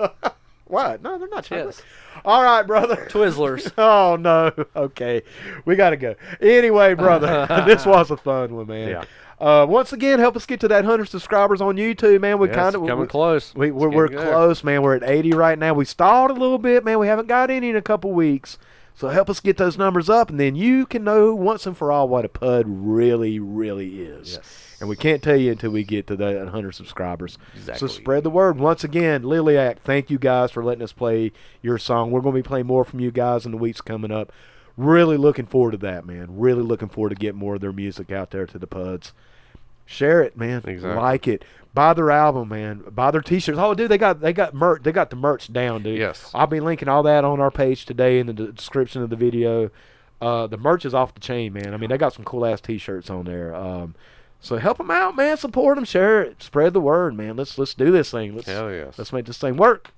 What? No, they're not chocolate. Yes. All right, brother. Twizzlers. Oh, no. Okay. We got to go. Anyway, brother, this was a fun one, man. Yeah. Once again, help us get to that 100 subscribers on YouTube, man. We Yes, kind of coming close. We're It's getting there. close, man. We're at 80 right now. We stalled a little bit, man. We haven't got any in a couple weeks. So help us get those numbers up, and then you can know once and for all what a PUD really, really is. Yes. And we can't tell you until we get to that 100 subscribers. Exactly. So spread the word. Once again, Liliac, thank you guys for letting us play your song. We're going to be playing more from you guys in the weeks coming up. Really looking forward to that, man. Really looking forward to getting more of their music out there to the PUDs. Share it, man. Exactly. Like it. Buy their album, man. Buy their T-shirts. Oh, dude, they got merch. They got the merch down, dude. Yes. I'll be linking all that on our page today in the description of the video. The merch is off the chain, man. I mean, they got some cool ass T-shirts on there. So help them out, man. Support them. Share it. Spread the word, man. Let's do this thing. Hell yes. Let's make this thing work.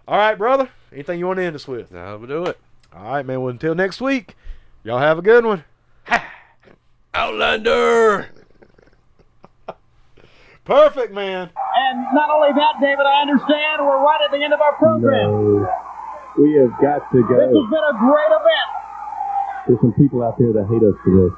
All right, brother. Anything you want to end us with? Now we'll do it. All right, man. Well, until next week, y'all have a good one. Outlander. Perfect, man. And not only that, David, I understand we're right at the end of our program. No, we have got to This go. has been a great event. There's some people out there that hate us for this.